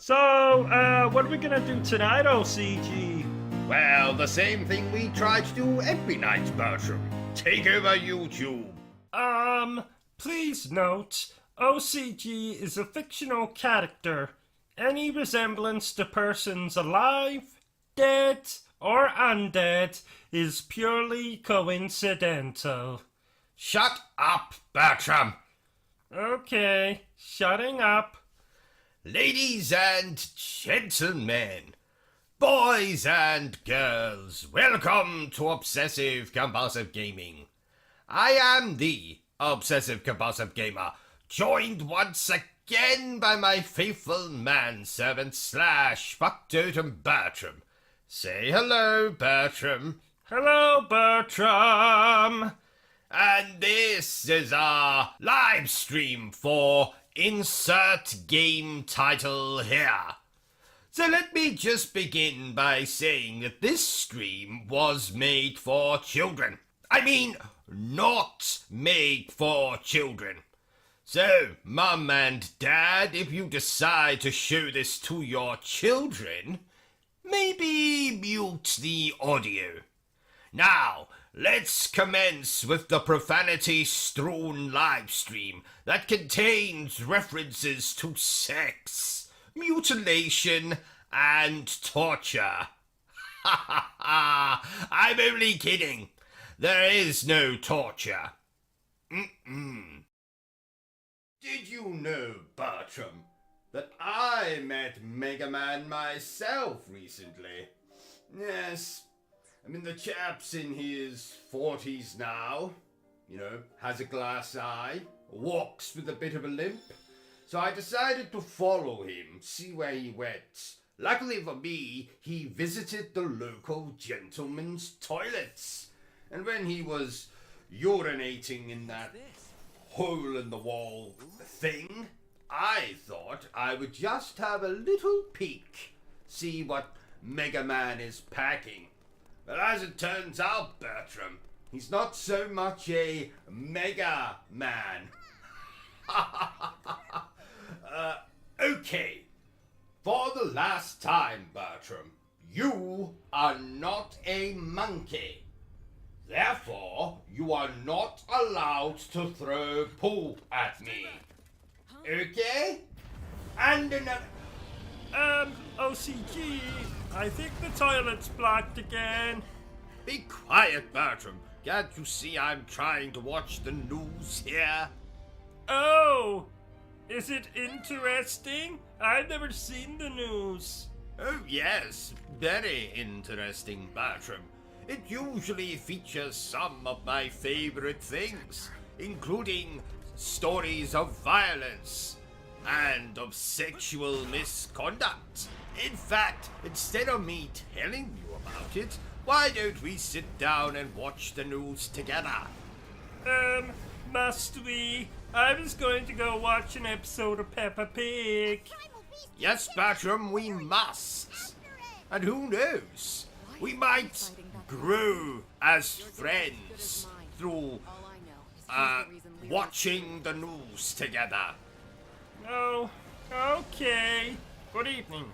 So, what are we gonna do tonight, OCG? Well, the same thing we try to do every night, Bertram. Take over YouTube. Please note, OCG is a fictional character. Any resemblance to persons alive, dead, or undead is purely coincidental. Shut up, Bertram. Okay, shutting up. Ladies and gentlemen, boys and girls, welcome to Obsessive Compulsive Gaming. I am the Obsessive Compulsive Gamer, joined once again by my faithful manservant / fucktotem Bertram. Say hello, Bertram. Hello, Bertram. And this is our live stream for Insert Game Title here. So let me just begin by saying that this stream was made for children. I mean, not made for children. So, Mum and Dad, if you decide to show this to your children, maybe mute the audio. Now, let's commence with the profanity-strewn livestream that contains references to sex, mutilation, and torture. Ha ha ha! I'm only kidding. There is no torture. Did you know, Bertram, that I met Mega Man myself recently? Yes. I mean, the chap's in his 40s now, you know, has a glass eye, walks with a bit of a limp. So I decided to follow him, see where he went. Luckily for me, he visited the local gentleman's toilets. And when he was urinating in that hole-in-the-wall thing, I thought I would just have a little peek, see what Mega Man is packing. But as it turns out, Bertram, he's not so much a Mega Man. Okay. For the last time, Bertram, you are not a monkey. Therefore, you are not allowed to throw poo at me. Okay? And another... OCG, I think the toilet's blocked again. Be quiet, Bertram. Can't you see I'm trying to watch the news here? Oh, is it interesting? I've never seen the news. Oh yes, very interesting, Bertram. It usually features some of my favorite things, including stories of violence and of sexual misconduct. In fact, instead of me telling you about it, why don't we sit down and watch the news together? Must we? I was going to go watch an episode of Peppa Pig. Yes, Bertram, we must. And who knows? We might grow as friends through watching the news together. Oh, okay. Good evening.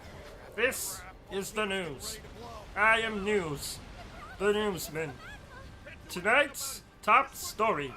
This is the news. I am News, the newsman. Tonight's top story.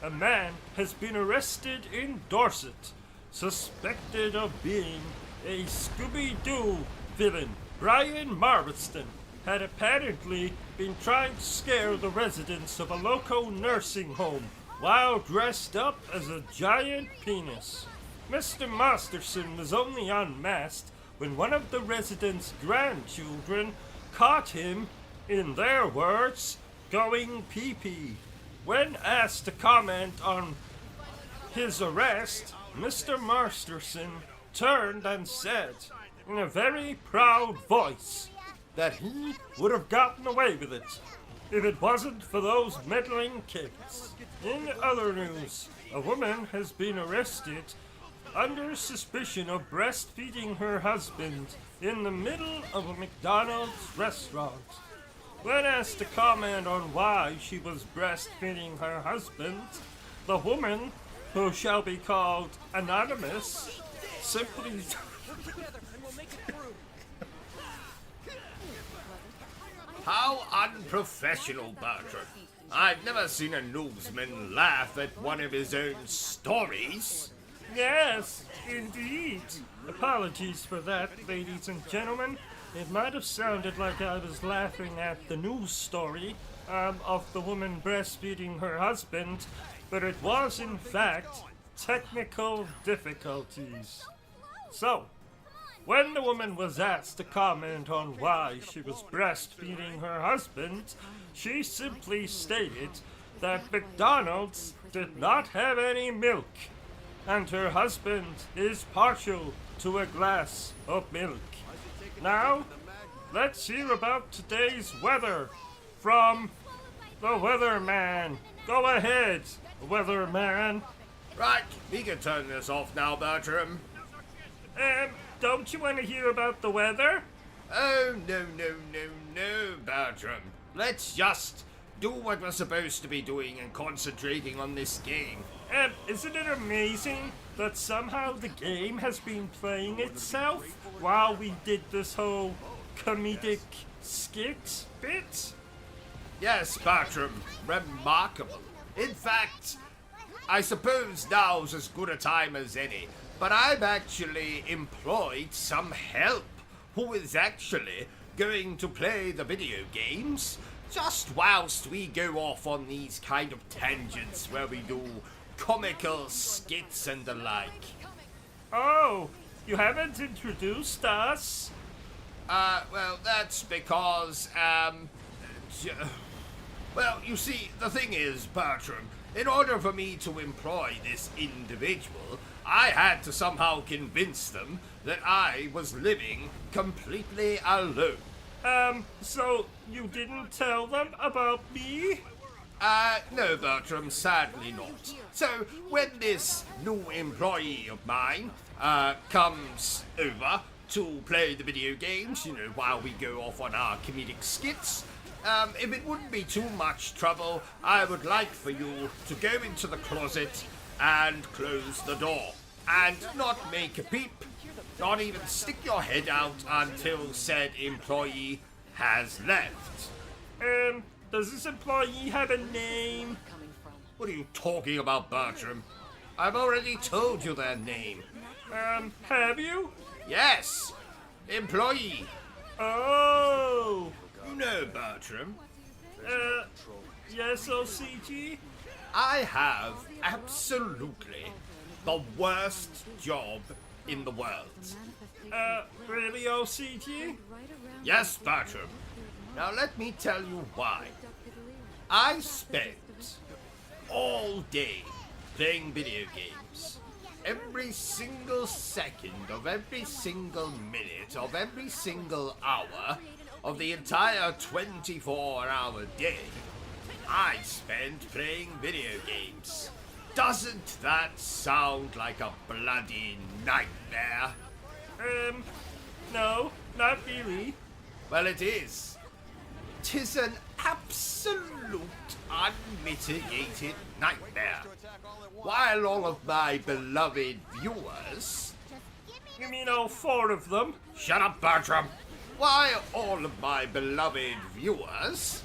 A man has been arrested in Dorset, suspected of being a Scooby-Doo villain. Brian Marston had apparently been trying to scare the residents of a local nursing home while dressed up as a giant penis. Mr. Masterson was only unmasked when one of the residents' grandchildren caught him, in their words, going pee-pee. When asked to comment on his arrest, Mr. Masterson turned and said, in a very proud voice, that he would have gotten away with it if it wasn't for those meddling kids. In other news, a woman has been arrested under suspicion of breastfeeding her husband in the middle of a McDonald's restaurant. When asked to comment on why she was breastfeeding her husband, the woman, who shall be called Anonymous, simply unprofessional, Bertram. I've never seen a newsman laugh at one of his own stories. Yes, indeed. Apologies for that, ladies and gentlemen. It might have sounded like I was laughing at the news story of the woman breastfeeding her husband, but it was, in fact, technical difficulties. So, when the woman was asked to comment on why she was breastfeeding her husband, she simply stated that McDonald's did not have any milk, and her husband is partial to a glass of milk. Now, let's hear about today's weather from the weatherman. Go ahead, weatherman. Right, we can turn this off now, Bertram. Don't you want to hear about the weather? Oh, no, Bertram. Let's just do what we're supposed to be doing and concentrating on this game. Isn't it amazing that somehow the game has been playing itself while we did this whole comedic skit bit? Yes, Bertram, remarkable. In fact, I suppose now's as good a time as any, but I've actually employed some help who is actually going to play the video games just whilst we go off on these kind of tangents where we do comical skits and the like. Oh, you haven't introduced us? Well, that's because, well, you see, the thing is, Bertram, in order for me to employ this individual, I had to somehow convince them that I was living completely alone. So you didn't tell them about me? No, Bertram, sadly not. So, when this new employee of mine, comes over to play the video games, while we go off on our comedic skits, if it wouldn't be too much trouble, I would like for you to go into the closet and close the door. And not make a peep, not even stick your head out until said employee has left. Does this employee have a name? What are you talking about, Bertram? I've already told you their name. Have you? Yes, employee. Oh! You know, Bertram, Yes, OCG? I have absolutely the worst job in the world. Really, OCG? Yes, Bertram. Now let me tell you why. I spent all day playing video games. Every single second of every single minute of every single hour of the entire 24-hour day, I spent playing video games. Doesn't that sound like a bloody nightmare? No, not really. Well, it is. 'Tis an absolute unmitigated nightmare. While all of my beloved viewers... You mean all four of them? Shut up, Bertram! While all of my beloved viewers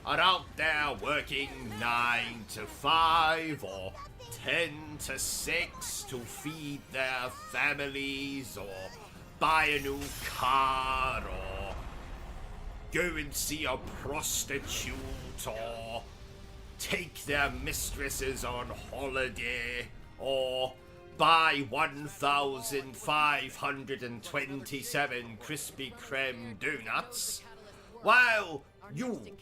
are out there working 9 to 5 or 10 to 6 to feed their families or buy a new car or go and see a prostitute or take their mistresses on holiday or buy 1,527 Krispy Kreme donuts, while you,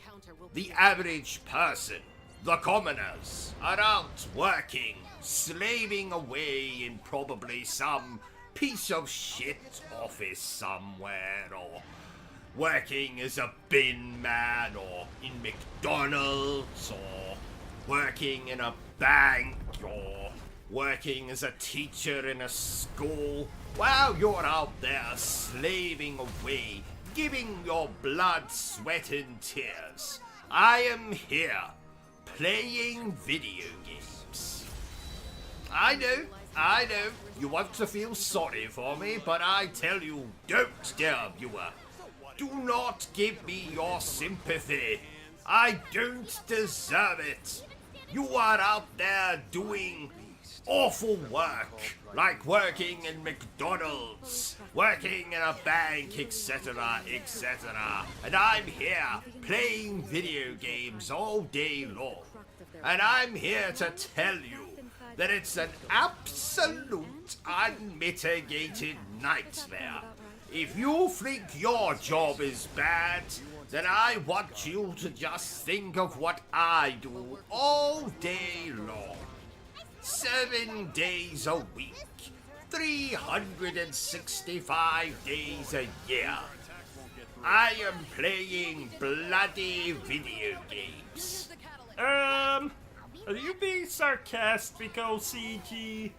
the average person, the commoners, are out working, slaving away in probably some piece of shit office somewhere, or working as a bin man, or in McDonald's, or working in a bank, or working as a teacher in a school. While you're out there slaving away, giving your blood, sweat, and tears, I am here, playing video games. I know, you want to feel sorry for me, but I tell you, don't, dear viewer. Do not give me your sympathy. I don't deserve it. You are out there doing awful work, like working in McDonald's, working in a bank, etc., etc. And I'm here playing video games all day long. And I'm here to tell you that it's an absolute unmitigated nightmare. If you think your job is bad, then I want you to just think of what I do all day long. 7 days a week, 365 days a year. I am playing bloody video games. Are you being sarcastic, OCG?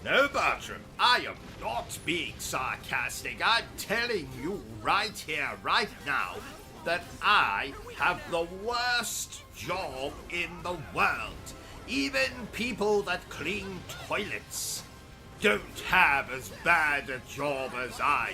No, Bertram, I am not being sarcastic. I'm telling you right here, right now, that I have the worst job in the world. Even people that clean toilets don't have as bad a job as I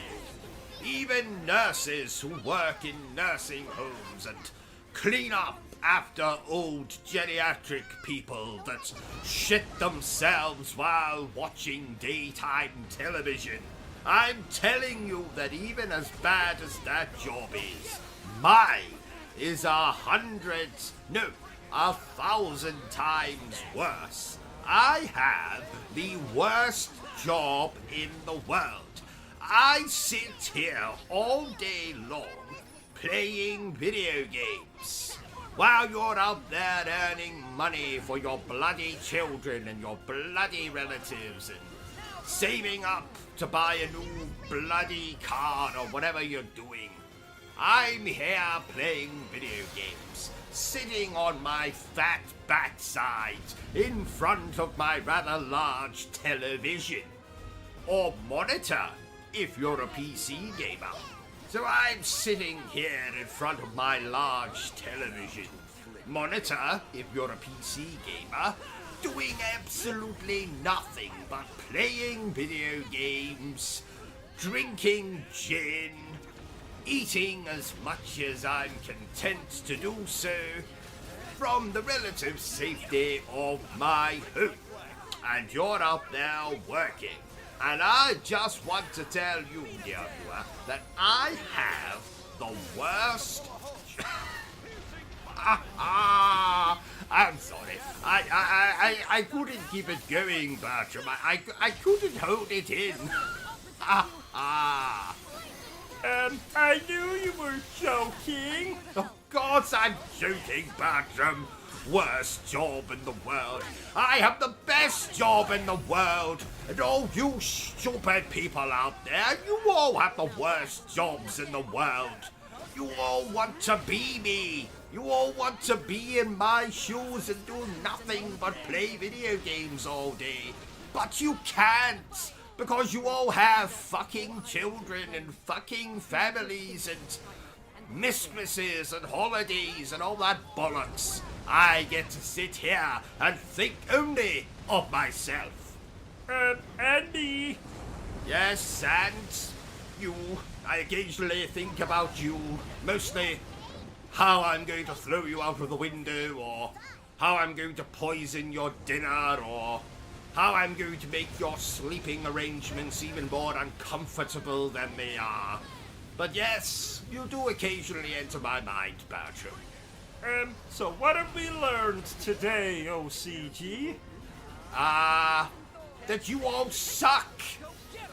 do. Even nurses who work in nursing homes and clean up after old geriatric people that shit themselves while watching daytime television. I'm telling you that even as bad as that job is, mine is 1,000 times worse. I have the worst job in the world. I sit here all day long playing video games while you're out there earning money for your bloody children and your bloody relatives and saving up to buy a new bloody car or whatever you're doing. I'm here playing video games, sitting on my fat backside in front of my rather large television. Or monitor, if you're a PC gamer. So I'm sitting here in front of my large television monitor, if you're a PC gamer, doing absolutely nothing but playing video games, drinking gin, eating as much as I'm content to do so from the relative safety of my home. And you're out there working. And I just want to tell you, dear viewer, that I have the worst... I'm sorry. I couldn't keep it going, Bertram. I couldn't hold it in. I knew you were joking. Of course I'm joking, Bertram. Worst job in the world. I have the best job in the world. And all you stupid people out there, you all have the worst jobs in the world. You all want to be me. You all want to be in my shoes and do nothing but play video games all day. But you can't, because you all have fucking children and fucking families and mistresses and holidays and all that bollocks. I get to sit here and think only of myself. Andy. Yes, and you. I occasionally think about you, mostly how I'm going to throw you out of the window, or how I'm going to poison your dinner, or how I'm going to make your sleeping arrangements even more uncomfortable than they are. But yes, you do occasionally enter my mind, Bertram. So what have we learned today, OCG? That you all suck,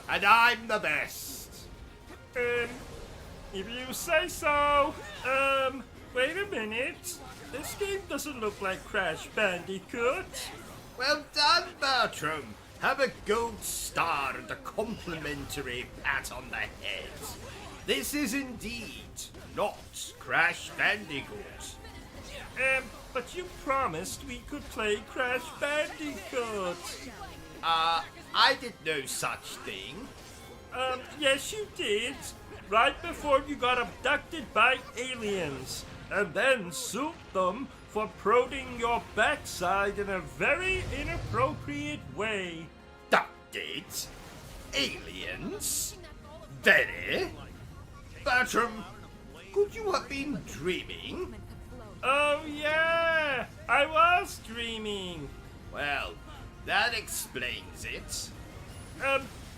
and I'm the best. If you say so. Wait a minute. This game doesn't look like Crash Bandicoot. Well done, Bertram. Have a gold star and a complimentary pat on the head. This is indeed not Crash Bandicoot. But you promised we could play Crash Bandicoot. I did no such thing. Yes you did. Right before you got abducted by aliens. And then sued them for prodding your backside in a very inappropriate way. Abducted? Aliens? Very? Bertram, you have been dreaming? Oh yeah, I was dreaming. Well, that explains it.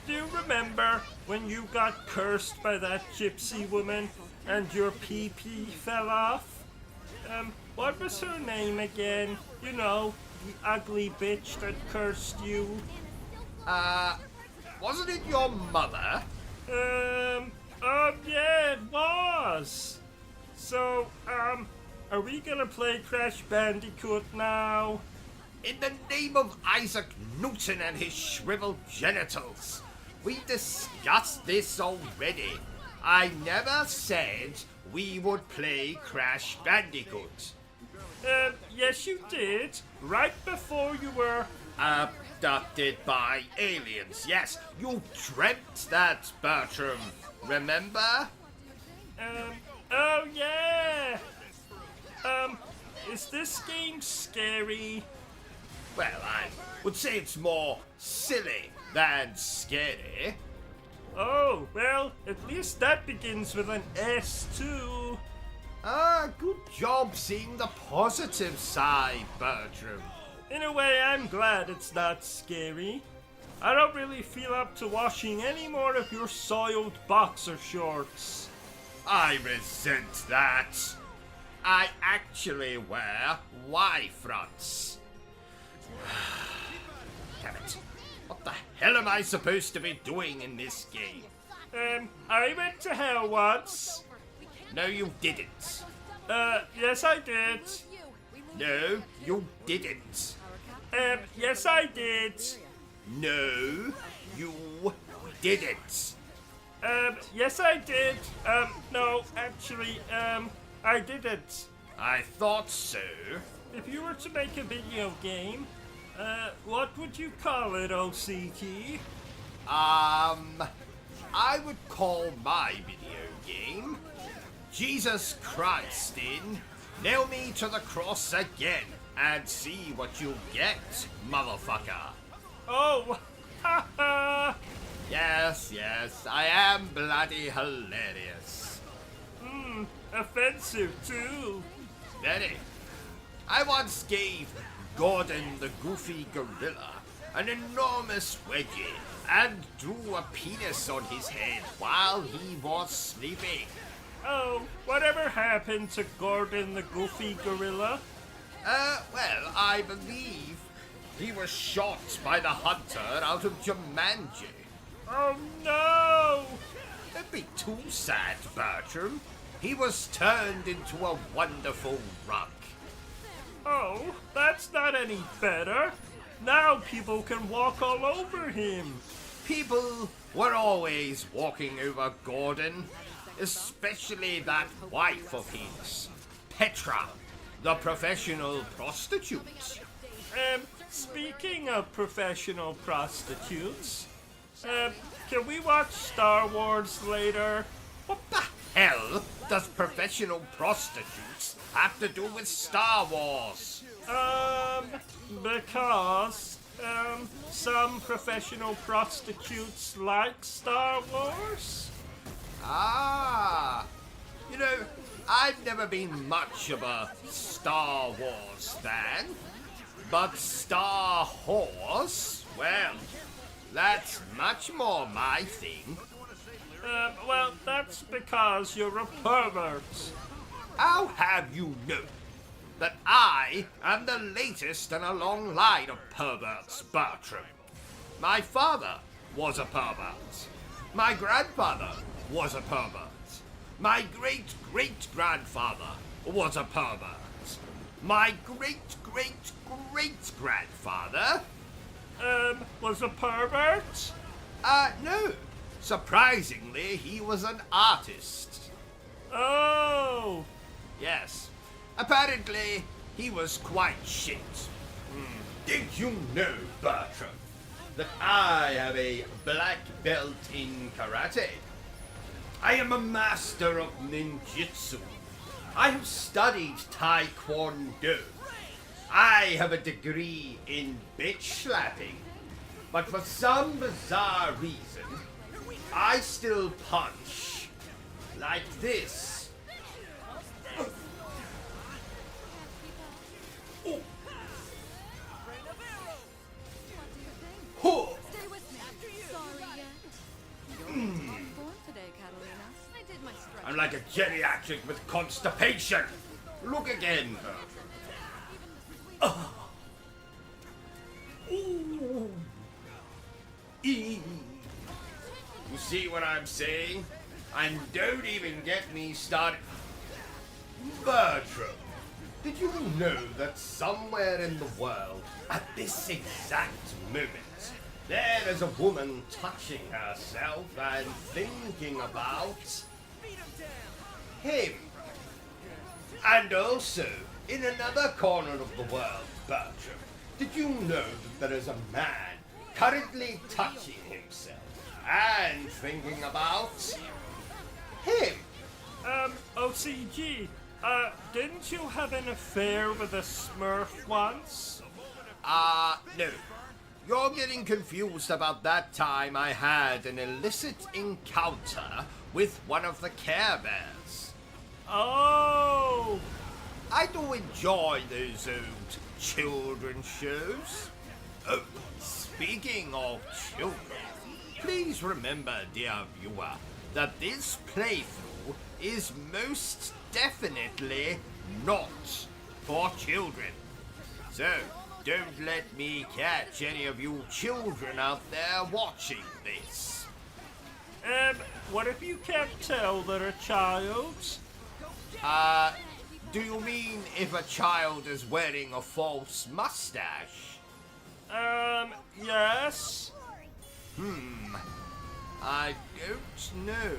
Do you remember when you got cursed by that gypsy woman and your pee-pee fell off? What was her name again? You know, the ugly bitch that cursed you. Wasn't it your mother? Yeah, it was. So, are we gonna play Crash Bandicoot now? In the name of Isaac Newton and his shriveled genitals, we discussed this already. I never said we would play Crash Bandicoot. Yes you did. Right before you were... Abducted by aliens. Yes, you dreamt that, Bertram. Remember? Oh yeah! Is this game scary? Well, I would say it's more silly than scary. Oh, well, at least that begins with an S too. Good job seeing the positive side, Bertram. In a way, I'm glad it's not scary. I don't really feel up to washing any more of your soiled boxer shorts. I resent that. I actually wear Y-fronts. Damn it. What the hell am I supposed to be doing in this game? I went to hell once. No, you didn't. Yes I did. No, you didn't. Yes I did. No, you didn't. Yes I did. No, actually, I didn't. I thought so. If you were to make a video game, what would you call it, OCG? I would call my video game Jesus Christ in Nail Me to the Cross Again and see what you get, motherfucker. Oh, haha! Yes, I am bloody hilarious. Offensive too. Very. I once gave Gordon the Goofy Gorilla an enormous wedgie and drew a penis on his head while he was sleeping. Oh, whatever happened to Gordon the Goofy Gorilla? Well, I believe he was shot by the hunter out of Jumanji. Oh no! Don't be too sad, Bertram. He was turned into a wonderful rug. Oh, that's not any better. Now people can walk all over him. People were always walking over Gordon, especially that wife of his, Petra, the professional prostitute. Speaking of professional prostitutes, can we watch Star Wars later? What the hell does professional prostitutes have to do with Star Wars? Because, some professional prostitutes like Star Wars? Ah, you know, I've never been much of a Star Wars fan, but Star Horse, well, that's much more my thing. Well, that's because you're a pervert. How have you known that I am the latest in a long line of perverts, Bertram? My father was a pervert. My grandfather was a pervert. My great-great-grandfather was a pervert. My great-great-great-grandfather... Was a pervert? No. Surprisingly, he was an artist. Oh! Yes. Apparently, he was quite shit. Did you know, Bertram, that I have a black belt in karate? I am a master of ninjutsu. I have studied taekwondo. I have a degree in bitch slapping. But for some bizarre reason, I still punch like this. like a geriatric with constipation. Look again, Bertram. Ooh. You see what I'm saying? And don't even get me started. Bertram, did you know that somewhere in the world, at this exact moment, there is a woman touching herself and thinking about him? And also, in another corner of the world, Bertram, did you know that there is a man currently touching himself and thinking about him? OCG, didn't you have an affair with a Smurf once? No. You're getting confused about that time I had an illicit encounter with one of the Care Bears. Oh! I do enjoy those old children's shows. Oh, speaking of children, please remember, dear viewer, that this playthrough is most definitely not for children. So, don't let me catch any of you children out there watching this. What if you can't tell they're a child? Do you mean if a child is wearing a false mustache? Yes. I don't know.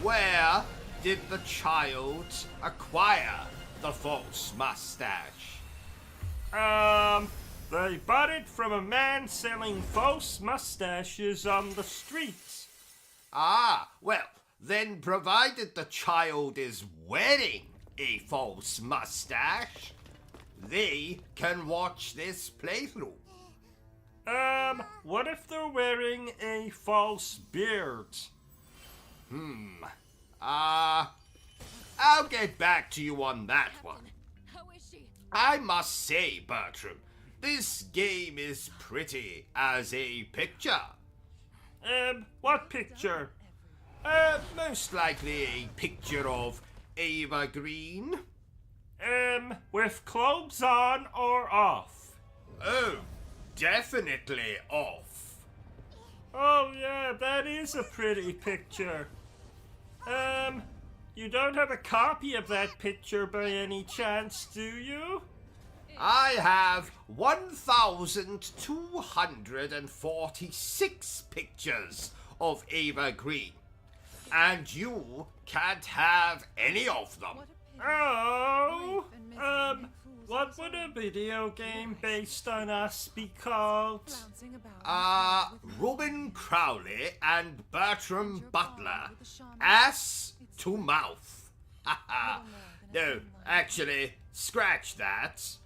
Where did the child acquire the false mustache? They bought it from a man selling false mustaches on the streets. Ah, well, then provided the child is wearing a false mustache, they can watch this playthrough. What if they're wearing a false beard? I'll get back to you on that one. How is she? I must say, Bertram, this game is pretty as a picture. What picture? Most likely a picture of Ava Green. With clothes on or off? Oh, definitely off. Oh yeah, that is a pretty picture. You don't have a copy of that picture by any chance, do you? I have 1,246 pictures of Ava Green, and you can't have any of them. Oh, what would a video game based on us be called? Robin Crowley and Bertram Butler, ass to mouth. Haha. No, actually, scratch that.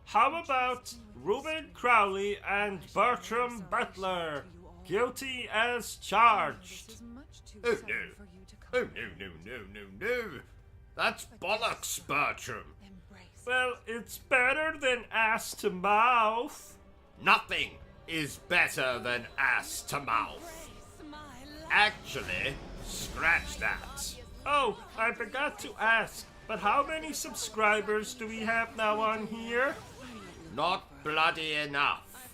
How about Ruben Crowley and Bertram Butler, guilty as charged? Oh no. Oh no. That's bollocks, Bertram. Well, it's better than ass to mouth. Nothing is better than ass to mouth. Actually, scratch that. Oh, I forgot to ask, but how many subscribers do we have now on here? Not bloody enough.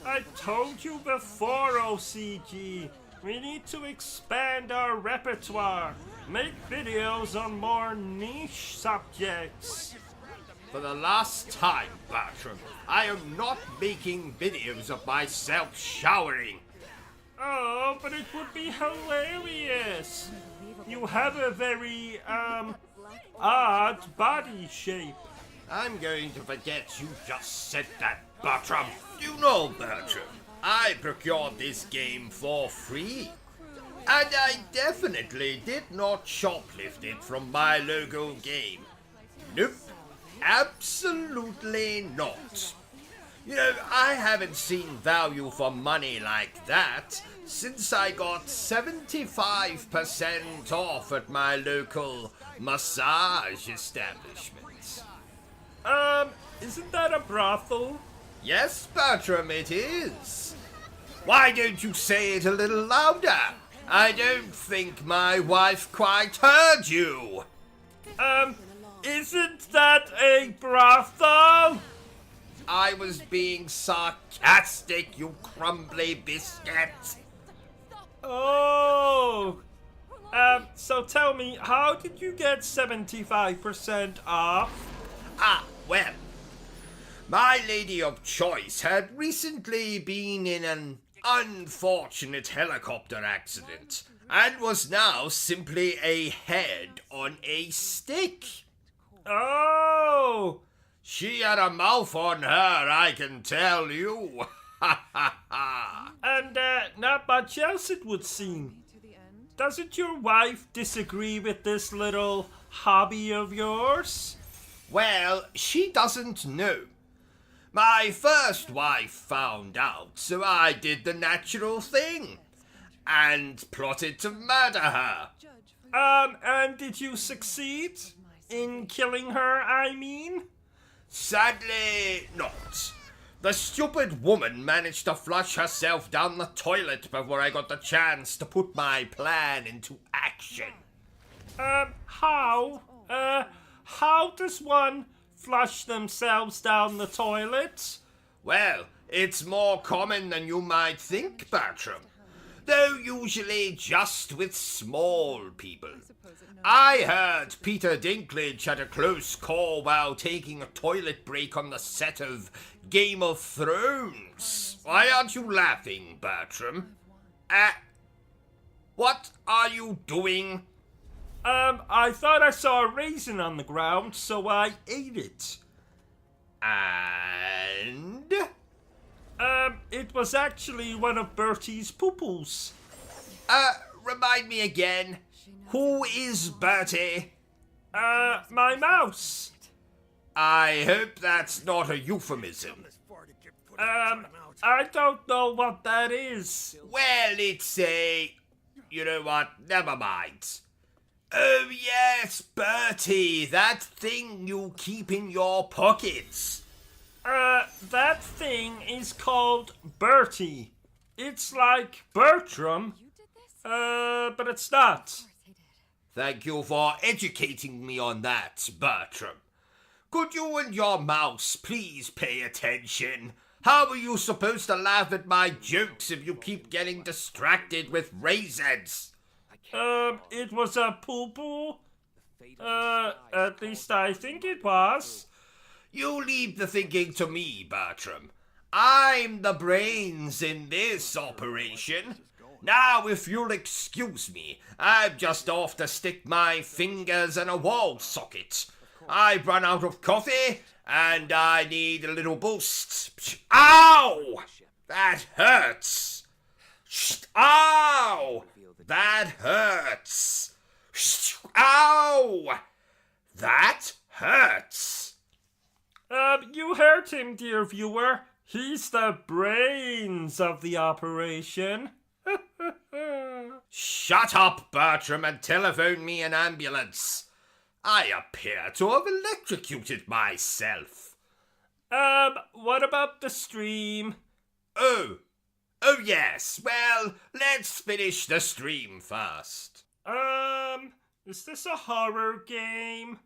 I told you before, OCG. We need to expand our repertoire. Make videos on more niche subjects. For the last time, Bertram, I am not making videos of myself showering. Oh, but it would be hilarious. You have a very, odd body shape. I'm going to forget you just said that, Bertram. You know, Bertram, I procured this game for free. And I definitely did not shoplift it from my local game. Nope, absolutely not. You know, I haven't seen value for money like that since I got 75% off at my local massage establishment. Isn't that a brothel? Yes, Bertram, it is. Why don't you say it a little louder? I don't think my wife quite heard you. Isn't that a brothel? I was being sarcastic, you crumbly biscuit. Oh. So tell me, how did you get 75% off? Well, my lady of choice had recently been in an unfortunate helicopter accident and was now simply a head on a stick. Oh. She had a mouth on her, I can tell you. Ha ha ha. And not much else, it would seem. Doesn't your wife disagree with this little hobby of yours? Well, she doesn't know. My first wife found out, so I did the natural thing and plotted to murder her. And did you succeed? In killing her, I mean? Sadly, not. The stupid woman managed to flush herself down the toilet before I got the chance to put my plan into action. How? How does one flush themselves down the toilet? Well, it's more common than you might think, Bertram. Though usually just with small people. I heard Peter Dinklage had a close call while taking a toilet break on the set of Game of Thrones. Why aren't you laughing, Bertram? What are you doing? I thought I saw a raisin on the ground, so I ate it. And? It was actually one of Bertie's poo-poos. Remind me again. Who is Bertie? My mouse. I hope that's not a euphemism. I don't know what that is. Well, it's a... You know what? Never mind. Oh, yes, Bertie, that thing you keep in your pockets. That thing is called Bertie. It's like Bertram, but it's not. Thank you for educating me on that, Bertram. Could you and your mouse please pay attention? How are you supposed to laugh at my jokes if you keep getting distracted with raisins? It was a poo-poo. At least I think it was. You leave the thinking to me, Bertram. I'm the brains in this operation. Now, if you'll excuse me, I'm just off to stick my fingers in a wall socket. I've run out of coffee, and I need a little boost. Ow! That hurts. Ow! That hurts. Ow! That hurts. You heard him, dear viewer. He's the brains of the operation. Shut up, Bertram, and telephone me an ambulance. I appear to have electrocuted myself. What about the stream? Oh yes. Well, let's finish the stream first. Is this a horror game?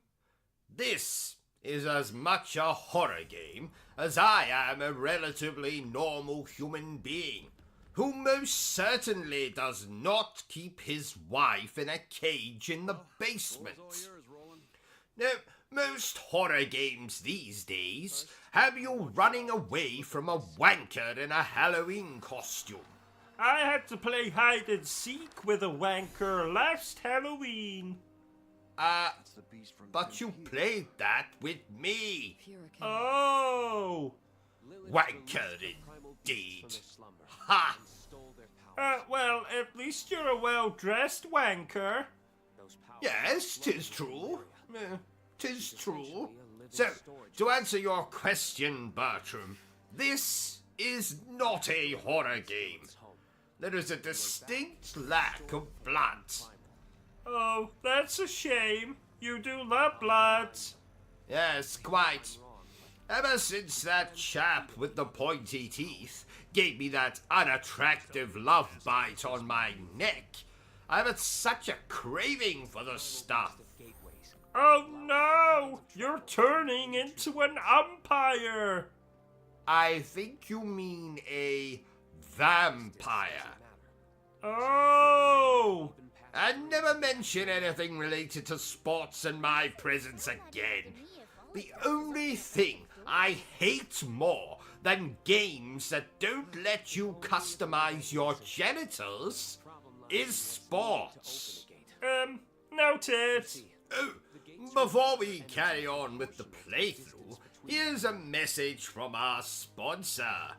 This is as much a horror game as I am a relatively normal human being who most certainly does not keep his wife in a cage in the basement. Now, most horror games these days have you running away from a wanker in a Halloween costume. I had to play hide and seek with a wanker last Halloween. But you played that with me. Oh. Wanker indeed. Ha! Well, at least you're a well-dressed wanker. Yes, 'tis true. 'Tis true. So, to answer your question, Bertram, this is not a horror game. There is a distinct lack of blood. Oh, that's a shame. You do love blood. Yes, quite. Ever since that chap with the pointy teeth gave me that unattractive love bite on my neck, I've had such a craving for the stuff. Oh no! You're turning into an umpire! I think you mean a vampire. Oh! And never mention anything related to sports in my presence again. The only thing I hate more than games that don't let you customize your genitals is sports. Noted. Oh, before we carry on with the playthrough, here's a message from our sponsor.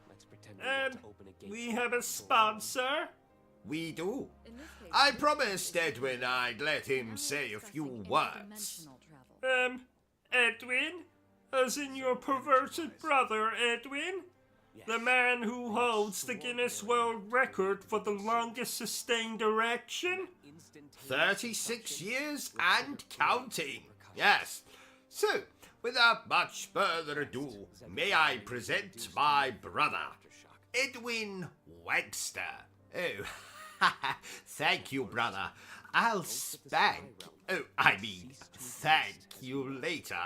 We have a sponsor? We do. I promised Edwin I'd let him say a few words. Edwin? As in your perverted brother, Edwin? The man who holds the Guinness World Record for the longest sustained erection? 36 years and counting. Yes. So, without much further ado, may I present my brother, Edwin Wagster. Oh, thank you, brother. I'll spank. Oh, I mean, thank you later.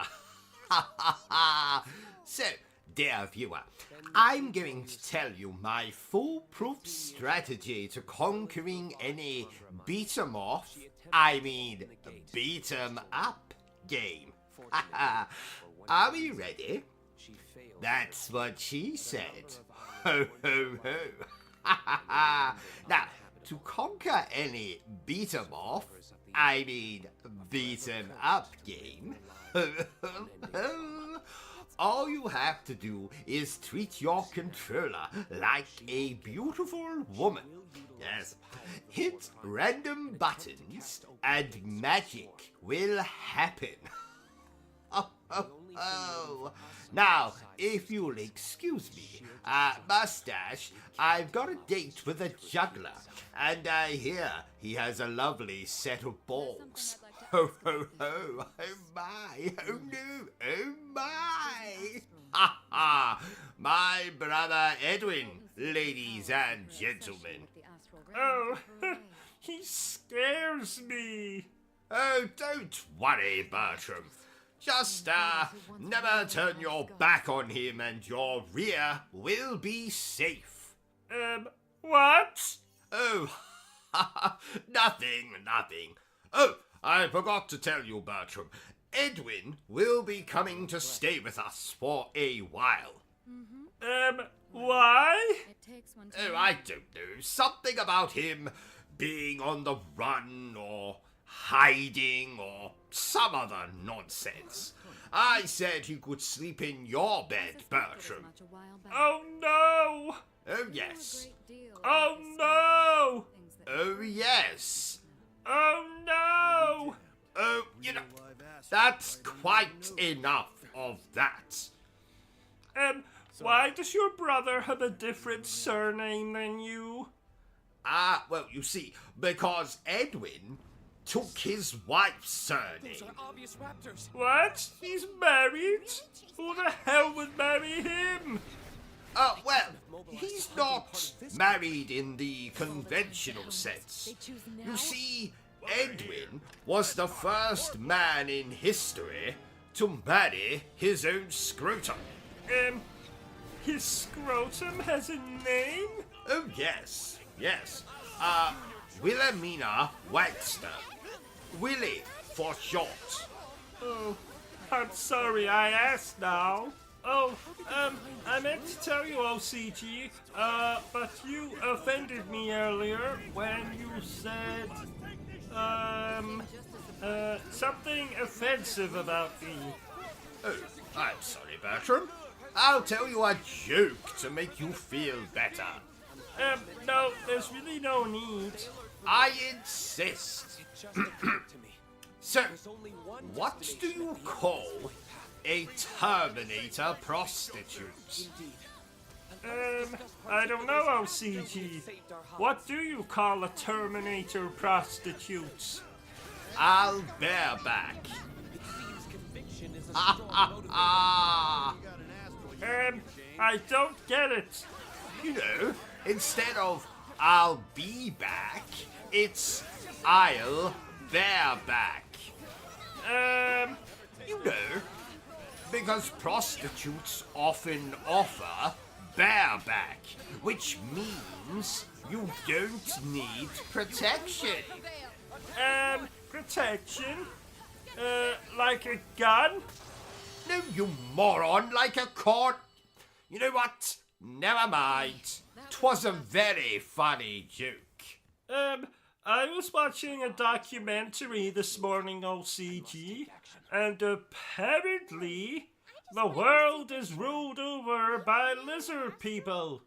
So, dear viewer, I'm going to tell you my foolproof strategy to conquering any beat-em-off, I mean beat-em-up game. Are we ready? That's what she said. Ho, ho, ho. Now, to conquer any beat-em-off, I mean beat-em-up game, all you have to do is treat your controller like a beautiful woman. Yes, hit random buttons and magic will happen. Oh. Now, if you'll excuse me, Mustache, I've got a date with a juggler, and I hear he has a lovely set of balls. Ho, ho, ho, oh my, oh no, oh my. Ha ha, my brother Edwin, ladies and gentlemen. Oh, he scares me. Oh, don't worry, Bertram. Just, never turn your back on him and your rear will be safe. What? Oh, nothing. Oh, I forgot to tell you, Bertram. Edwin will be coming to stay with us for a while. Why? Oh, I don't know. Something about him being on the run or hiding or some other nonsense. I said he could sleep in your bed, Bertram. Oh no! Oh yes. Oh no! Oh yes. Oh no! Oh, you know, that's quite enough of that. Why does your brother have a different surname than you? Well, you see, because Edwin took his wife's surname. What? He's married? Who the hell would marry him? Well, he's not married in the conventional sense. You see, Edwin was the first man in history to marry his own scrotum. His scrotum has a name? Oh, yes. Wilhelmina Wagster. Willie, for short. Oh, I'm sorry I asked now. Oh, I meant to tell you, OCG, but you offended me earlier when you said, something offensive about me. Oh, I'm sorry, Bertram. I'll tell you a joke to make you feel better. No, there's really no need. I insist. So, what do you call a Terminator prostitute? I don't know, OCG. What do you call a Terminator prostitute? I'll bareback. I don't get it. You know, instead of I'll be back, it's aisle bareback. You know, because prostitutes often offer bareback, which means you don't need protection. Protection? Like a gun? No, you moron, like a cord. You know what? Never mind. 'Twas a very funny joke. I was watching a documentary this morning, OCG, and apparently the world is ruled over by lizard people.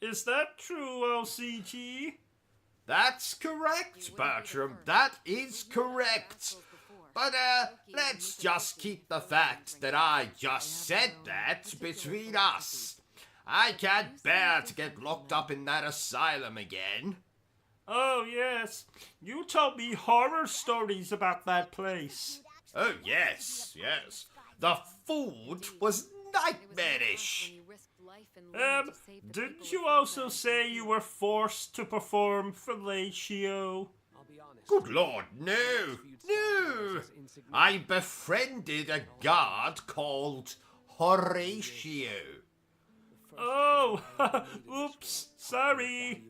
Is that true, OCG? That's correct, Bertram. That is correct. But, let's just keep the fact that I just said that between us. I can't bear to get locked up in that asylum again. Oh, yes. You told me horror stories about that place. Oh, yes. The food was nightmarish. Didn't you also say you were forced to perform fellatio? Good Lord, no. I befriended a guard called Horatio. Oh, oops, sorry.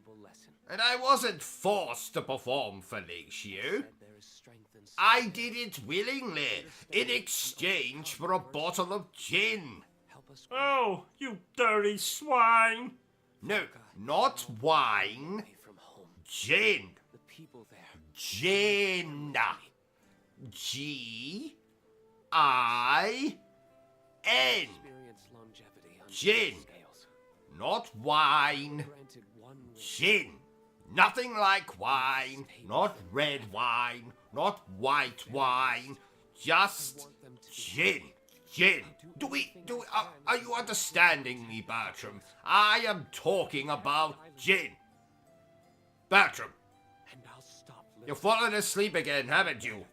And I wasn't forced to perform fellatio. I did it willingly, in exchange for a bottle of gin. Oh, you dirty swine. No, not wine. Gin. Gin. G-I-N. Gin. Not wine. Gin. Nothing like wine. Not red wine. Not white wine. Just gin. Gin. Are you understanding me, Bertram? I am talking about gin. Bertram. You've fallen asleep again, haven't you?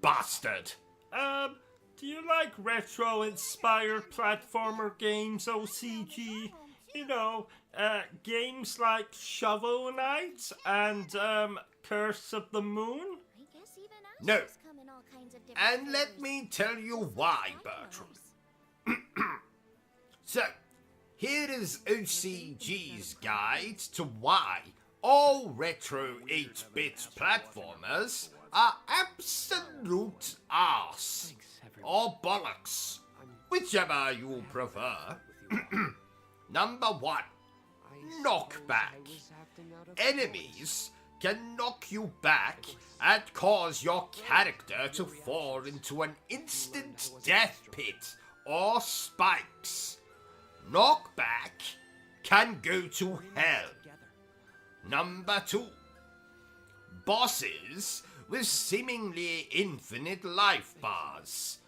Bastard. Do you like retro-inspired platformer games, OCG? You know, games like Shovel Knight and, Curse of the Moon? No. And let me tell you why, Bertram. So, here is OCG's guide to why all retro 8-bit platformers are absolute arse. Or bollocks. Whichever you prefer. Number 1. Knockback. Enemies can knock you back and cause your character to fall into an instant death pit or spikes. Knockback can go to hell. Number 2. Bosses with seemingly infinite life bars.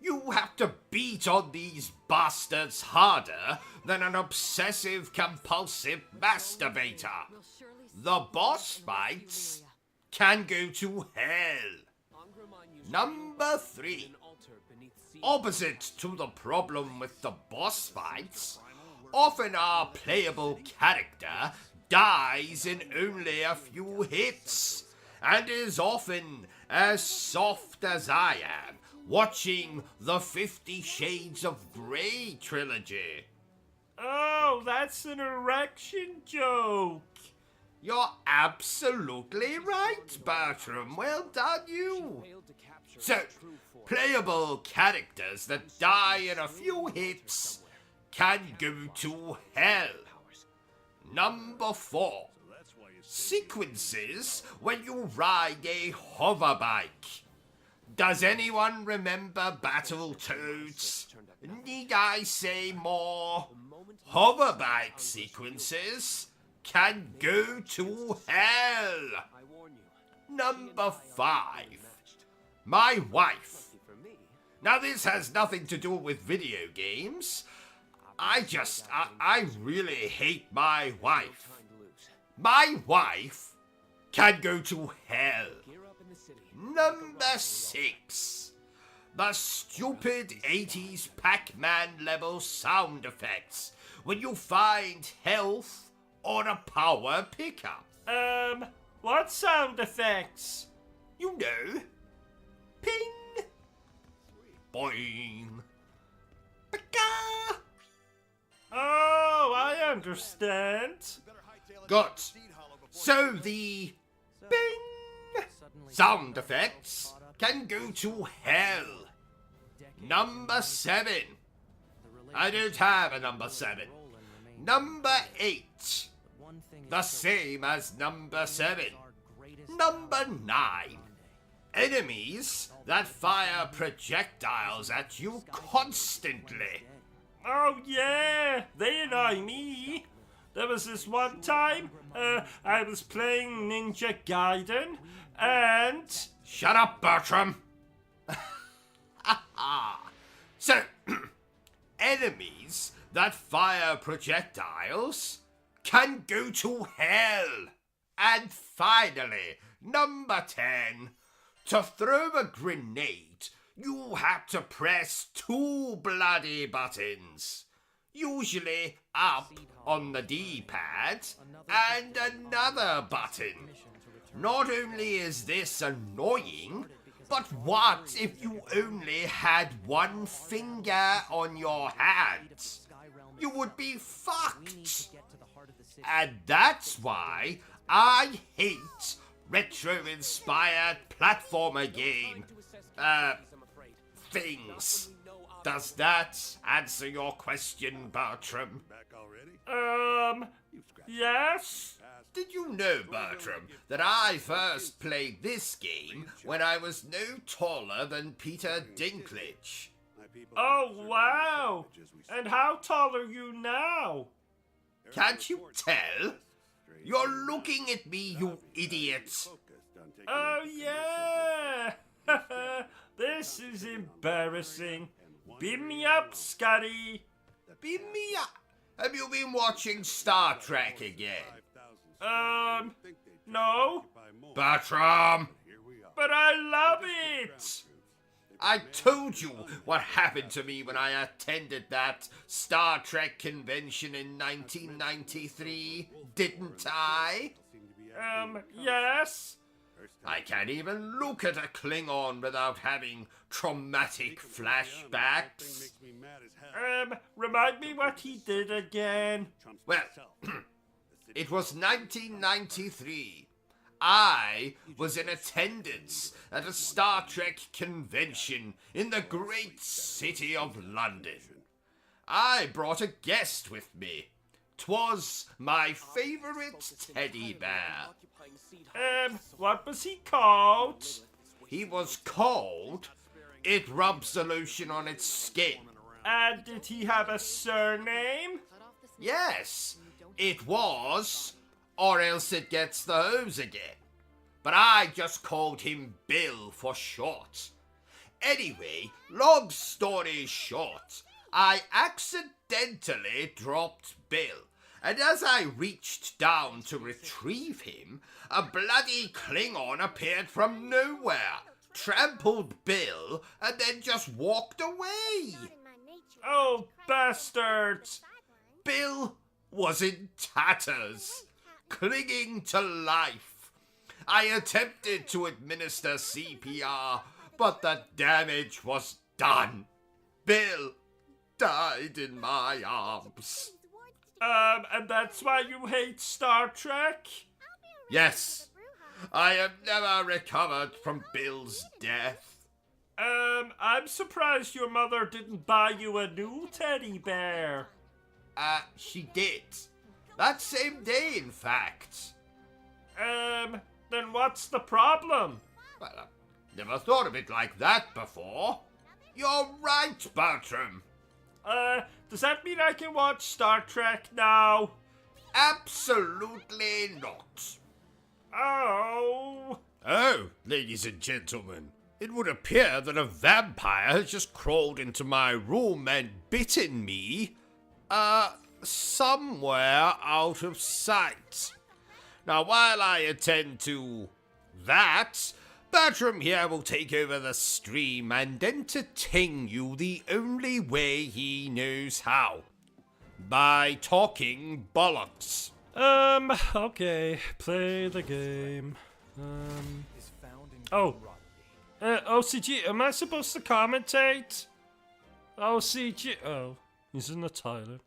You have to beat on these bastards harder than an obsessive-compulsive masturbator. The boss fights can go to hell. Number 3. Opposite to the problem with the boss fights, often our playable character dies in only a few hits, and is often as soft as I am watching the 50 Shades of Grey trilogy. Oh, that's an erection joke. You're absolutely right, Bertram. Well done, you. So, playable characters that die in a few hits can go to hell. Number 4. Sequences when you ride a hoverbike. Does anyone remember Battletoads? Need I say more? Hoverbike sequences can go to hell. Number 5. My wife. Now this has nothing to do with video games. I really hate my wife. My wife can go to hell. Number 6. The stupid 80s Pac-Man level sound effects when you find health or a power pickup. What sound effects? You know. Ping. Boing. Pika. Oh, I understand. Good. So the bing sound effects can go to hell. Number 7. I don't have a number 7. Number 8. The same as number 7. Number 9. Enemies that fire projectiles at you constantly. Oh yeah, they annoy me. There was this one time, I was playing Ninja Gaiden, and... Shut up, Bertram! So, enemies that fire projectiles can go to hell. And finally, number 10. To throw a grenade, you had to press 2 bloody buttons. Usually up on the D-pad and another button. Not only is this annoying, but what if you only had one finger on your hand? You would be fucked. And that's why I hate retro-inspired platformer game things. Does that answer your question, Bertram? Yes? Did you know, Bertram, that I first played this game when I was no taller than Peter Dinklage? Oh, wow! And how tall are you now? Can't you tell? You're looking at me, you idiot! Oh, yeah! This is embarrassing. Beam me up, Scotty. Beam me up. Have you been watching Star Trek again? No. Bertram! But I love it! I told you what happened to me when I attended that Star Trek convention in 1993, didn't I? Yes? I can't even look at a Klingon without having traumatic flashbacks. Remind me what he did again. Well, it was 1993. I was in attendance at a Star Trek convention in the great city of London. I brought a guest with me. 'Twas my favourite teddy bear. What was he called? He was called It Rubs the Lotion on Its Skin. And did he have a surname? Yes, it was, or else it gets the hose again. But I just called him Bill for short. Anyway, long story short, I accidentally dropped Bill. And as I reached down to retrieve him, a bloody Klingon appeared from nowhere, trampled Bill, and then just walked away. Oh, bastards! Bill was in tatters, clinging to life. I attempted to administer CPR, but the damage was done. Bill died in my arms. And that's why you hate Star Trek? Yes, I have never recovered from Bill's death. I'm surprised your mother didn't buy you a new teddy bear. She did. That same day, in fact. Then what's the problem? Well, I never thought of it like that before. You're right, Bertram. Does that mean I can watch Star Trek now? Absolutely not. Oh. Oh, ladies and gentlemen, it would appear that a vampire has just crawled into my room and bitten me, somewhere out of sight. Now, while I attend to that, Bertram here will take over the stream and entertain you the only way he knows how. By talking bollocks. Okay, play the game. Oh. OCG, am I supposed to commentate? OCG, oh, he's in the title.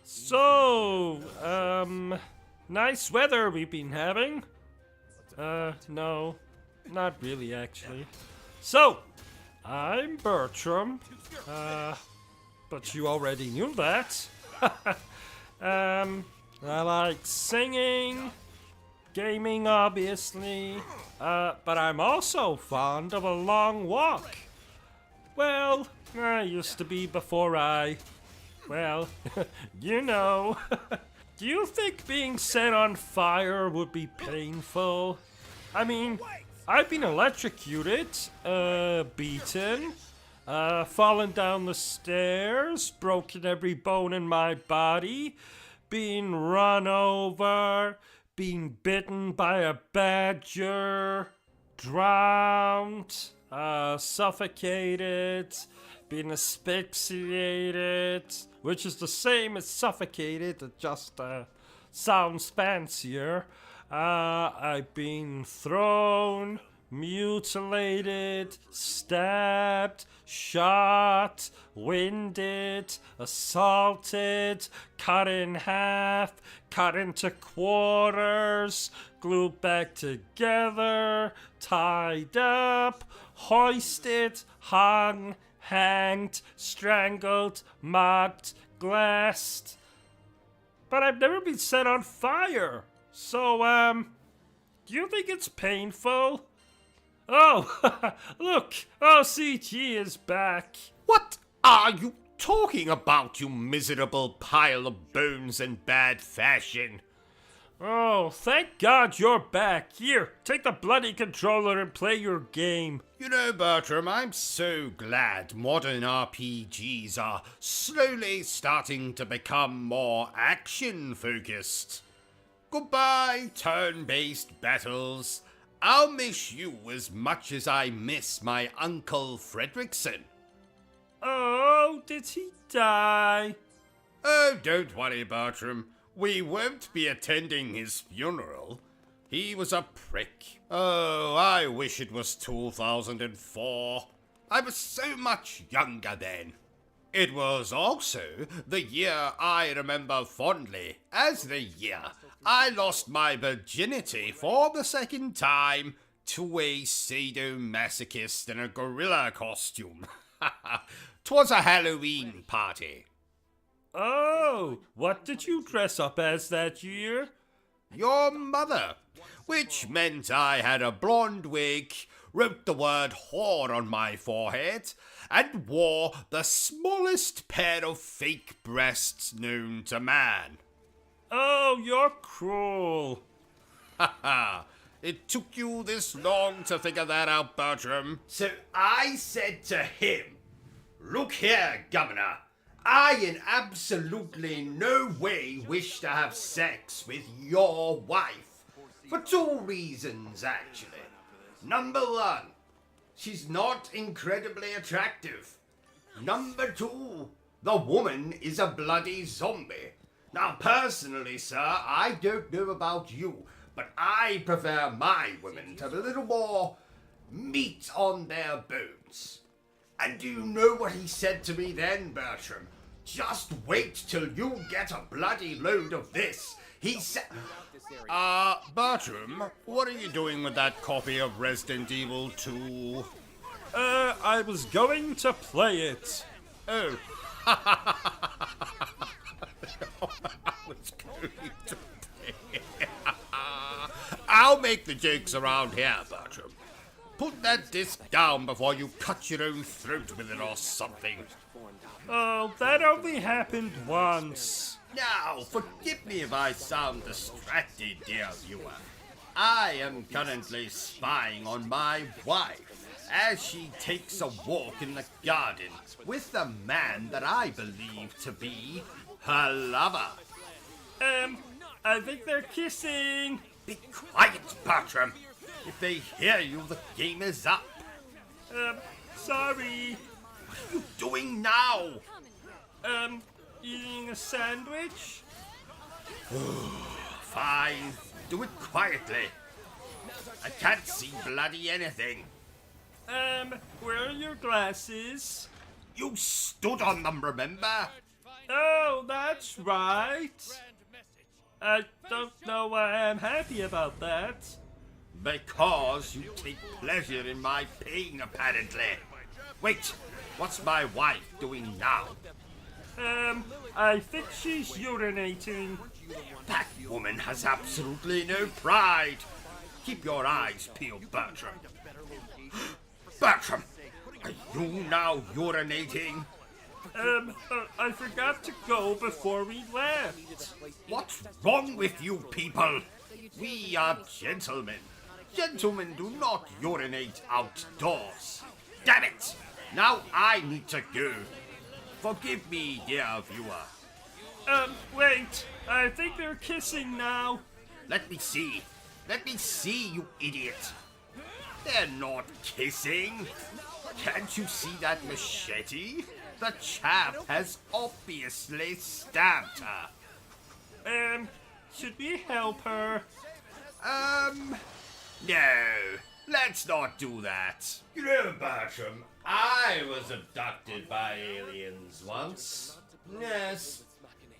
So, nice weather we've been having. No, not really actually. So, I'm Bertram, but you already knew that. I like singing, gaming obviously, but I'm also fond of a long walk. Well, I used to be before well, you know. Do you think being set on fire would be painful? I mean, I've been electrocuted, beaten, fallen down the stairs, broken every bone in my body, being run over, being bitten by a badger, drowned, suffocated, being asphyxiated, which is the same as suffocated, it just sounds fancier. I've been thrown, mutilated, stabbed, shot, winded, assaulted, cut in half, cut into quarters, glued back together, tied up, hoisted, hung, hanged, strangled, mocked, glassed. But I've never been set on fire. So, do you think it's painful? Oh, look, OCG is back. What are you talking about, you miserable pile of bones and bad fashion? Oh, thank God you're back. Here, take the bloody controller and play your game. You know, Bertram, I'm so glad modern RPGs are slowly starting to become more action-focused. Goodbye, turn-based battles. I'll miss you as much as I miss my Uncle Fredrickson. Oh, did he die? Oh, don't worry, Bertram. We won't be attending his funeral. He was a prick. Oh, I wish it was 2004. I was so much younger then. It was also the year I remember fondly as the year I lost my virginity for the second time to a sadomasochist in a gorilla costume. 'Twas a Halloween party. Oh, what did you dress up as that year? Your mother, which meant I had a blonde wig, wrote the word whore on my forehead, and wore the smallest pair of fake breasts known to man. Oh, you're cruel. Ha! It took you this long to figure that out, Bertram. So I said to him, "Look here, Governor, I in absolutely no way wish to have sex with your wife. For two reasons, actually. Number one, she's not incredibly attractive. Number two, the woman is a bloody zombie. Now, personally, sir, I don't know about you, but I prefer my women to have a little more meat on their bones." And do you know what he said to me then, Bertram? Just wait till you get a bloody load of this. He said... Bertram, what are you doing with that copy of Resident Evil 2? I was going to play it. Oh. I was going to play it. I'll make the jokes around here, Bertram. Put that disc down before you cut your own throat with it or something. Oh, that only happened once. Now, forgive me if I sound distracted, dear viewer. I am currently spying on my wife as she takes a walk in the garden with the man that I believe to be her lover. I think they're kissing. Be quiet, Bertram. If they hear you, the game is up. Sorry. What are you doing now? Eating a sandwich? Fine, do it quietly. I can't see bloody anything. Where are your glasses? You stood on them, remember? Oh, that's right. I don't know why I'm happy about that. Because you take pleasure in my pain, apparently. Wait, what's my wife doing now? I think she's urinating. That woman has absolutely no pride. Keep your eyes peeled, Bertram. Bertram, are you now urinating? I forgot to go before we left. What's wrong with you people? We are gentlemen. Gentlemen do not urinate outdoors. Damn it! Now I need to go. Forgive me, dear viewer. Wait. I think they're kissing now. Let me see. Let me see, you idiot. They're not kissing. Can't you see that machete? The chap has obviously stabbed her. Should we help her? No. Let's not do that. You know, Bertram, I was abducted by aliens once. Yes,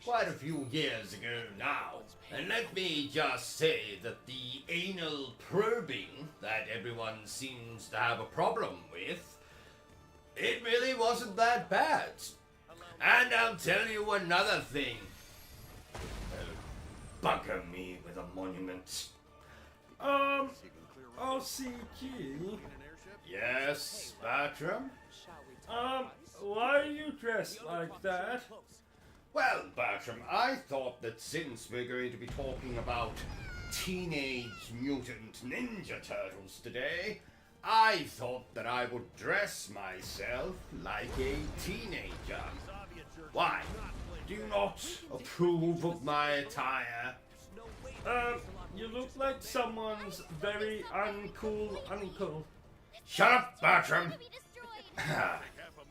quite a few years ago now. And let me just say that the anal probing that everyone seems to have a problem with, it really wasn't that bad. And I'll tell you another thing. Bugger me with a monument. OCG? Yes, Bertram? Why are you dressed like that? Well, Bertram, I thought that since we're going to be talking about Teenage Mutant Ninja Turtles today, I thought that I would dress myself like a teenager. Why? Do you not approve of my attire? You look like someone's very uncool uncle. Shut up, Bertram!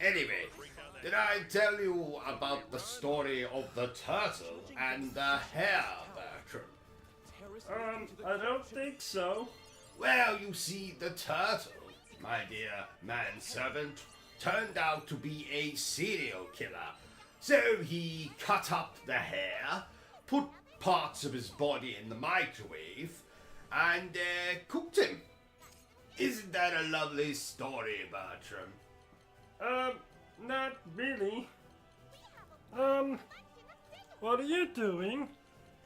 Anyway, did I tell you about the story of the turtle and the hare, Bertram? I don't think so. Well, you see, the turtle, my dear manservant, turned out to be a serial killer. So he cut up the hare, put parts of his body in the microwave, and cooked him. Isn't that a lovely story, Bertram? Not really. What are you doing?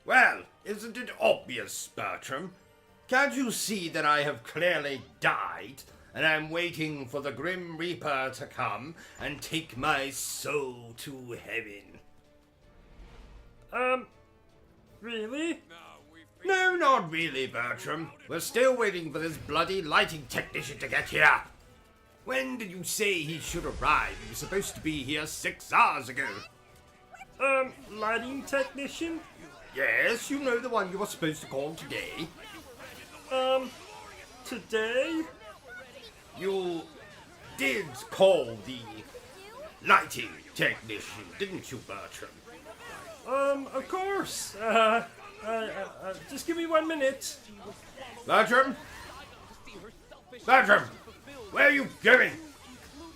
Well, isn't it obvious, Bertram? Can't you see that I have clearly died, and I'm waiting for the Grim Reaper to come and take my soul to heaven? Really? No, not really, Bertram. We're still waiting for this bloody lighting technician to get here. When did you say he should arrive? He was supposed to be here 6 hours ago. Lighting technician? Yes, you know the one you were supposed to call today. Today? You did call the lighting technician, didn't you, Bertram? Of course. Just give me 1 minute. Bertram? Bertram! Where are you going?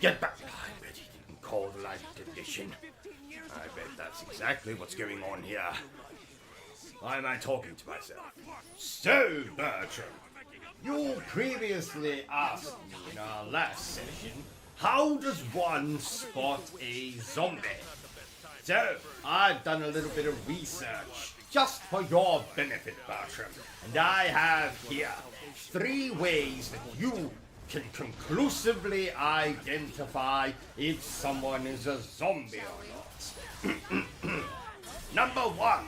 Get back. I bet he didn't call the lighting technician. I bet that's exactly what's going on here. Why am I talking to myself? So, Bertram, you previously asked me in our last session, how does one spot a zombie? So, I've done a little bit of research, just for your benefit, Bertram, and I have here 3 ways that you can conclusively identify if someone is a zombie or not. Number 1,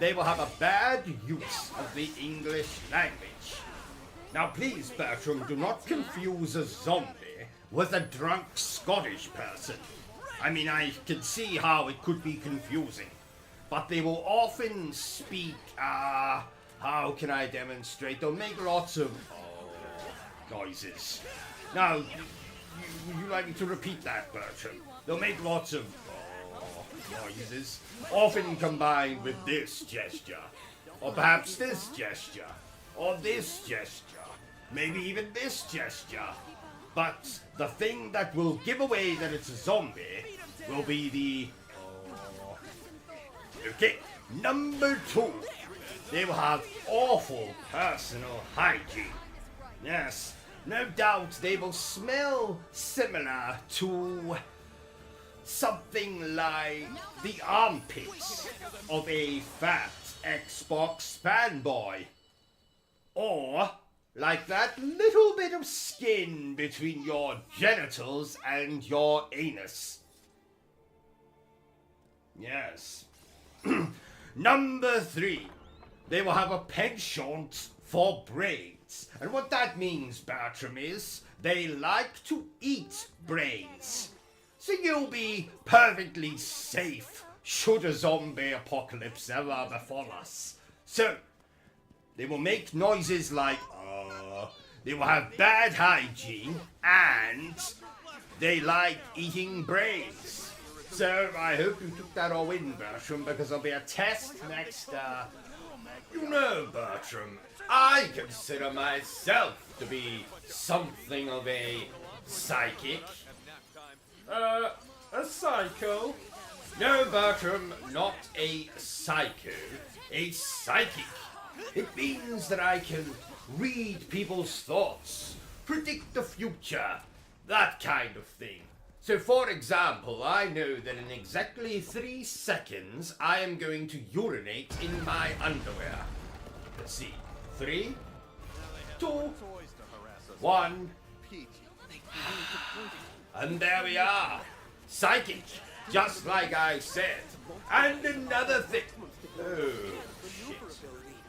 they will have a bad use of the English language. Now please, Bertram, do not confuse a zombie with a drunk Scottish person. I mean, I can see how it could be confusing. But they will often speak, how can I demonstrate? They'll make lots of noises. Now, you like me to repeat that, Bertram? They'll make lots of noises, often combined with this gesture, or perhaps this gesture, or this gesture, maybe even this gesture. But the thing that will give away that it's a zombie will be the... Okay, number 2. They will have awful personal hygiene. Yes, no doubt they will smell similar to something like the armpits of a fat Xbox fanboy. Or like that little bit of skin between your genitals and your anus. Yes. Number 3. They will have a penchant for brains. And what that means, Bertram, is they like to eat brains. So you'll be perfectly safe should a zombie apocalypse ever befall us. So, they will make noises like, they will have bad hygiene, and they like eating brains. So, I hope you took that all in, Bertram, because there'll be a test next, You know, Bertram, I consider myself to be something of a psychic. A psycho? No, Bertram, not a psycho, a psychic. It means that I can read people's thoughts, predict the future, that kind of thing. So, for example, I know that in exactly 3 seconds, I am going to urinate in my underwear. Let's see. 3, 2, 1. And there we are. Psychic, just like I said. And another thing. Oh, shit.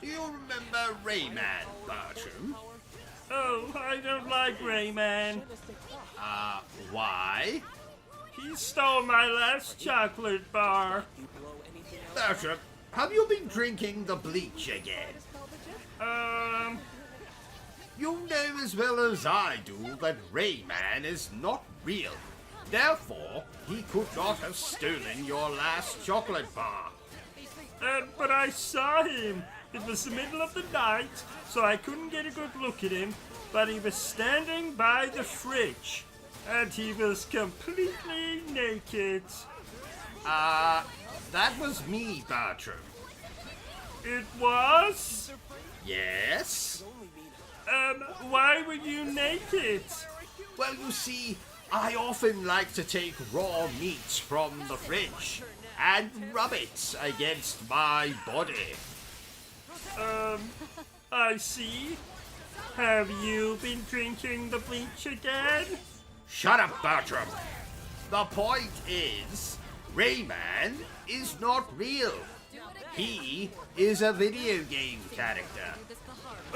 Do you remember Rayman, Bertram? Oh, I don't like Rayman. Why? He stole my last chocolate bar. Bertram, have you been drinking the bleach again? You know as well as I do that Rayman is not real. Therefore, he could not have stolen your last chocolate bar. But I saw him. It was the middle of the night, so I couldn't get a good look at him, but he was standing by the fridge, and he was completely naked. That was me, Bertram. It was? Yes? Why were you naked? Well, you see, I often like to take raw meat from the fridge and rub it against my body. I see. Have you been drinking the bleach again? Shut up, Bertram. The point is, Rayman is not real. He is a video game character.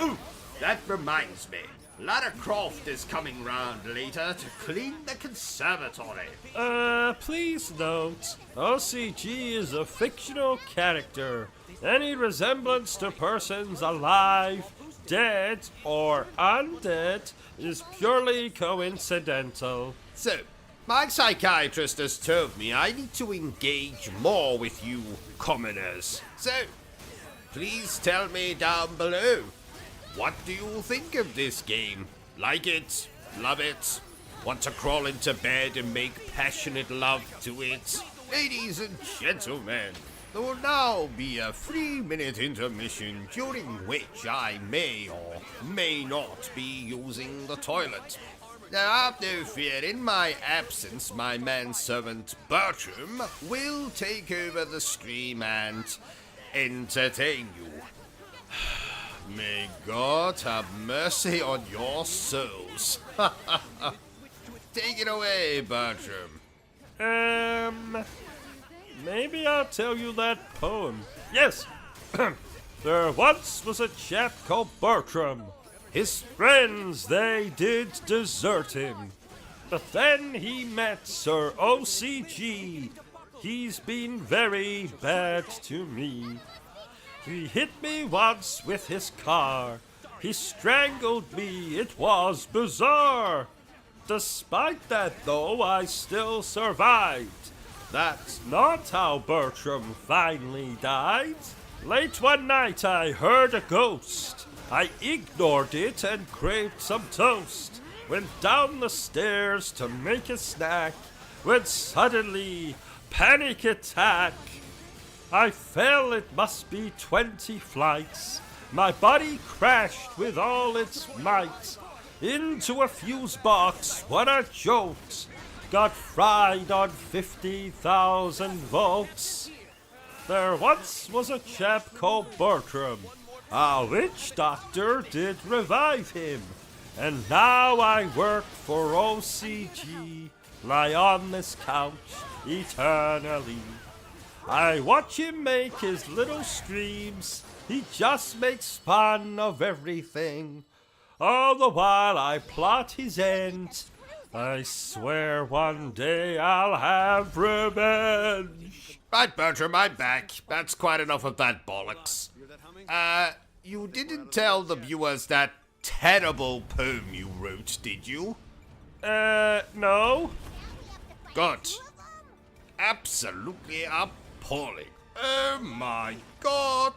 Ooh, that reminds me. Lara Croft is coming round later to clean the conservatory. Please note, OCG is a fictional character. Any resemblance to persons alive, dead, or undead is purely coincidental. So, my psychiatrist has told me I need to engage more with you commoners. So, please tell me down below. What do you think of this game? Like it? Love it? Want to crawl into bed and make passionate love to it? Ladies and gentlemen, there will now be a 3-minute intermission during which I may or may not be using the toilet. Now, have no fear, in my absence, my manservant Bertram will take over the stream and entertain you. May God have mercy on your souls. Take it away, Bertram. Maybe I'll tell you that poem. Yes! There once was a chap called Bertram. His friends, they did desert him. But then he met Sir OCG. He's been very bad to me. He hit me once with his car. He strangled me, it was bizarre. Despite that, though, I still survived. That's not how Bertram finally died. Late one night I heard a ghost. I ignored it and craved some toast. Went down the stairs to make a snack when suddenly panic attack. I fell, it must be 20 flights. My body crashed with all its might into a fuse box. What a jolt! Got fried on 50,000 volts. There once was a chap called Bertram. A witch doctor did revive him. And now I work for OCG, lie on this couch eternally. I watch him make his little streams. He just makes fun of everything. All the while I plot his end. I swear one day I'll have revenge. Right, Bertram, I'm back. That's quite enough of that bollocks. You didn't tell the viewers that terrible poem you wrote, did you? No. Good. Absolutely appalling. Oh my god.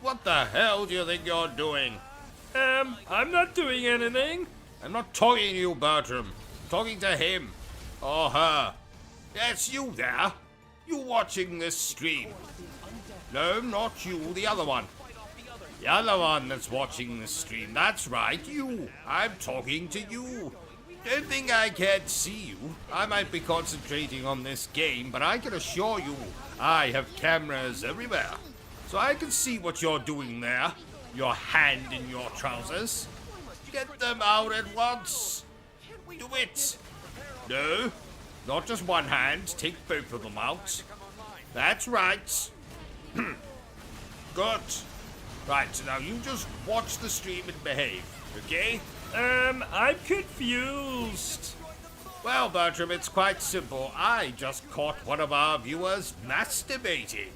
What the hell do you think you're doing? I'm not doing anything. I'm not talking to you, Bertram. I'm talking to him. Or her. Yes, you there. You watching this stream. No, not you, the other one. The other one that's watching this stream. That's right, you. I'm talking to you. Don't think I can't see you. I might be concentrating on this game, but I can assure you I have cameras everywhere. So I can see what you're doing there. Your hand in your trousers. Get them out at once. Do it. No, not just one hand. Take both of them out. That's right. Good. Right, so now you just watch the stream and behave, okay? I'm confused. Well, Bertram, it's quite simple. I just caught one of our viewers masturbating.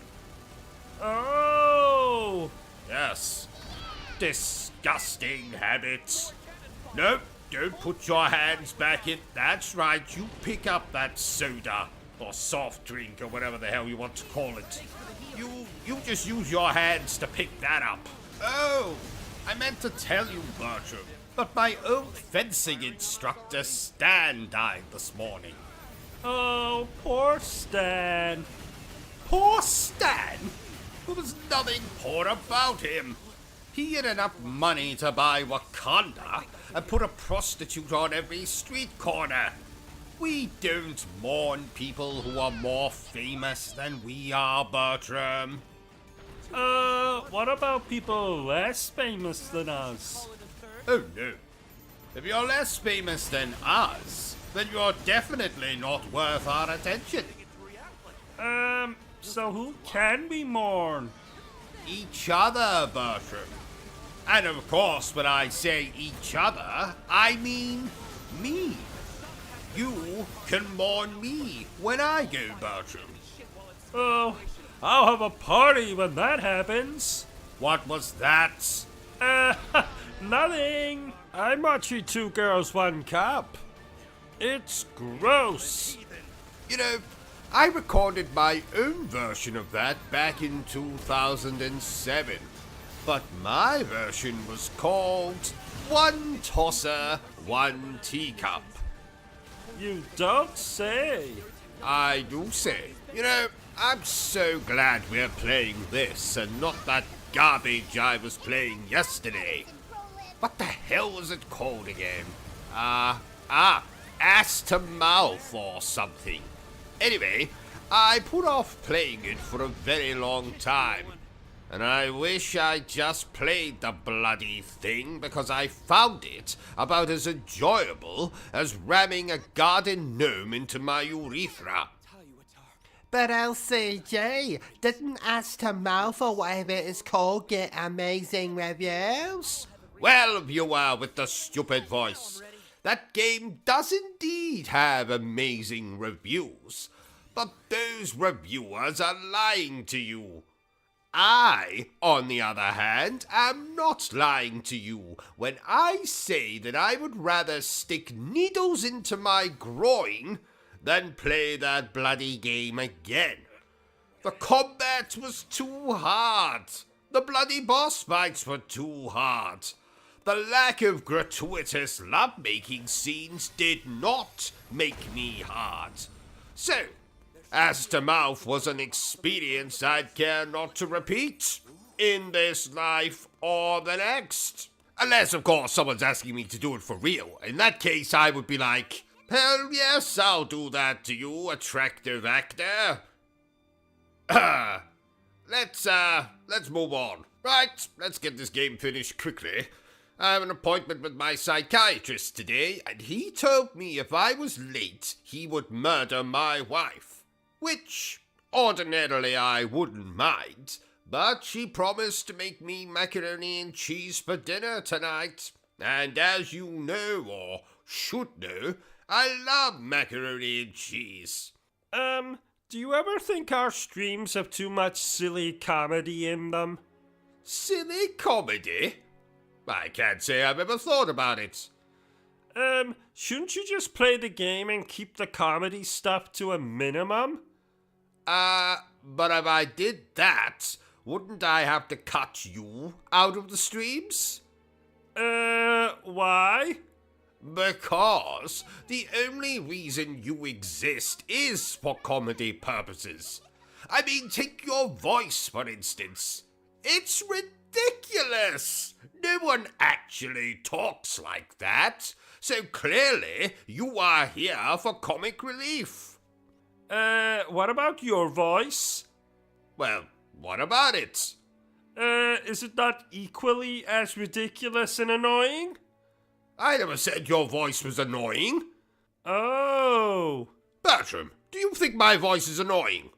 Oh! Yes. Disgusting habits. Nope, don't put your hands back in. That's right, you pick up that soda or soft drink or whatever the hell you want to call it. You just use your hands to pick that up. Oh, I meant to tell you, Bertram, but my old fencing instructor Stan died this morning. Oh, poor Stan. Poor Stan? There was nothing poor about him. He had enough money to buy Wakanda and put a prostitute on every street corner. We don't mourn people who are more famous than we are, Bertram. What about people less famous than us? Oh no. If you're less famous than us, then you're definitely not worth our attention. So who can we mourn? Each other, Bertram. And of course, when I say each other, I mean me. You can mourn me when I go, Bertram. Oh, I'll have a party when that happens. What was that? Nothing. I'm watching Two Girls, One Cup. It's gross. You know, I recorded my own version of that back in 2007. But my version was called One Tosser, One Teacup. You don't say. I do say. You know, I'm so glad we're playing this and not that garbage I was playing yesterday. What the hell was it called again? Ass to Mouth or something. Anyway, I put off playing it for a very long time. And I wish I just played the bloody thing because I found it about as enjoyable as ramming a garden gnome into my urethra. But LCG, didn't Ass to Mouth or whatever it is called get amazing reviews? Well, viewer with the stupid voice, that game does indeed have amazing reviews, but those reviewers are lying to you. I, on the other hand, am not lying to you when I say that I would rather stick needles into my groin than play that bloody game again. The combat was too hard. The bloody boss fights were too hard. The lack of gratuitous lovemaking scenes did not make me hard. So, as to mouth was an experience I'd care not to repeat in this life or the next. Unless, of course, someone's asking me to do it for real. In that case, I would be like, hell yes, I'll do that to you, attractive actor. Let's move on. Right, let's get this game finished quickly. I have an appointment with my psychiatrist today, and he told me if I was late, he would murder my wife. Which, ordinarily, I wouldn't mind, but she promised to make me macaroni and cheese for dinner tonight. And as you know, or should know, I love macaroni and cheese. Do you ever think our streams have too much silly comedy in them? Silly comedy? I can't say I've ever thought about it. Shouldn't you just play the game and keep the comedy stuff to a minimum? But if I did that, wouldn't I have to cut you out of the streams? Why? Because the only reason you exist is for comedy purposes. I mean, take your voice, for instance. It's ridiculous. No one actually talks like that. So clearly, you are here for comic relief. What about your voice? Well, what about it? Is it not equally as ridiculous and annoying? I never said your voice was annoying. Oh. Bertram, do you think my voice is annoying?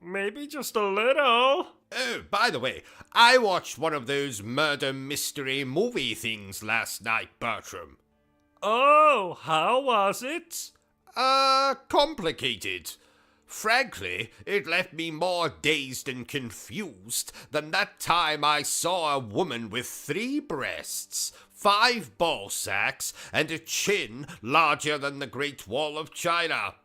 Maybe just a little. Oh, by the way, I watched one of those murder mystery movie things last night, Bertram. Oh, how was it? Complicated. Frankly, it left me more dazed and confused than that time I saw a woman with 3 breasts, 5 ball sacks, and a chin larger than the Great Wall of China.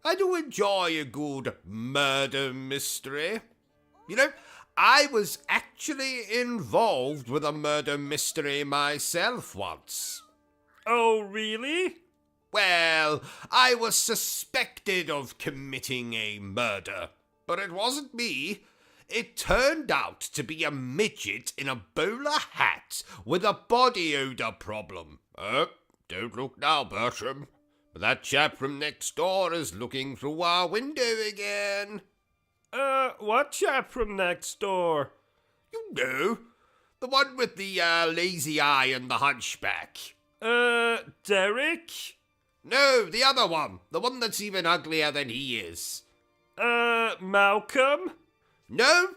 I do enjoy a good murder mystery. You know, I was actually involved with a murder mystery myself once. Oh, really? Well, I was suspected of committing a murder, but it wasn't me. It turned out to be a midget in a bowler hat with a body odor problem. Don't look now, Bertram. That chap from next door is looking through our window again. What chap from next door? You know, the one with the lazy eye and the hunchback. Derek? No, the other one. The one that's even uglier than he is. Malcolm? No,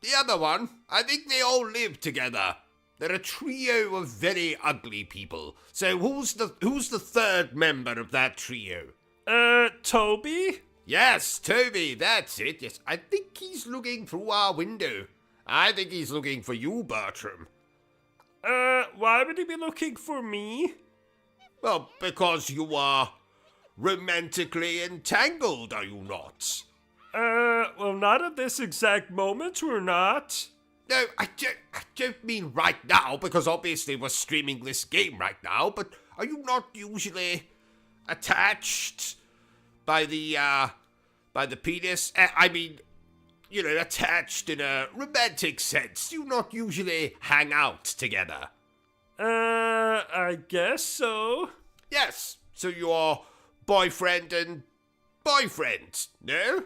the other one. I think they all live together. They're a trio of very ugly people. So who's the third member of that trio? Toby? Yes, Toby, that's it. Yes, I think he's looking through our window. I think he's looking for you, Bertram. Why would he be looking for me? Well, because you are romantically entangled, are you not? Well, not at this exact moment, we're not. No, I don't mean right now, because obviously we're streaming this game right now, but are you not usually attached by the penis? I mean, you know, attached in a romantic sense. You not usually hang out together. I guess so. Yes, so you're boyfriend and boyfriend, no?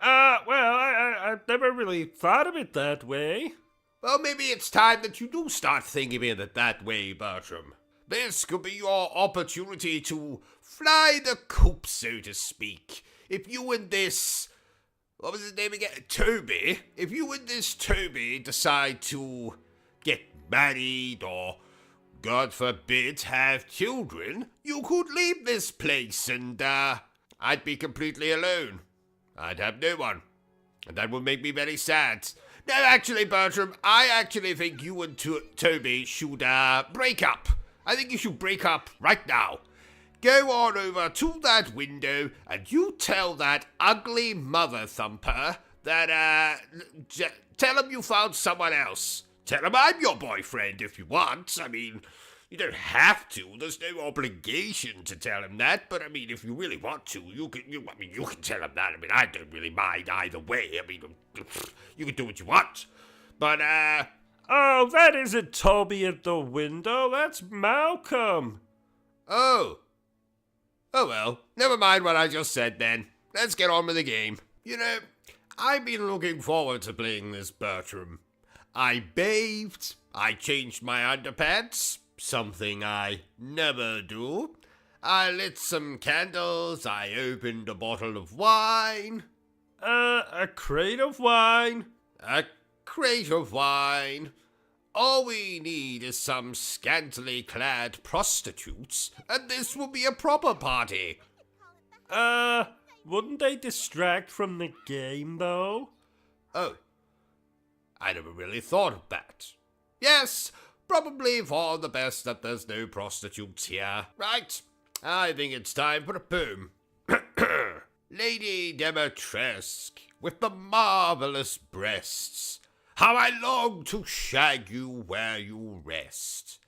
Well, I've never really thought of it that way. Well, maybe it's time that you do start thinking of it that way, Bertram. This could be your opportunity to fly the coop, so to speak. If you and this... what was his name again? Toby. If you and this Toby decide to get married or, God forbid, have children, you could leave this place and, I'd be completely alone. I'd have no one. And that would make me very sad. No, actually, Bertram, I actually think you and Toby should, break up. I think you should break up right now. go on over to that window and you tell that ugly mother thumper that, tell him you found someone else. Tell him I'm your boyfriend if you want. I mean, you don't have to. There's no obligation to tell him that. But I mean, if you really want to, you can tell him that. I mean, I don't really mind either way. I mean, you can do what you want. But, Oh, that isn't Toby at the window. That's Malcolm. Oh. Oh well, never mind what I just said then. Let's get on with the game. You know, I've been looking forward to playing this, Bertram. I bathed, I changed my underpants, something I never do. I lit some candles, I opened a bottle of wine. A crate of wine. A crate of wine. All we need is some scantily clad prostitutes, and this will be a proper party. Wouldn't they distract from the game, though? Oh, I never really thought of that. Yes, probably for the best that there's no prostitutes here. Right, I think it's time for a poem. Lady Demetresque, with the marvellous breasts, how I long to shag you where you rest.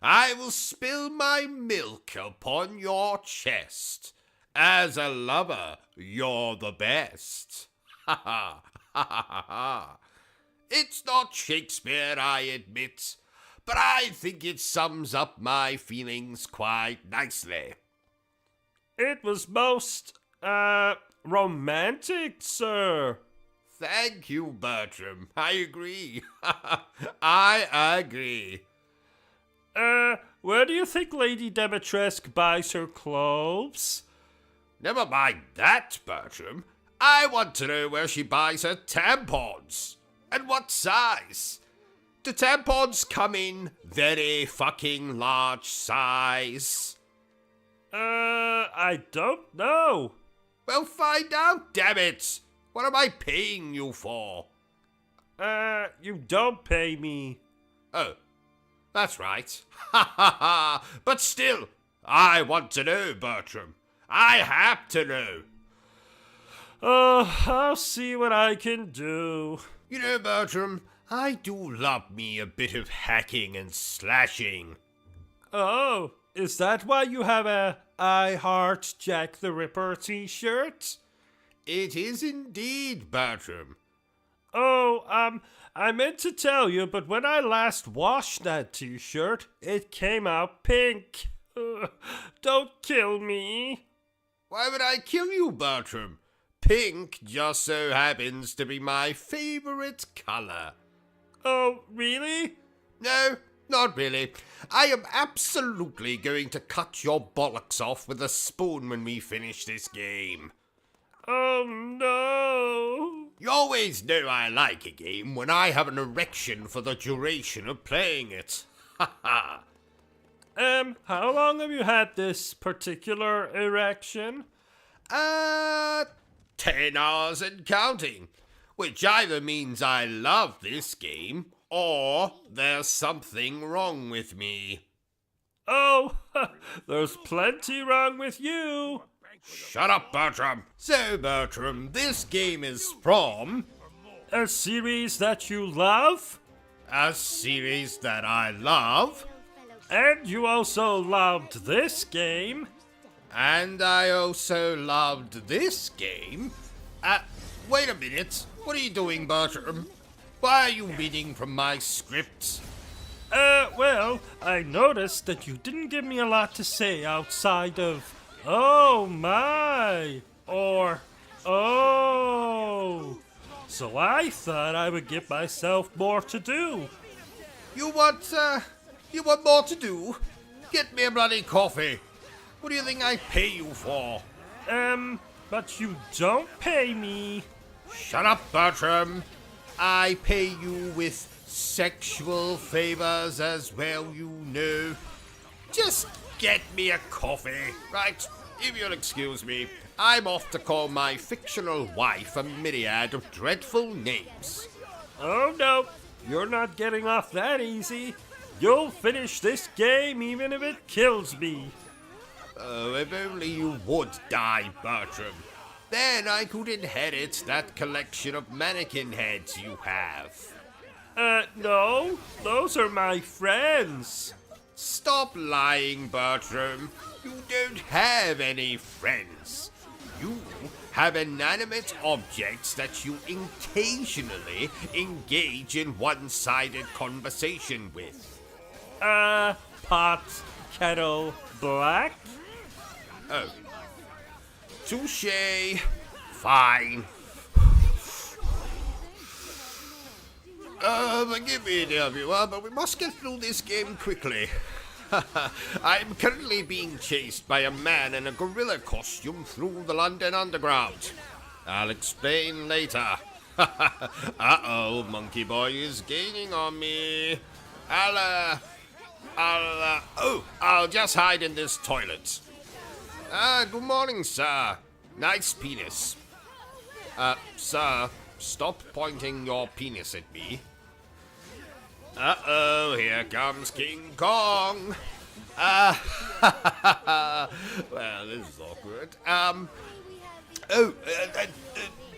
I will spill my milk upon your chest. As a lover, you're the best. Ha ha, ha ha ha ha. It's not Shakespeare, I admit, but I think it sums up my feelings quite nicely. It was most, romantic, sir. Thank you, Bertram. I agree. I agree. Where do you think Lady Demetresque buys her clothes? Never mind that, Bertram. I want to know where she buys her tampons. And what size. Do tampons come in very fucking large size? I don't know. Well, find out, damn it. What am I paying you for? You don't pay me. Oh, that's right. Ha ha ha. But still, I want to know, Bertram. I have to know. I'll see what I can do. You know, Bertram, I do love me a bit of hacking and slashing. Oh, is that why you have a I Heart Jack the Ripper t-shirt? It is indeed, Bertram. Oh, I meant to tell you, but when I last washed that t-shirt, it came out pink. Don't kill me. Why would I kill you, Bertram? Pink just so happens to be my favorite color. Oh, really? No, not really. I am absolutely going to cut your bollocks off with a spoon when we finish this game. Oh, no. You always know I like a game when I have an erection for the duration of playing it. Ha ha. How long have you had this particular erection? 10 hours and counting, which either means I love this game or there's something wrong with me. Oh, there's plenty wrong with you. Shut up, Bertram. So, Bertram, this game is from... A series that you love? A series that I love. And you also loved this game. And I also loved this game. Wait a minute. What are you doing, Bertram? Why are you reading from my script? Well, I noticed that you didn't give me a lot to say outside of, oh my, or, oh. So I thought I would give myself more to do. You want more to do? Get me a bloody coffee. What do you think I pay you for? But you don't pay me. Shut up, Bertram. I pay you with sexual favors as well, you know. Just get me a coffee, right? If you'll excuse me, I'm off to call my fictional wife a myriad of dreadful names. Oh no, you're not getting off that easy. You'll finish this game even if it kills me. Oh, if only you would die, Bertram. Then I could inherit that collection of mannequin heads you have. No, those are my friends. Stop lying, Bertram. You don't have any friends. You have inanimate objects that you occasionally engage in one-sided conversation with. Pot, kettle, black? Oh. Touché. Fine. Forgive me, dear viewer, but we must get through this game quickly. I'm currently being chased by a man in a gorilla costume through the London Underground. I'll explain later. Uh-oh, Monkey Boy is gaining on me. I'll just hide in this toilet. Good morning, sir. Nice penis. Sir, stop pointing your penis at me. Uh-oh, here comes King Kong. Well, this is awkward.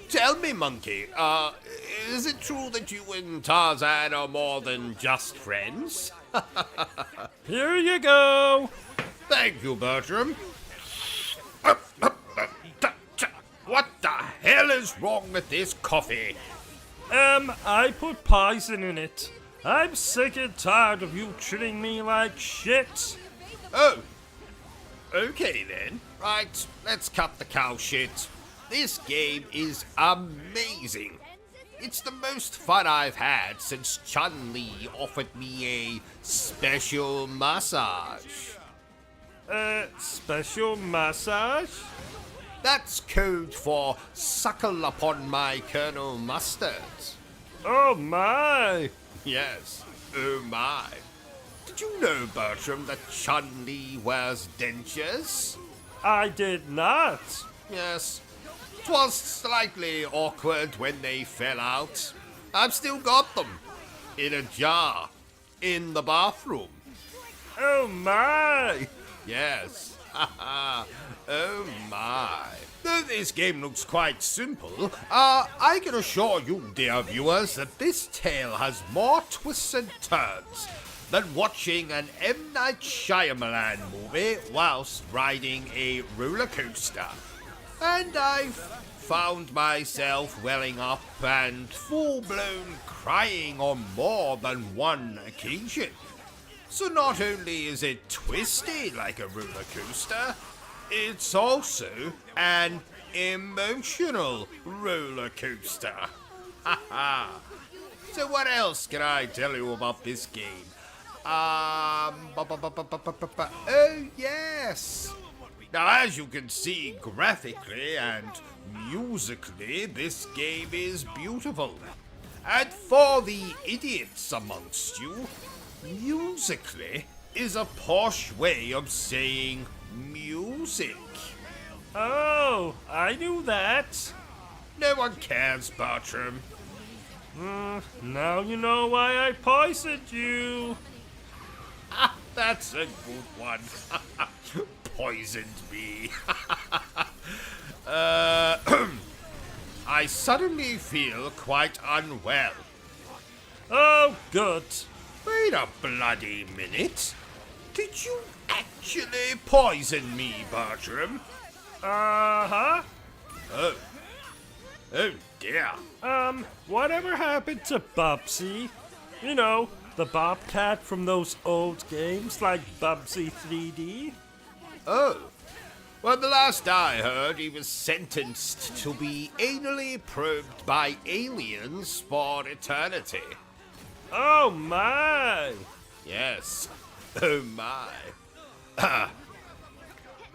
Tell me, Monkey, is it true that you and Tarzan are more than just friends? Here you go. Thank you, Bertram. What the hell is wrong with this coffee? I put poison in it. I'm sick and tired of you treating me like shit. Oh. Okay then. Right, let's cut the cow shit. This game is amazing. It's the most fun I've had since Chun-Li offered me a special massage. Special massage? That's code for suckle upon my Colonel Mustard. Oh my! Yes, oh my. Did you know, Bertram, that Chun-Li wears dentures? I did not. Yes. 'Twas slightly awkward when they fell out. I've still got them. In a jar. In the bathroom. Oh my! Yes. Oh my. Though this game looks quite simple, I can assure you, dear viewers, that this tale has more twists and turns than watching an M. Night Shyamalan movie whilst riding a roller coaster. And I've found myself welling up and full-blown crying on more than one occasion. So not only is it twisted like a roller coaster, it's also an emotional roller coaster. So what else can I tell you about this game? Oh yes! Now as you can see graphically and musically, this game is beautiful. And for the idiots amongst you, musically is a posh way of saying music. Oh, I knew that. No one cares, Bertram. Now you know why I poisoned you. That's a good one. Poisoned me. I suddenly feel quite unwell. Oh, good. Wait a bloody minute. Did you actually poison me, Bertram? Uh-huh. Oh. Oh dear. Whatever happened to Bubsy? You know, the Bobcat from those old games like Bubsy 3D? Oh. Well, the last I heard, he was sentenced to be anally probed by aliens for eternity. Oh my! Yes. Oh my.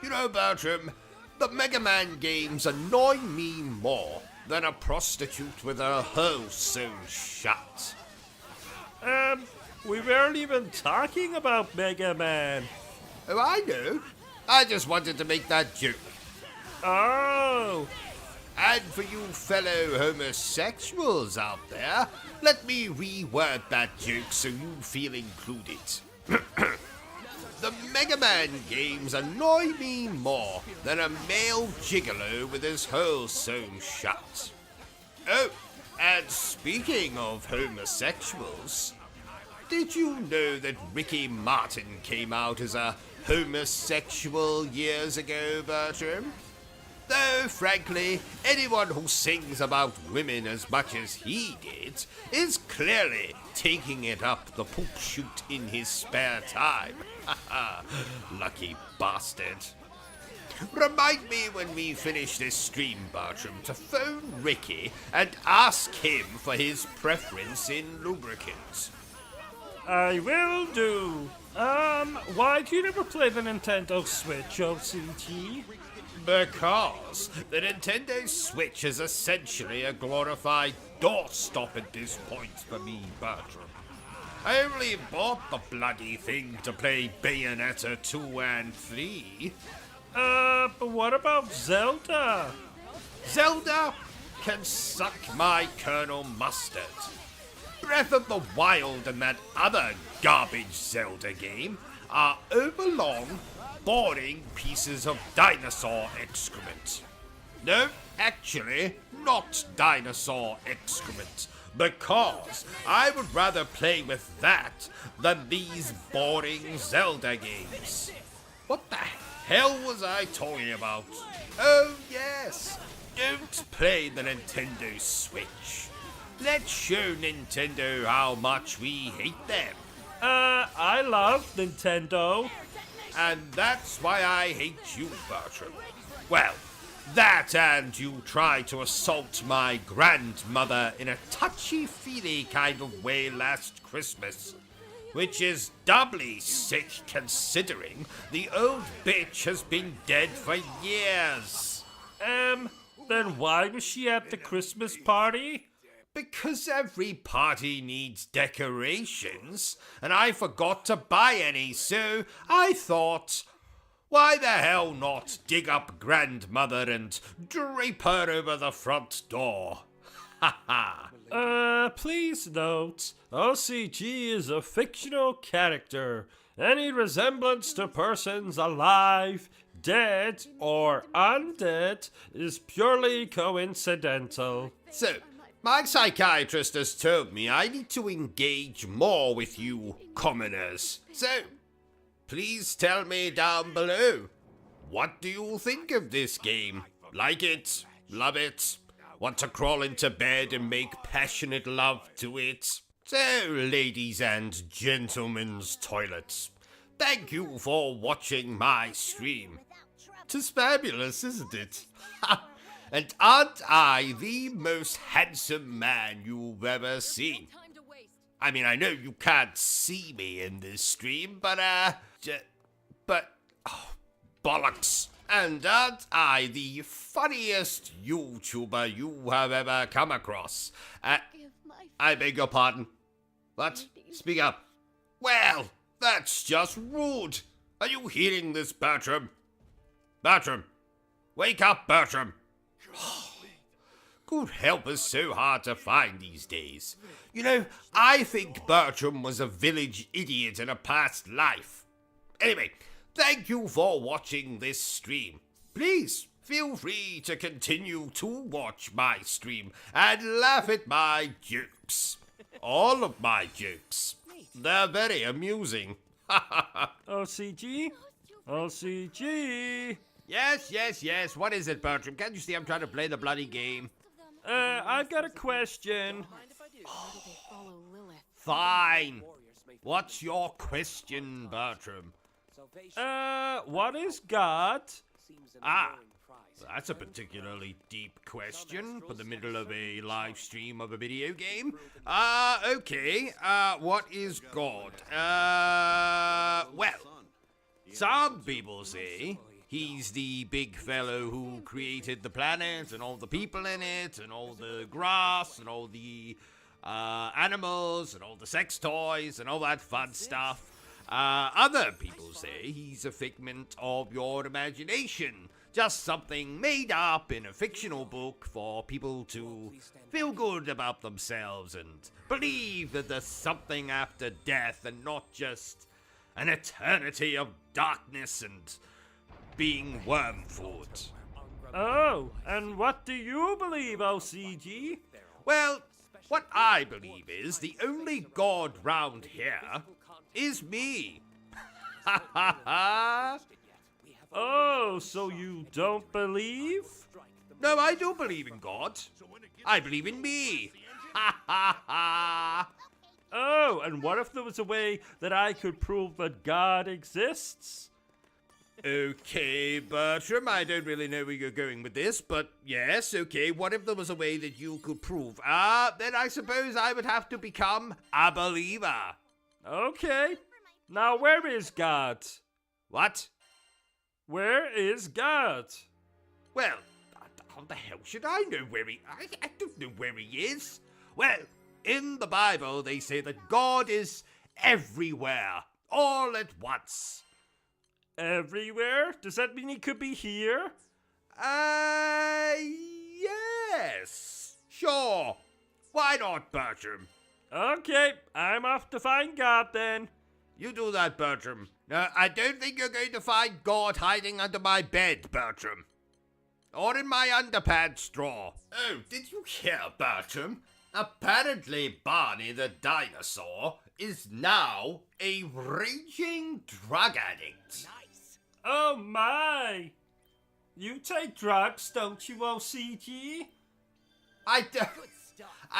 You know, Bertram, the Mega Man games annoy me more than a prostitute with her hole sewn shut. We weren't even talking about Mega Man. Oh, I know. I just wanted to make that joke. Oh! And for you fellow homosexuals out there, let me reword that joke so you feel included. The Mega woman games annoy me more than a male gigolo with his hole sewn shut. Oh, and speaking of homosexuals, did you know that Ricky Martin came out as a homosexual years ago, Bertram? Though, frankly, anyone who sings about women as much as he did is clearly taking it up the poop chute in his spare time. Lucky bastard. Remind me when we finish this stream, Bertram, to phone Ricky and ask him for his preference in lubricants. I will do. Why do you never play the Nintendo Switch, OCG? Because the Nintendo Switch is essentially a glorified doorstop at this point for me, Bertram. I only bought the bloody thing to play Bayonetta 2 and 3. But what about Zelda? Zelda can suck my Colonel Mustard. Breath of the Wild and that other garbage Zelda game are overlong, boring pieces of dinosaur excrement. No, actually, not dinosaur excrement, because I would rather play with that than these boring Zelda games. What the hell was I talking about? Oh yes, don't play the Nintendo Switch. Let's show Nintendo how much we hate them. I love Nintendo. And that's why I hate you, Bertram. Well, that and you tried to assault my grandmother in a touchy-feely kind of way last Christmas, which is doubly sick considering the old bitch has been dead for years. Then why was she at the Christmas party? Because every party needs decorations, and I forgot to buy any, so I thought, why the hell not dig up grandmother and drape her over the front door? Ha ha. Please note, OCG is a fictional character. Any resemblance to persons alive, dead, or undead is purely coincidental. So, my psychiatrist has told me I need to engage more with you commoners. So, please tell me down below, what do you think of this game? Like it? Love it? Want to crawl into bed and make passionate love to it? So, ladies and gentlemen's toilets, thank you for watching my stream. 'Tis fabulous, isn't it? Ha! And aren't I the most handsome man you've ever seen? I mean, I know you can't see me in this stream, but, bollocks. And aren't I the funniest YouTuber you have ever come across? I beg your pardon. What? Speak up. Well, that's just rude. Are you hearing this, Bertram? Bertram! Wake up, Bertram! Good help is so hard to find these days. You know, I think Bertram was a village idiot in a past life. Anyway, thank you for watching this stream. Please, feel free to continue to watch my stream and laugh at my jokes. All of my jokes. They're very amusing. OCG? OCG? Yes. What is it, Bertram? Can't you see I'm trying to play the bloody game? I've got a question. Fine. What's your question, Bertram? What is God? That's a particularly deep question for the middle of a live stream of a video game. Okay. What is God? Well, some people say he's the big fellow who created the planet and all the people in it and all the grass and all the animals and all the sex toys and all that fun stuff. Other people say he's a figment of your imagination, just something made up in a fictional book for people to feel good about themselves and believe that there's something after death and not just an eternity of darkness and being worm food. Oh, and what do you believe, OCG? Well, what I believe is the only god round here is me. Ha ha ha! Oh, so you don't believe? No, I do believe in God. I believe in me. Ha ha ha! Oh, and what if there was a way that I could prove that God exists? Okay, Bertram, I don't really know where you're going with this, but yes, okay, what if there was a way that you could prove? Then I suppose I would have to become a believer. Okay. Now, where is God? What? Where is God? Well, how the hell should I know where I don't know where he is. Well, in the Bible, they say that God is everywhere, all at once. Everywhere? Does that mean he could be here? Yes. Sure. Why not, Bertram? Okay, I'm off to find God then. You do that, Bertram. I don't think you're going to find God hiding under my bed, Bertram. Or in my underpants drawer. Oh, did you hear, Bertram? Apparently Barney the dinosaur is now a raging drug addict. Oh my! You take drugs, don't you, OCG? I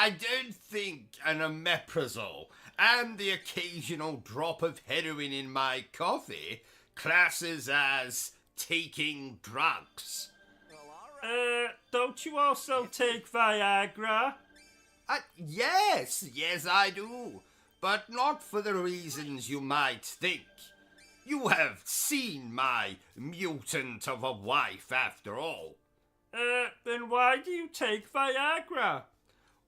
don't think an omeprazole and the occasional drop of heroin in my coffee classes as taking drugs. Don't you also take Viagra? Yes, I do. But not for the reasons you might think. You have seen my mutant of a wife after all. Then why do you take Viagra?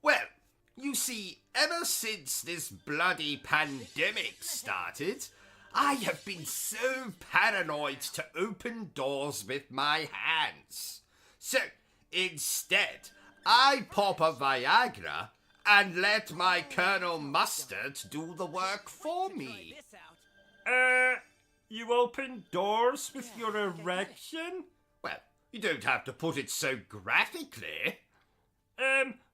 Well, you see, ever since this bloody pandemic started, I have been so paranoid to open doors with my hands. So, instead, I pop a Viagra and let my Colonel Mustard do the work for me. You open doors with your erection? Well, you don't have to put it so graphically.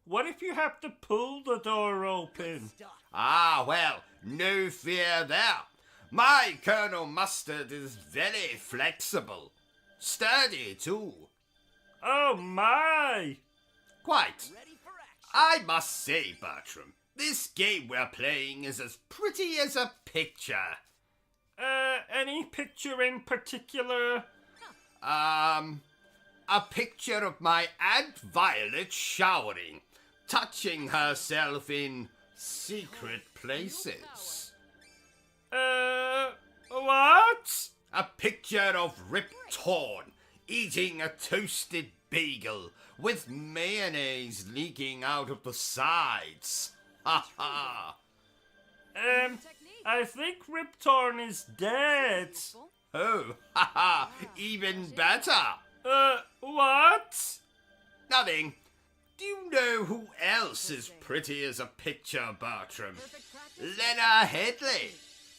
What if you have to pull the door open? Well, no fear there. My Colonel Mustard is very flexible. Sturdy, too. Oh my! Quite. I must say, Bertram, this game we're playing is as pretty as a picture. Any picture in particular? A picture of my Aunt Violet showering, touching herself in secret places. What? A picture of Rip Torn eating a toasted bagel with mayonnaise leaking out of the sides. Ha ha! I think Rip Torn is dead. Oh, ha ha! Even better! What? Nothing. Do you know who else is pretty as a picture, Bertram? Lena Headley,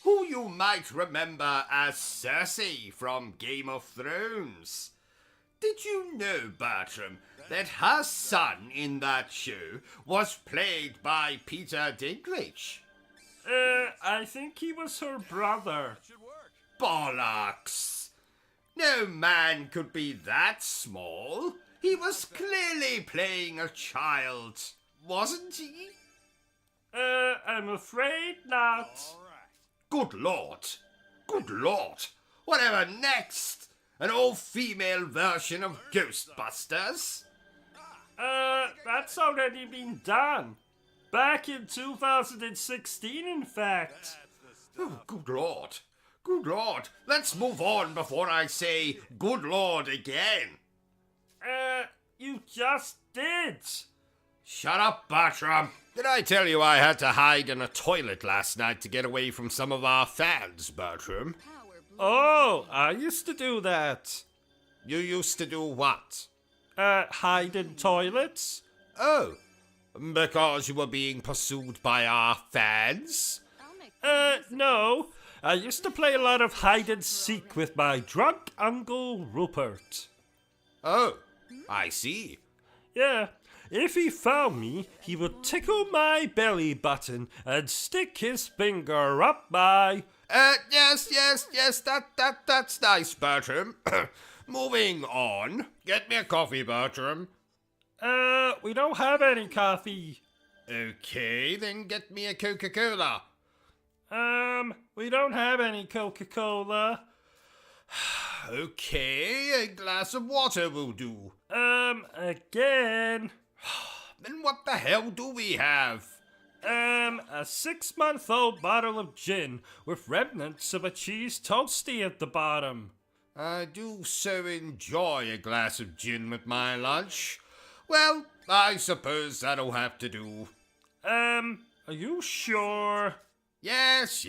who you might remember as Cersei from Game of Thrones. Did you know, Bertram, that her son in that show was played by Peter Dinklage? I think he was her brother. Bollocks! No man could be that small. He was clearly playing a child, wasn't he? I'm afraid not. Good Lord! Good Lord! Whatever next? An all-female version of Ghostbusters? That's already been done. Back in 2016, in fact. Oh, good Lord. Good Lord. Let's move on before I say good Lord again. You just did. Shut up, Bertram. Did I tell you I had to hide in a toilet last night to get away from some of our fans, Bertram? Oh, I used to do that. You used to do what? Hide in toilets? Oh, because you were being pursued by our fans? No. I used to play a lot of hide and seek with my drunk Uncle Rupert. Oh, I see. Yeah, if he found me, he would tickle my belly button and stick his finger up my... Yes, that's nice, Bertram. Moving on. Get me a coffee, Bertram. We don't have any coffee. Okay, then get me a Coca-Cola. We don't have any Coca-Cola. Okay, a glass of water will do. Again. Then what the hell do we have? A 6-month-old bottle of gin with remnants of a cheese toasty at the bottom. I do so enjoy a glass of gin with my lunch. Well, I suppose that'll have to do. Are you sure? Yes.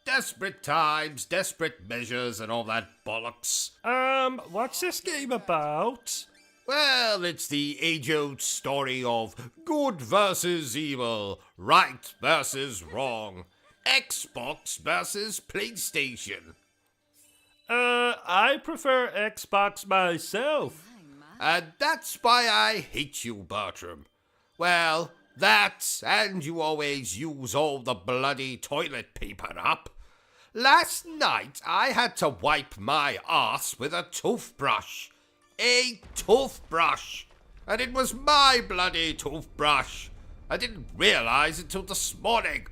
Desperate times, desperate measures, and all that bollocks. What's this game about? Well, it's the age-old story of good versus evil, right versus wrong, Xbox versus PlayStation. I prefer Xbox myself. And that's why I hate you, Bertram. Well, that, and you always use all the bloody toilet paper up. Last night, I had to wipe my arse with a toothbrush. A toothbrush! And it was my bloody toothbrush. I didn't realize until this morning.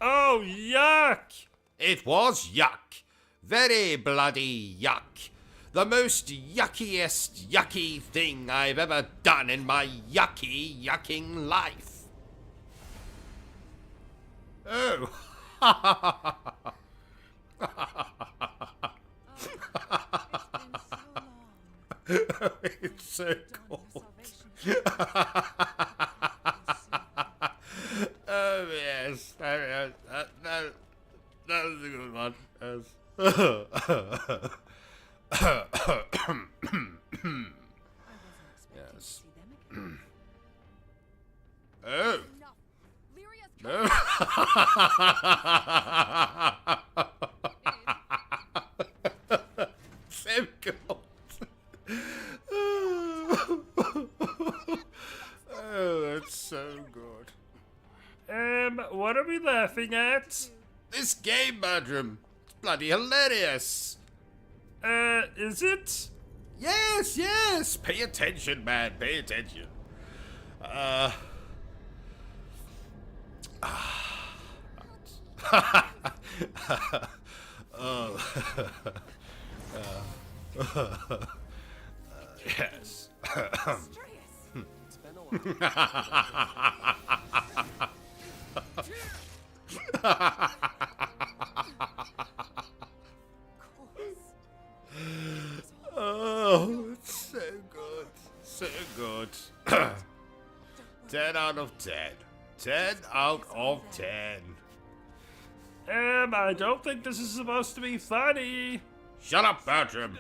Oh, yuck! It was yuck. Very bloody yuck. The most yuckiest yucky thing I've ever done in my yucking life. Oh. It's so cold. Oh, yes. That was a good one. Yes. Oh. No. So cold. Oh, that's so good. What are we laughing at? This game, Bertram. It's bloody hilarious. Is it? Yes. Pay attention, man. Pay attention. Yes. Oh, it's so good. So good. 10 out of 10. 10 out of 10. I don't think this is supposed to be funny. Shut up, Bertram.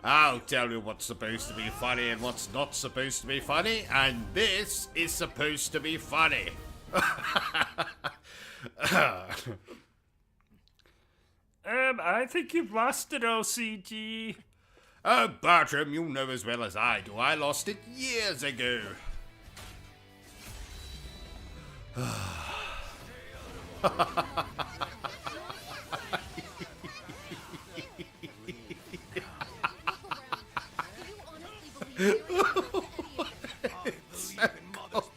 I'll tell you what's supposed to be funny and what's not supposed to be funny, and this is supposed to be funny. I think you've lost it, OCG. Oh, Bertram, you know as well as I do. I lost it years ago. It's so cold.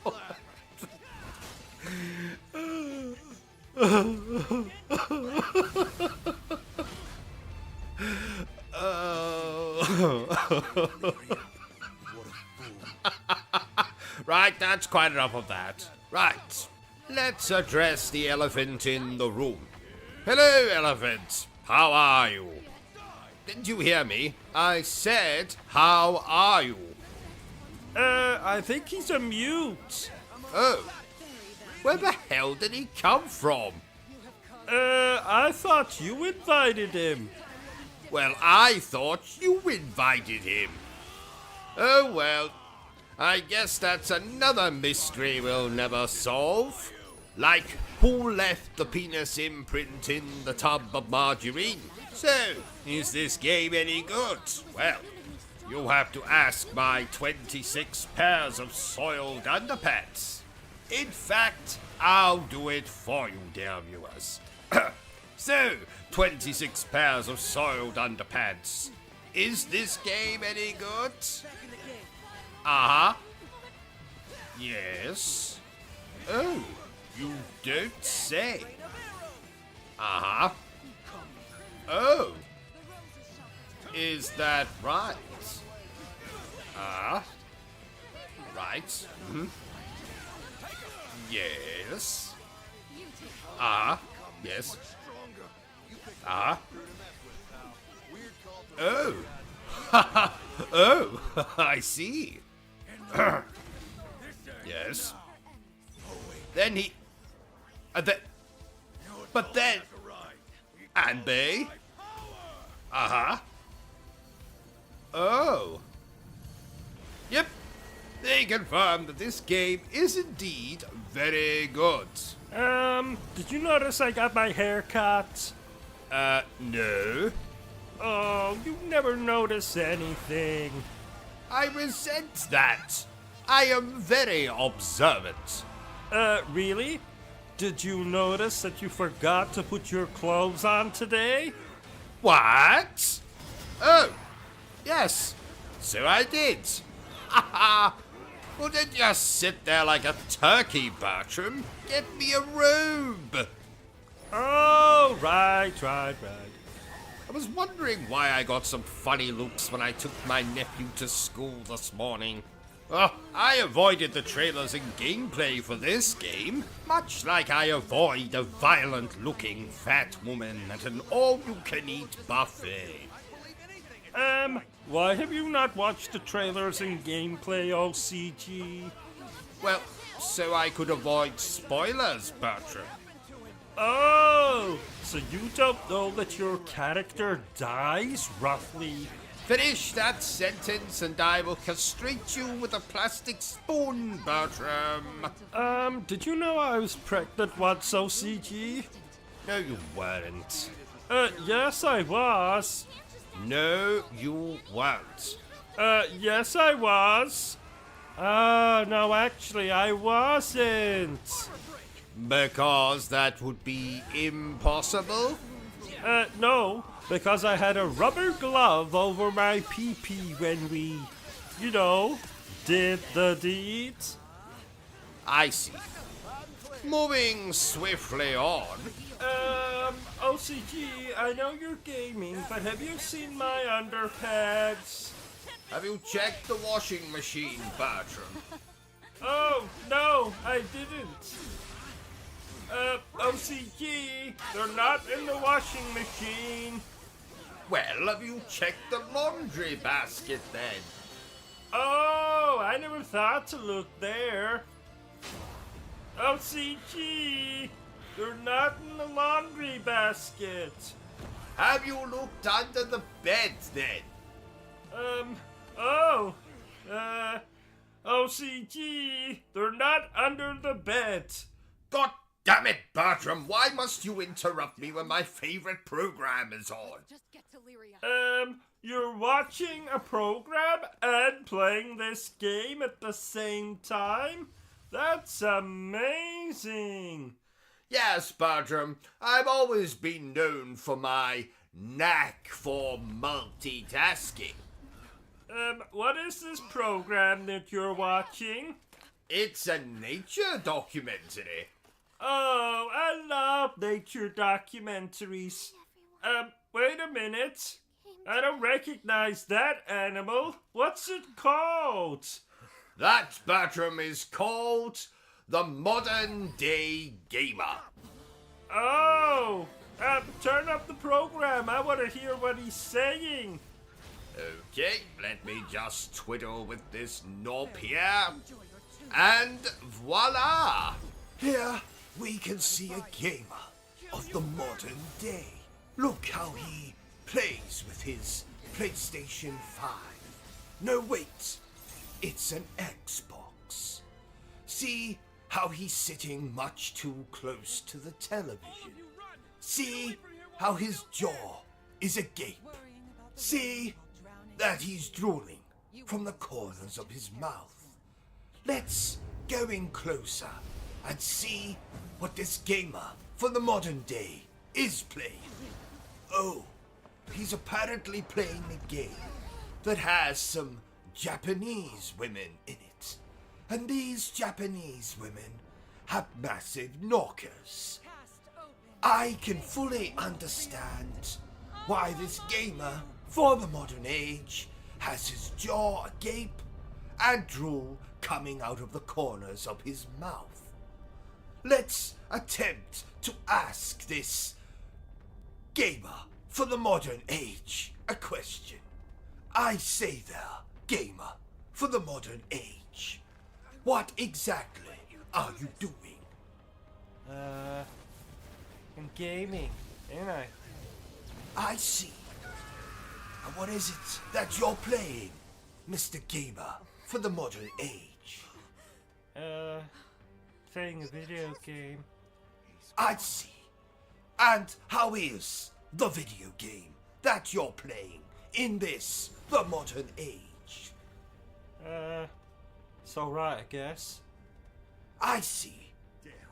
Right, that's quite enough of that. Right, let's address the elephant in the room. Hello, elephant. How are you? Didn't you hear me? I said, how are you? I think he's a mute. Oh, where the hell did he come from? I thought you invited him. Well, I thought you invited him. Oh well, I guess that's another mystery we'll never solve. Like, who left the penis imprint in the tub of margarine? So, is this game any good? Well, you have to ask my 26 pairs of soiled underpants. In fact, I'll do it for you, dear viewers. So, 26 pairs of soiled underpants. Is this game any good? Uh-huh. Yes. Oh, you don't say. Uh-huh. Oh. Is that right? Right. Mm-hmm. Yes. Yes. Oh. Oh, I see. Yes. Then he... but then... And they... Uh-huh. Oh. Yep. They confirm that this game is indeed very good. Did you notice I got my hair cut? No. Oh, you never notice anything. I resent that. I am very observant. Really? Did you notice that you forgot to put your clothes on today? What? Oh, yes. So I did. Haha. Well, don't just sit there like a turkey, Bertram. Get me a robe. Oh, right. I was wondering why I got some funny looks when I took my nephew to school this morning. Oh, I avoided the trailers and gameplay for this game, much like I avoid a violent-looking fat woman at an all-you-can-eat buffet. Why have you not watched the trailers and gameplay, OCG? Well, so I could avoid spoilers, Bertram. Oh, so you don't know that your character dies, roughly? Finish that sentence and I will castrate you with a plastic spoon, Bertram. Did you know I was pregnant once, OCG? No, you weren't. Yes I was. No, you weren't. Yes I was. No, actually I wasn't. Because that would be impossible? No, because I had a rubber glove over my pee-pee when we, did the deeds. I see. Moving swiftly on. OCG, I know you're gaming, but have you seen my underpads? Have you checked the washing machine, Bertram? Oh, no, I didn't. OCG, they're not in the washing machine. Well, have you checked the laundry basket then? Oh, I never thought to look there. OCG, they're not in the laundry basket. Have you looked under the bed then? OCG, they're not under the bed. God damn it, Bertram, why must you interrupt me when my favorite program is on? Just get to Lyria. You're watching a program and playing this game at the same time? That's amazing. Yes, Bertram, I've always been known for my knack for multitasking. What is this program that you're watching? It's a nature documentary. Oh, I love nature documentaries. Wait a minute. I don't recognize that animal. What's it called? That, Bertram, is called the modern day gamer. Oh, turn up the program. I want to hear what he's saying. Okay, let me just twiddle with this knob here. And voila! Here we can see a gamer of the modern day. Look how he plays with his PlayStation 5. No, wait, it's an Xbox. See, how he's sitting much too close to the television. See how his jaw is agape. See that he's drooling from the corners of his mouth. Let's go in closer and see what this gamer for the modern day is playing. Oh, he's apparently playing a game that has some Japanese women in it. And these Japanese women have massive knockers. I can fully understand why this gamer for the modern age has his jaw agape and drool coming out of the corners of his mouth. Let's attempt to ask this gamer for the modern age a question. I say there, gamer for the modern age. What exactly are you doing? I'm gaming, ain't I? I see. And what is it that you're playing, Mr. Gamer, for the modern age? Playing a video game. I see. And how is the video game that you're playing in this, the modern age? It's alright, I guess. I see.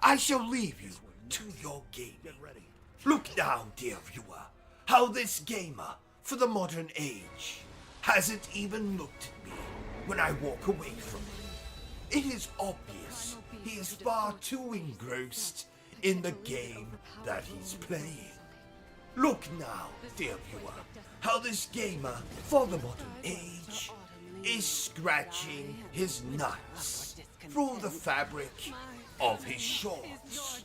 I shall leave you to your gaming. Look now, dear viewer, how this gamer for the modern age hasn't even looked at me when I walk away from him. It is obvious he is far too engrossed in the game that he's playing. Look now, dear viewer, how this gamer for the modern age is scratching his nuts through the fabric of his shorts.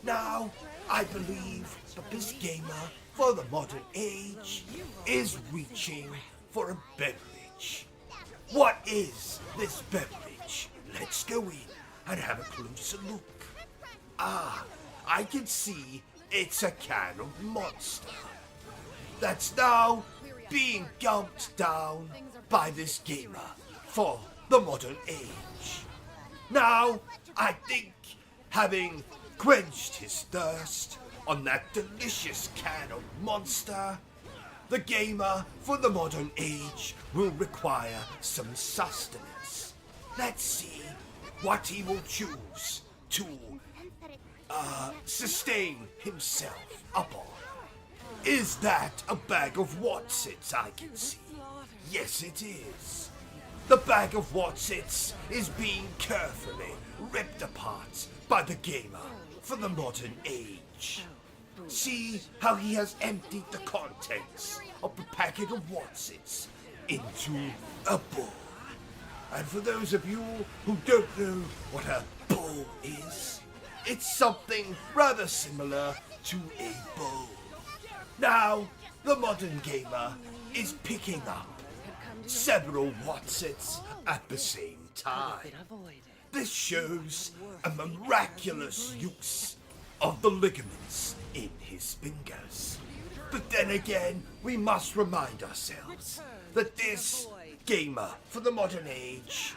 Now, I believe that this gamer for the modern age is reaching for a beverage. What is this beverage? Let's go in and have a closer look. Ah, I can see it's a can of Monster that's now being gulped down by this gamer for the modern age. Now, I think, having quenched his thirst on that delicious can of Monster, the gamer for the modern age will require some sustenance. Let's see what he will choose to sustain himself upon. Is that a bag of Watsits I can see? Yes, it is. The bag of Watsits is being carefully ripped apart by the gamer for the modern age. See how he has emptied the contents of the packet of Watsits into a bowl. And for those of you who don't know what a bowl is, it's something rather similar to a bowl. Now, the modern gamer is picking up several Watsits at the same time. This shows a miraculous use of the ligaments in his fingers. But then again, we must remind ourselves that this gamer for the modern age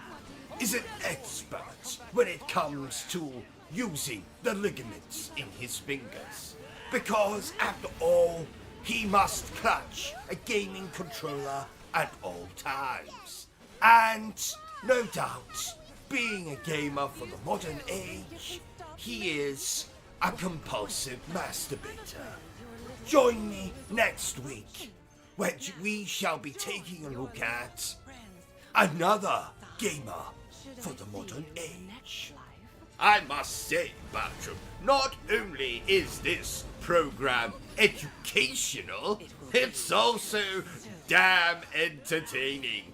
is an expert when it comes to using the ligaments in his fingers. Because after all, he must clutch a gaming controller at all times. And no doubt, being a gamer for the modern age, he is a compulsive masturbator. Join me next week when we shall be taking a look at another gamer for the modern age. I must say, Bertram, not only is this program educational, it's also damn entertaining.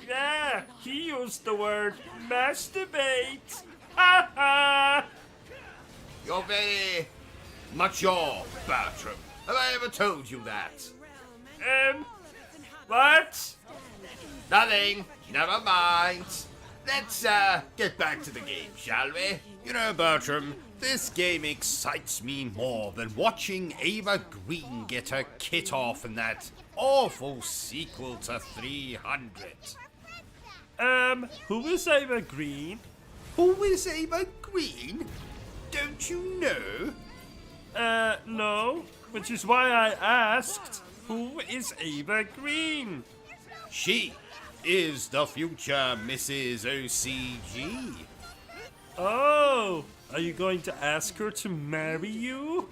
Yeah, he used the word masturbate. Ha ha! You're very mature, Bertram. Have I ever told you that? What? Nothing. Never mind. Let's get back to the game, shall we? You know, Bertram, this game excites me more than watching Ava Green get her kit off in that awful sequel to 300. Who is Ava Green? Who is Ava Green? Don't you know? No. Which is why I asked, who is Ava Green? She is the future Mrs. OCG. Oh, are you going to ask her to marry you?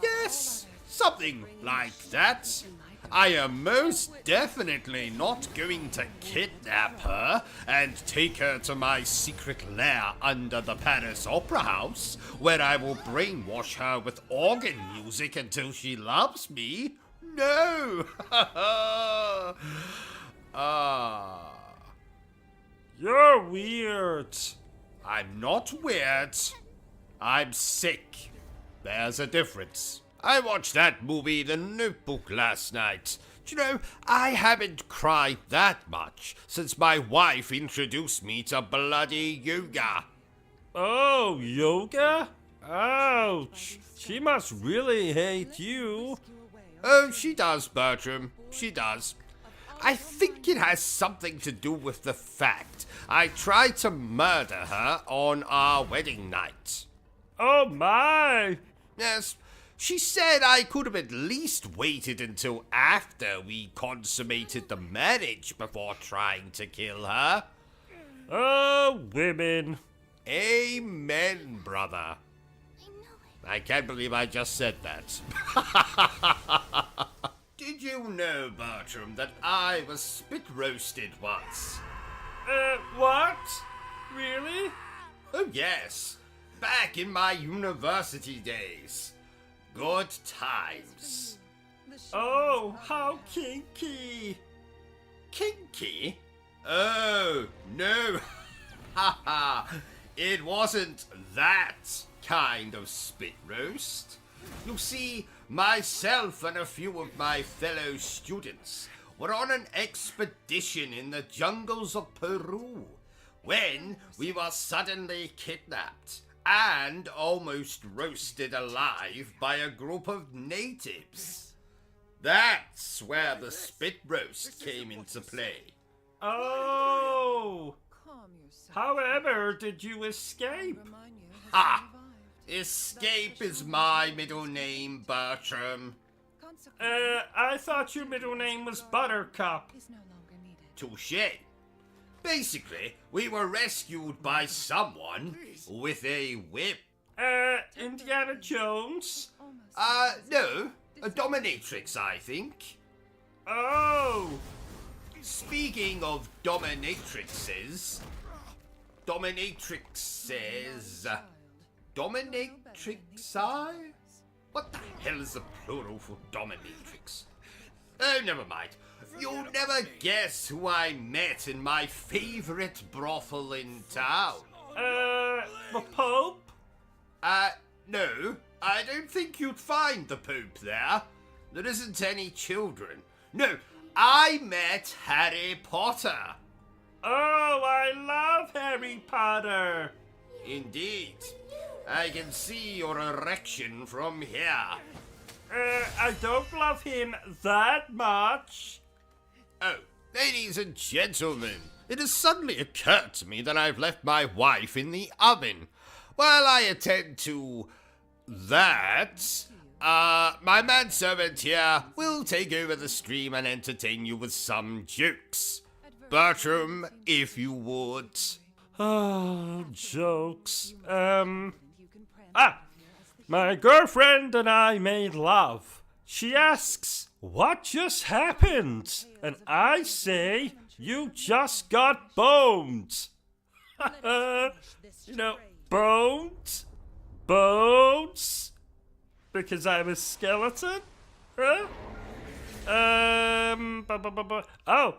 Yes, something like that. I am most definitely not going to kidnap her and take her to my secret lair under the Paris Opera House, where I will brainwash her with organ music until she loves me. No! You're weird. I'm not weird. I'm sick. There's a difference. I watched that movie, The Notebook, last night. Do you know, I haven't cried that much since my wife introduced me to bloody yoga. Oh, yoga? Ouch. She must really hate you. Oh, she does, Bertram. She does. I think it has something to do with the fact I tried to murder her on our wedding night. Oh my! Yes, she said I could have at least waited until after we consummated the marriage before trying to kill her. Oh, women. Amen, brother. I can't believe I just said that. Did you know, Bertram, that I was spit roasted once? What? Really? Oh, yes. Back in my university days. Good times. Oh, how kinky. Kinky? Oh, no. Haha. It wasn't that kind of spit roast. You see, myself and a few of my fellow students were on an expedition in the jungles of Peru when we were suddenly kidnapped and almost roasted alive by a group of natives. That's where the spit roast came into play. Oh. However, did you escape? Ha! Escape is my middle name, Bertram. I thought your middle name was Buttercup. Touché. Basically, we were rescued by someone with a whip. Indiana Jones? No. A dominatrix, I think. Oh. Speaking of dominatrixes... Dominatrixes... Dominatrixi? What the hell is the plural for dominatrix? Oh, never mind. You'll never guess who I met in my favorite brothel in town. The Pope? No. I don't think you'd find the Pope there. There isn't any children. No, I met Harry Potter. Oh, I love Harry Potter. Indeed. I can see your erection from here. I don't love him that much. Oh, ladies and gentlemen, it has suddenly occurred to me that I've left my wife in the oven. While I attend to that, my manservant here will take over the stream and entertain you with some jokes. Bertram, if you would. Oh, jokes. My girlfriend and I made love. She asks, what just happened? And I say, you just got boned. Boned? Bones? Because I'm a skeleton? Huh? Oh.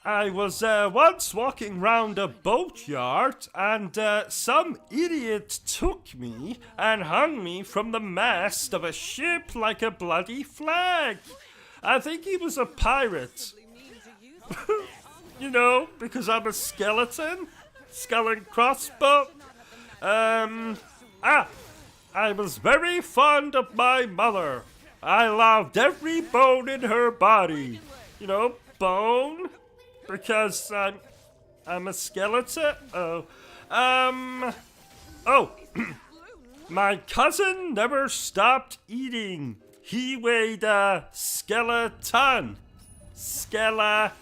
I was once walking round a boatyard and some idiot took me and hung me from the mast of a ship like a bloody flag. I think he was a pirate. Because I'm a skeleton. Skull and crossbow. I was very fond of my mother. I loved every bone in her body. Bone? Because I'm a skeleton? Oh. Oh, my cousin never stopped eating. He weighed a skeleton. Skeleton?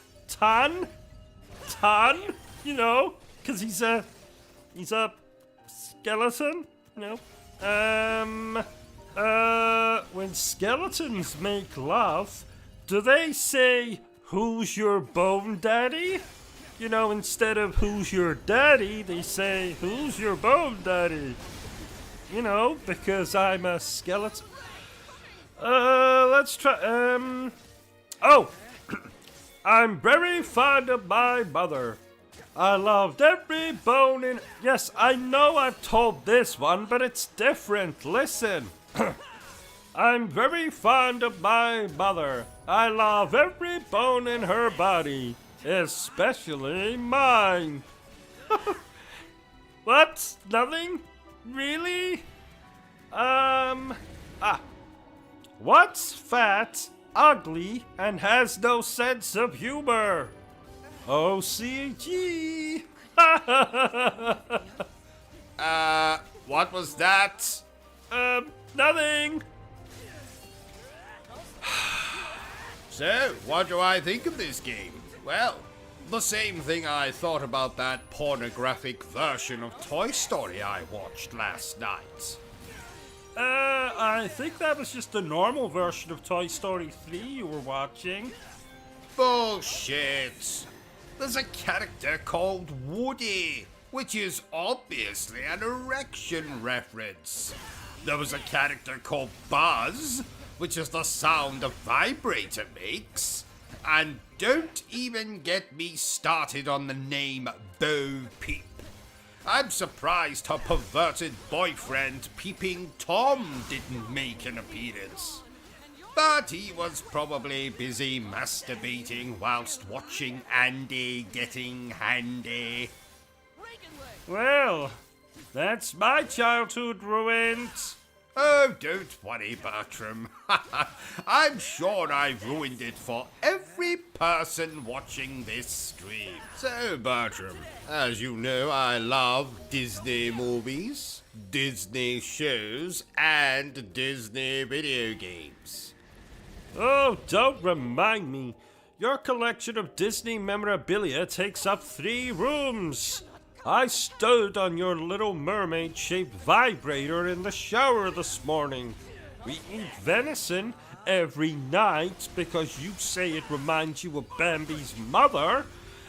Ton? You know, because he's a skeleton, you know. When skeletons make love, do they say, "Who's your bone daddy?" You know, instead of "Who's your daddy," they say, "Who's your bone daddy?" You know, because I'm a skeleton. Let's try, oh! I'm very fond of my mother. I loved every bone in... Yes, I know I've told this one, but it's different. Listen. I'm very fond of my mother. I love every bone in her body, especially mine. What? Nothing? Really? What's fat, ugly, and has no sense of humor? OCG. What was that? Nothing. So, what do I think of this game? Well, the same thing I thought about that pornographic version of Toy Story I watched last night. I think that was just the normal version of Toy Story 3 you were watching. Bullshit! There's a character called Woody, which is obviously an erection reference. There was a character called Buzz, which is the sound a vibrator makes. And don't even get me started on the name Bo Peep. I'm surprised her perverted boyfriend Peeping Tom didn't make an appearance. But he was probably busy masturbating whilst watching Andy getting handy. Well, that's my childhood ruined. Oh, don't worry, Bertram. I'm sure I've ruined it for every person watching this stream. So, Bertram, as you know, I love Disney movies, Disney shows, and Disney video games. Oh, don't remind me. Your collection of Disney memorabilia takes up 3 rooms. I stood on your Little Mermaid-shaped vibrator in the shower this morning. We eat venison every night because you say it reminds you of Bambi's mother,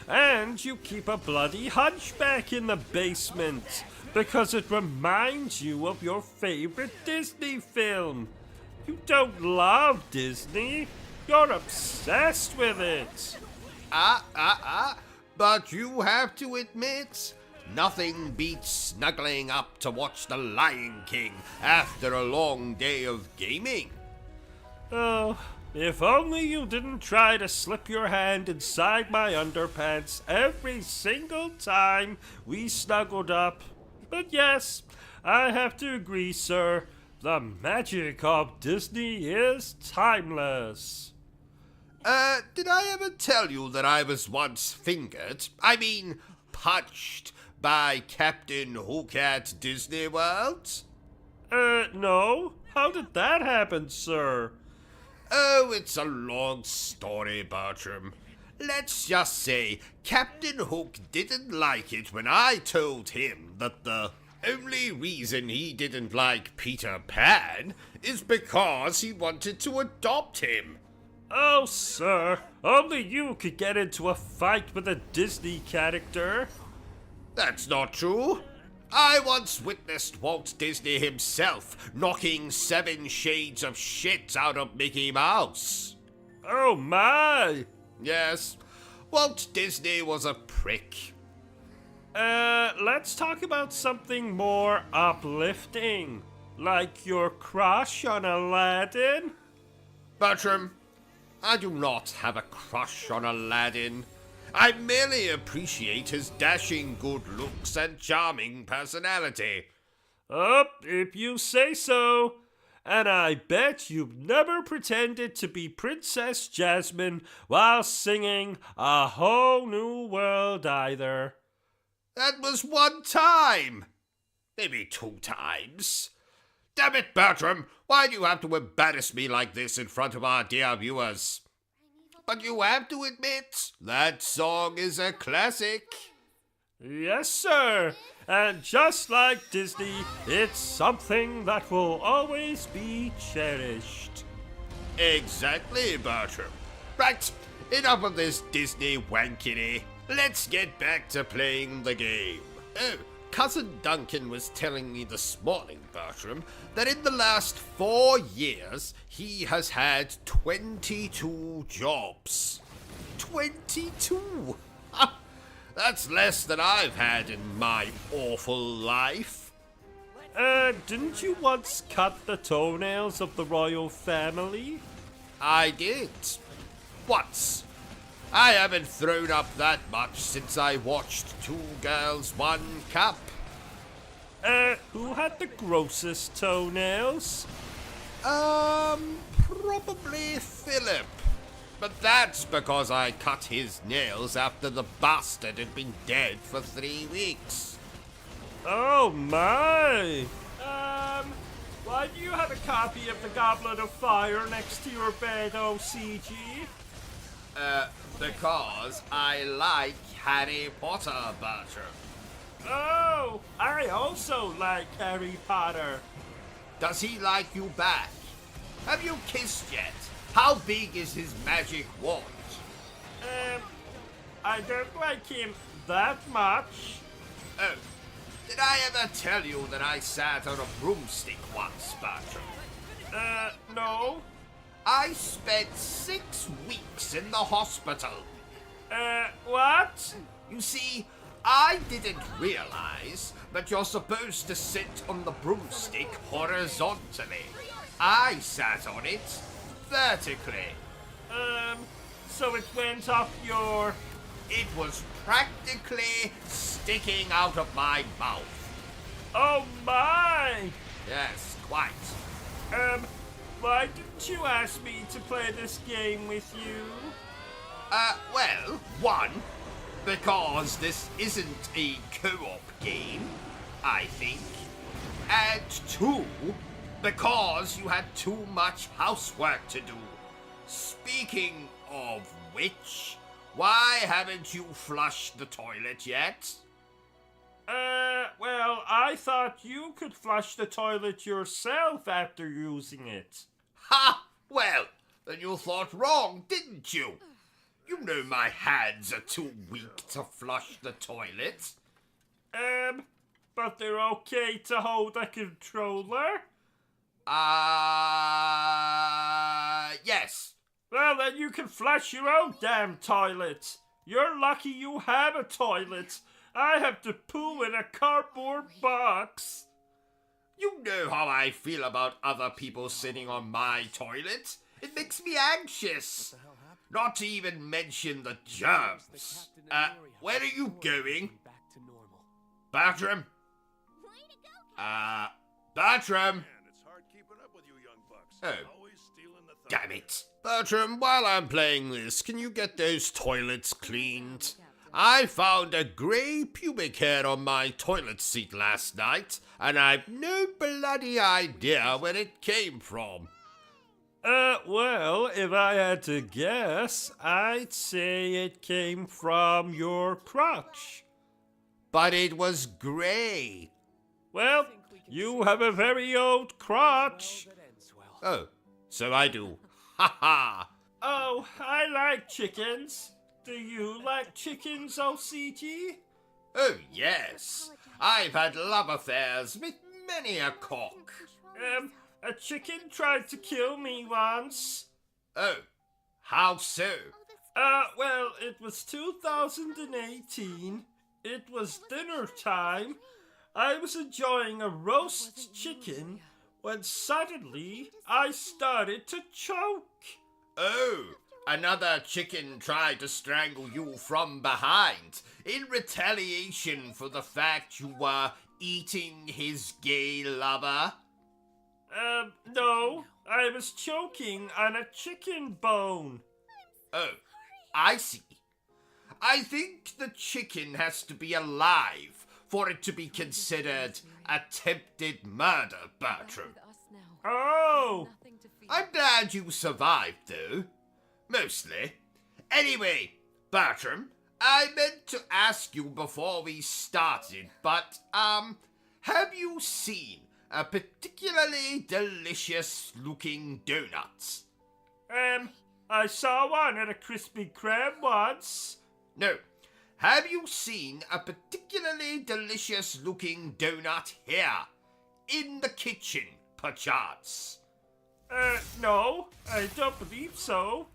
and you keep a bloody hunchback in the basement because it reminds you of your favorite Disney film. You don't love Disney. You're obsessed with it. But you have to admit, nothing beats snuggling up to watch The Lion King after a long day of gaming. Oh, if only you didn't try to slip your hand inside my underpants every single time we snuggled up. But yes, I have to agree, sir. The magic of Disney is timeless. Did I ever tell you that I was once punched by Captain Hook at Disney World? No. How did that happen, sir? Oh, it's a long story, Bertram. Let's just say Captain Hook didn't like it when I told him that the only reason he didn't like Peter Pan is because he wanted to adopt him. Oh, sir, only you could get into a fight with a Disney character. That's not true. I once witnessed Walt Disney himself knocking 7 shades of shit out of Mickey Mouse. Oh, my. Yes, Walt Disney was a prick. Let's talk about something more uplifting, like your crush on Aladdin. Bertram, I do not have a crush on Aladdin. I merely appreciate his dashing good looks and charming personality. Oh, if you say so. And I bet you've never pretended to be Princess Jasmine while singing A Whole New World either. That was one time. Maybe 2 times. Damn it, Bertram, why do you have to embarrass me like this in front of our dear viewers? But you have to admit, that song is a classic. Yes, sir. And just like Disney, it's something that will always be cherished. Exactly, Bertram. Right, enough of this Disney wankity. Let's get back to playing the game. Oh, Cousin Duncan was telling me this morning, Bertram, that in the last 4 years, he has had 22 jobs. 22? That's less than I've had in my awful life. Didn't you once cut the toenails of the royal family? I did. Once. I haven't thrown up that much since I watched 2 Girls, 1 Cup. Who had the grossest toenails? Probably Philip. But that's because I cut his nails after the bastard had been dead for 3 weeks. Oh my! Why do you have a copy of the Goblet of Fire next to your bed, OCG? Because I like Harry Potter, Bertram. Oh, I also like Harry Potter. Does he like you back? Have you kissed yet? How big is his magic wand? I don't like him that much. Oh, did I ever tell you that I sat on a broomstick once, Bertram? No. I spent 6 weeks in the hospital. What? You see, I didn't realize that you're supposed to sit on the broomstick horizontally. I sat on it vertically. So it went up your... It was practically sticking out of my mouth. Oh my! Yes, quite. Why didn't you ask me to play this game with you? Well, 1, because this isn't a co-op game, I think. And 2, because you had too much housework to do. Speaking of which, why haven't you flushed the toilet yet? Well, I thought you could flush the toilet yourself after using it. Ha! Well, then you thought wrong, didn't you? You know my hands are too weak to flush the toilet. But they're okay to hold a controller? Yes. Well, then you can flush your own damn toilet. You're lucky you have a toilet. I have to poo in a cardboard box. You know how I feel about other people sitting on my toilet. It makes me anxious. Not to even mention the germs. Where are you going? Bertram? Bertram? Oh. Damn it. Bertram, while I'm playing this, can you get those toilets cleaned? I found a grey pubic hair on my toilet seat last night, and I've no bloody idea where it came from. Well, if I had to guess, I'd say it came from your crotch. But it was grey. Well, you have a very old crotch. Oh, so I do. Ha ha! Oh, I like chickens. Do you like chickens, OCG? Oh, yes. I've had love affairs with many a cock. A chicken tried to kill me once. Oh, how so? Well, it was 2018. It was dinner time. I was enjoying a roast chicken when suddenly I started to choke. Oh, another chicken tried to strangle you from behind in retaliation for the fact you were eating his gay lover? No. I was choking on a chicken bone. Oh, I see. I think the chicken has to be alive for it to be considered attempted murder, Bertram. Oh! I'm glad you survived, though. Mostly. Anyway, Bertram, I meant to ask you before we started, but, have you seen a particularly delicious-looking donut? I saw one at a Krispy Kreme once. No. Have you seen a particularly delicious-looking donut here? In the kitchen, perchance? No, I don't believe so.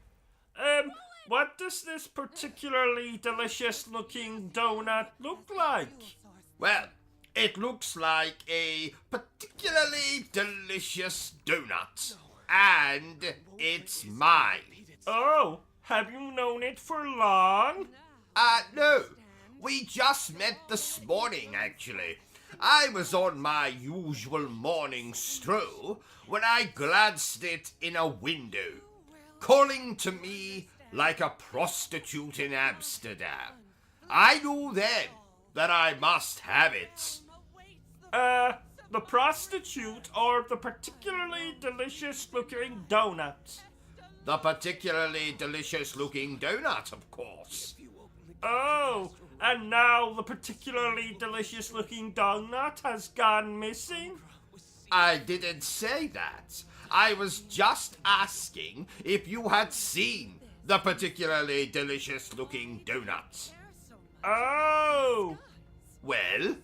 What does this particularly delicious-looking donut look like? Well, it looks like a particularly delicious donut. And it's mine. Oh, have you known it for long? No. We just met this morning, actually. I was on my usual morning stroll when I glanced it in a window, calling to me like a prostitute in Amsterdam. I knew then that I must have it. The prostitute or the particularly delicious-looking donut? The particularly delicious-looking donut, of course. Oh, and now the particularly delicious-looking donut has gone missing? I didn't say that. I was just asking if you had seen the particularly delicious-looking donut. Oh! Well,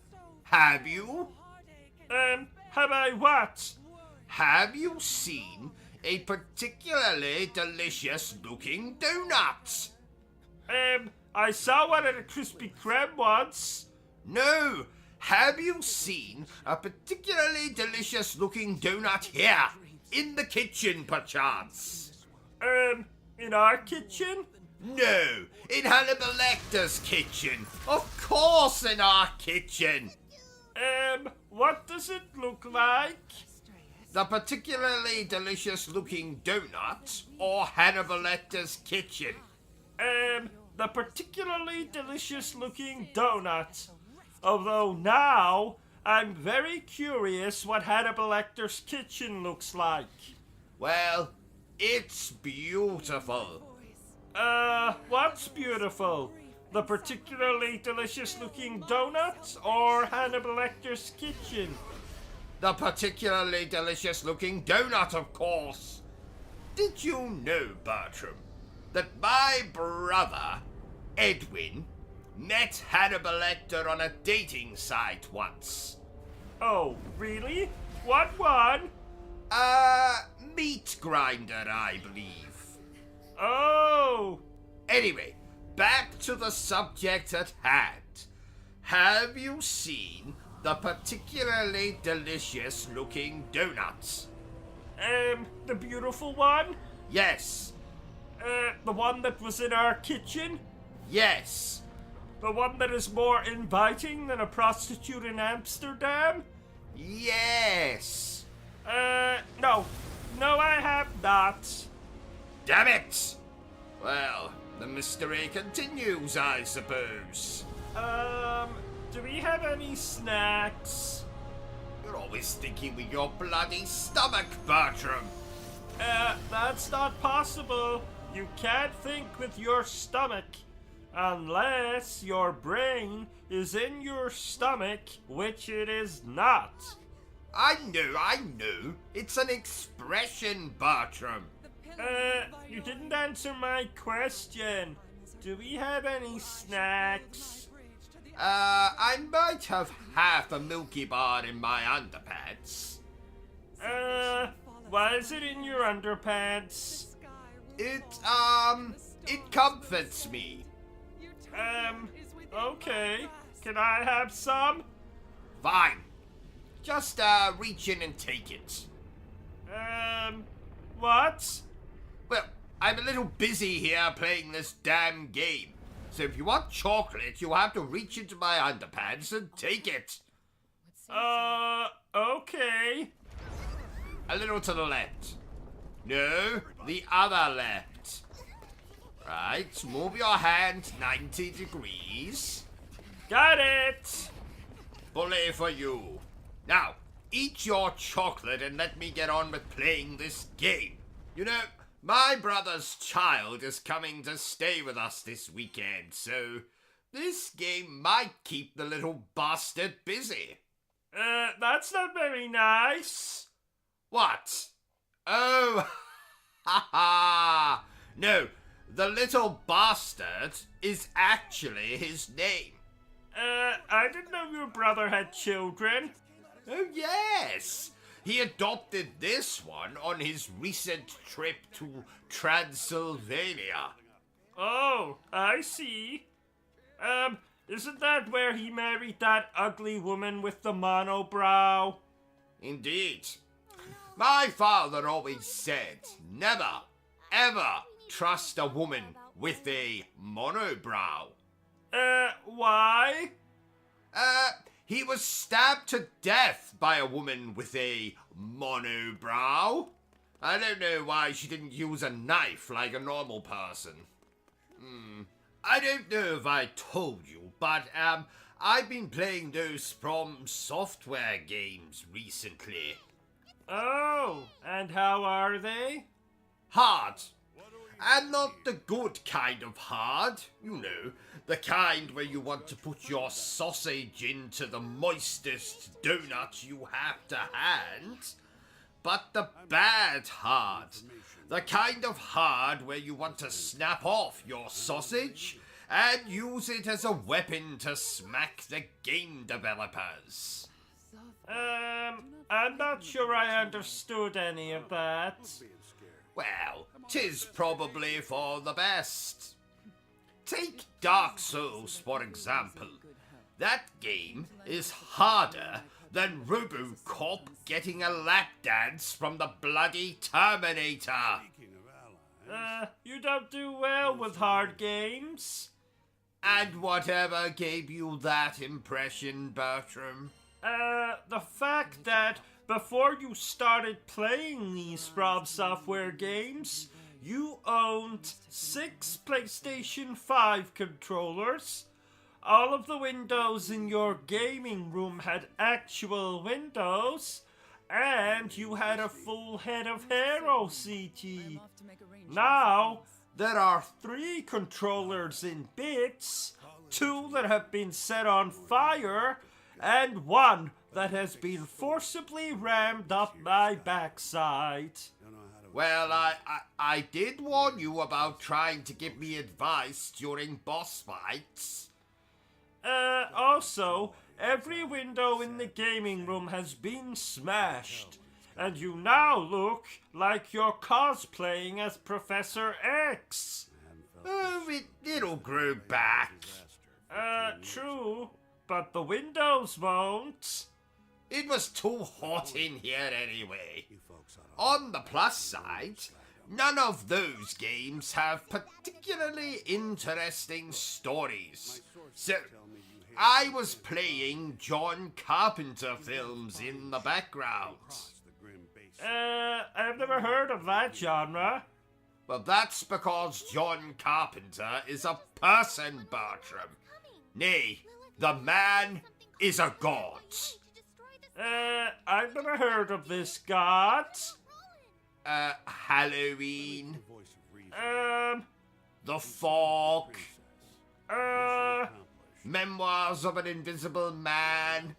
have you? Have I what? Have you seen a particularly delicious-looking donut? I saw one at a Krispy Kreme once. No. Have you seen a particularly delicious-looking donut here? In the kitchen, perchance? In our kitchen? No, in Hannibal Lecter's kitchen. Of course in our kitchen. What does it look like? The particularly delicious-looking donut or Hannibal Lecter's kitchen? The particularly delicious-looking donut. Although now, I'm very curious what Hannibal Lecter's kitchen looks like. Well, it's beautiful. What's beautiful? The particularly delicious-looking donut or Hannibal Lecter's kitchen? The particularly delicious-looking donut, of course. Did you know, Bertram, that my brother, Edwin, met Hannibal Lecter on a dating site once? Oh, really? What one? Meat grinder, I believe. Oh! Anyway, back to the subject at hand. Have you seen the particularly delicious-looking donut? The beautiful one? Yes. The one that was in our kitchen? Yes. The one that is more inviting than a prostitute in Amsterdam? Yes. No. No, I have not. Damn it! Well, the mystery continues, I suppose. Do we have any snacks? You're always thinking with your bloody stomach, Bertram. That's not possible. You can't think with your stomach. Unless your brain is in your stomach, which it is not. I know. It's an expression, Bertram. You didn't answer my question. Do we have any snacks? I might have half a Milky Bar in my underpants. Why is it in your underpants? It comforts me. Okay. Can I have some? Fine. Just, reach in and take it. What? Well, I'm a little busy here playing this damn game. So if you want chocolate, you'll have to reach into my underpants and take it. Okay. A little to the left. No, the other left. Right. Right, move your hand 90 degrees. Got it! Bully for you. Now, eat your chocolate and let me get on with playing this game. You know, my brother's child is coming to stay with us this weekend, so this game might keep the little bastard busy. That's not very nice. What? Oh, ha ha! No, the little bastard is actually his name. I didn't know your brother had children. Oh, yes! He adopted this one on his recent trip to Transylvania. Oh, I see. Isn't that where he married that ugly woman with the monobrow? Indeed. My father always said, never, ever trust a woman with a monobrow. Why? He was stabbed to death by a woman with a monobrow. I don't know why she didn't use a knife like a normal person. I don't know if I told you, but, I've been playing those From Software games recently. Oh, and how are they? Hard. And not the good kind of hard, you know, the kind where you want to put your sausage into the moistest donut you have to hand, but the bad hard, the kind of hard where you want to snap off your sausage and use it as a weapon to smack the game developers. I'm not sure I understood any of that. Well, 'tis probably for the best. Take Dark Souls, for example. That game is harder than RoboCop getting a lap dance from the bloody Terminator. You don't do well with hard games. And whatever gave you that impression, Bertram? The fact that before you started playing these From Software games, you owned 6 PlayStation 5 controllers. All of the windows in your gaming room had actual windows, and you had a full head of hair, OCG. Now, there are 3 controllers in bits, 2 that have been set on fire, and 1 that has been forcibly rammed up my backside. Well, I did warn you about trying to give me advice during boss fights. Also, every window in the gaming room has been smashed, and you now look like you're cosplaying as Professor X. Oh, it'll grow back. True, but the windows won't. It was too hot in here anyway. On the plus side, none of those games have particularly interesting stories. So, I was playing John Carpenter films in the background. I've never heard of that genre. Well, that's because John Carpenter is a person, Bertram. Nay, the man is a god. I've never heard of this god. Halloween. The Fog. Memoirs of an Invisible Man.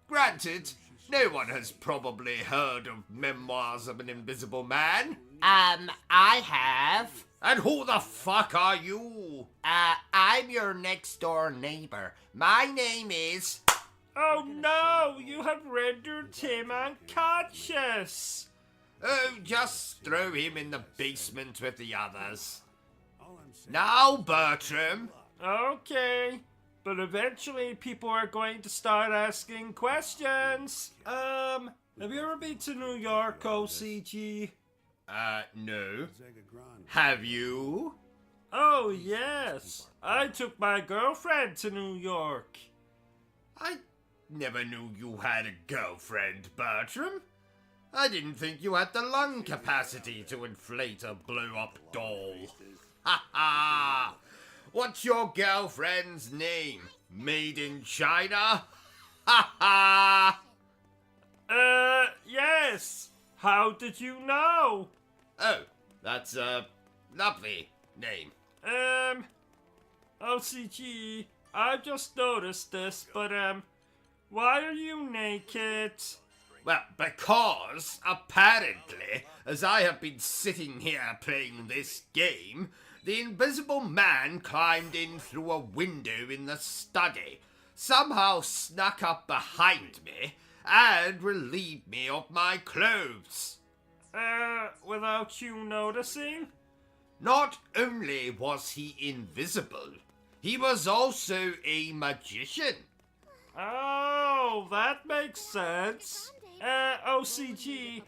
Granted, no one has probably heard of Memoirs of an Invisible Man. I have. And who the fuck are you? I'm your next door neighbor. My name is... Oh no, you have rendered him unconscious. Oh, just throw him in the basement with the others. Now, Bertram. Okay, but eventually people are going to start asking questions. Have you ever been to New York, OCG? No. Have you? Oh, yes. I took my girlfriend to New York. I never knew you had a girlfriend, Bertram. I didn't think you had the lung capacity to inflate a blow-up doll. Ha ha! What's your girlfriend's name? Made in China? Ha ha! Yes! How did you know? Oh, that's a lovely name. OCG, I just noticed this, but, why are you naked? Well, because, apparently, as I have been sitting here playing this game, the invisible man climbed in through a window in the study, somehow snuck up behind me, and relieved me of my clothes. Without you noticing? Not only was he invisible, he was also a magician. Oh, that makes sense. OCG,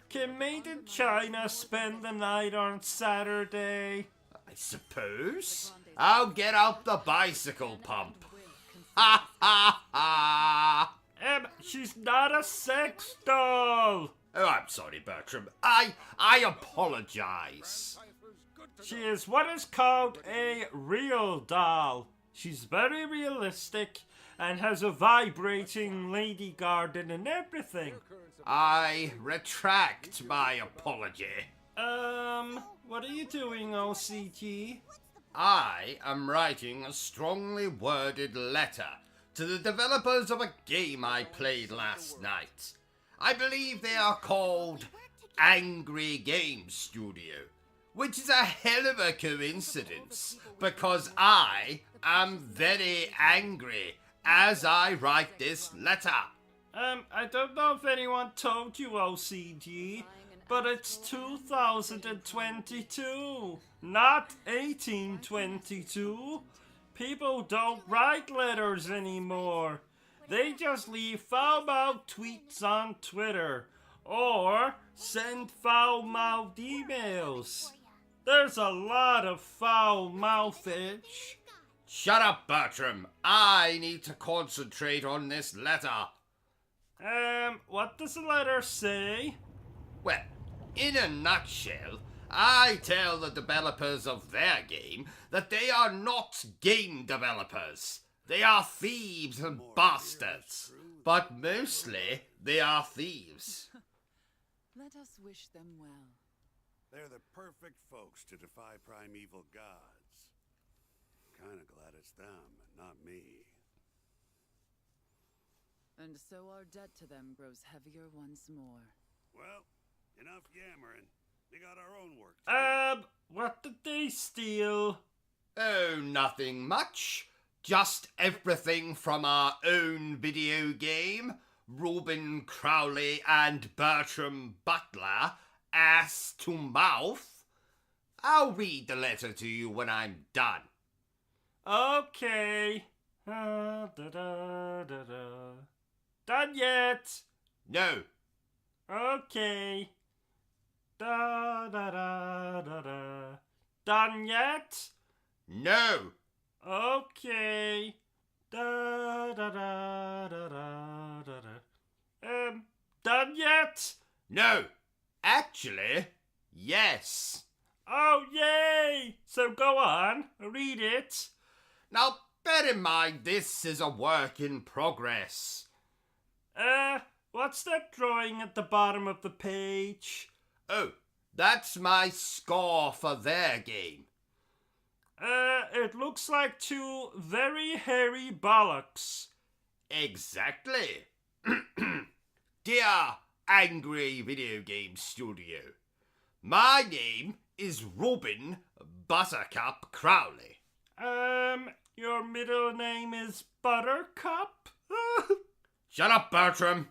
can Made in China spend the night on Saturday? I suppose. I'll get out the bicycle pump. Ha ha ha! She's not a sex doll. Oh, I'm sorry, Bertram. I apologize. She is what is called a real doll. She's very realistic and has a vibrating lady garden and everything. I retract my apology. What are you doing, OCG? I am writing a strongly worded letter to the developers of a game I played last night. I believe they are called Angry Game Studio, which is a hell of a coincidence because I am very angry as I write this letter. I don't know if anyone told you, OCG, but it's 2022, not 1822. People don't write letters anymore. They just leave foul-mouthed tweets on Twitter or send foul-mouthed emails. There's a lot of foul-mouthage. Shut up, Bertram. I need to concentrate on this letter. What does the letter say? Well, in a nutshell, I tell the developers of their game that they are not game developers. They are thieves and bastards. But mostly, they are thieves. Let us wish them well. They're the perfect folks to defy primeval gods. Kinda glad it's them and not me. And so our debt to them grows heavier once more. Well, enough yammering. We got our own work to do. What did they steal? Oh, nothing much. Just everything from our own video game, Reuben Crowley and Bertram Butler, ass to mouth. I'll read the letter to you when I'm done. Okay. Done yet? No. Okay. Done yet? No. Okay. Done yet? No. Actually, yes. Oh, yay! So go on, read it. Now, bear in mind this is a work in progress. What's that drawing at the bottom of the page? Oh, that's my score for their game. It looks like two very hairy bollocks. Exactly. Dear Angry Video Game Studio, my name is Robin Buttercup Crowley. Your middle name is Buttercup? Shut up, Bertram.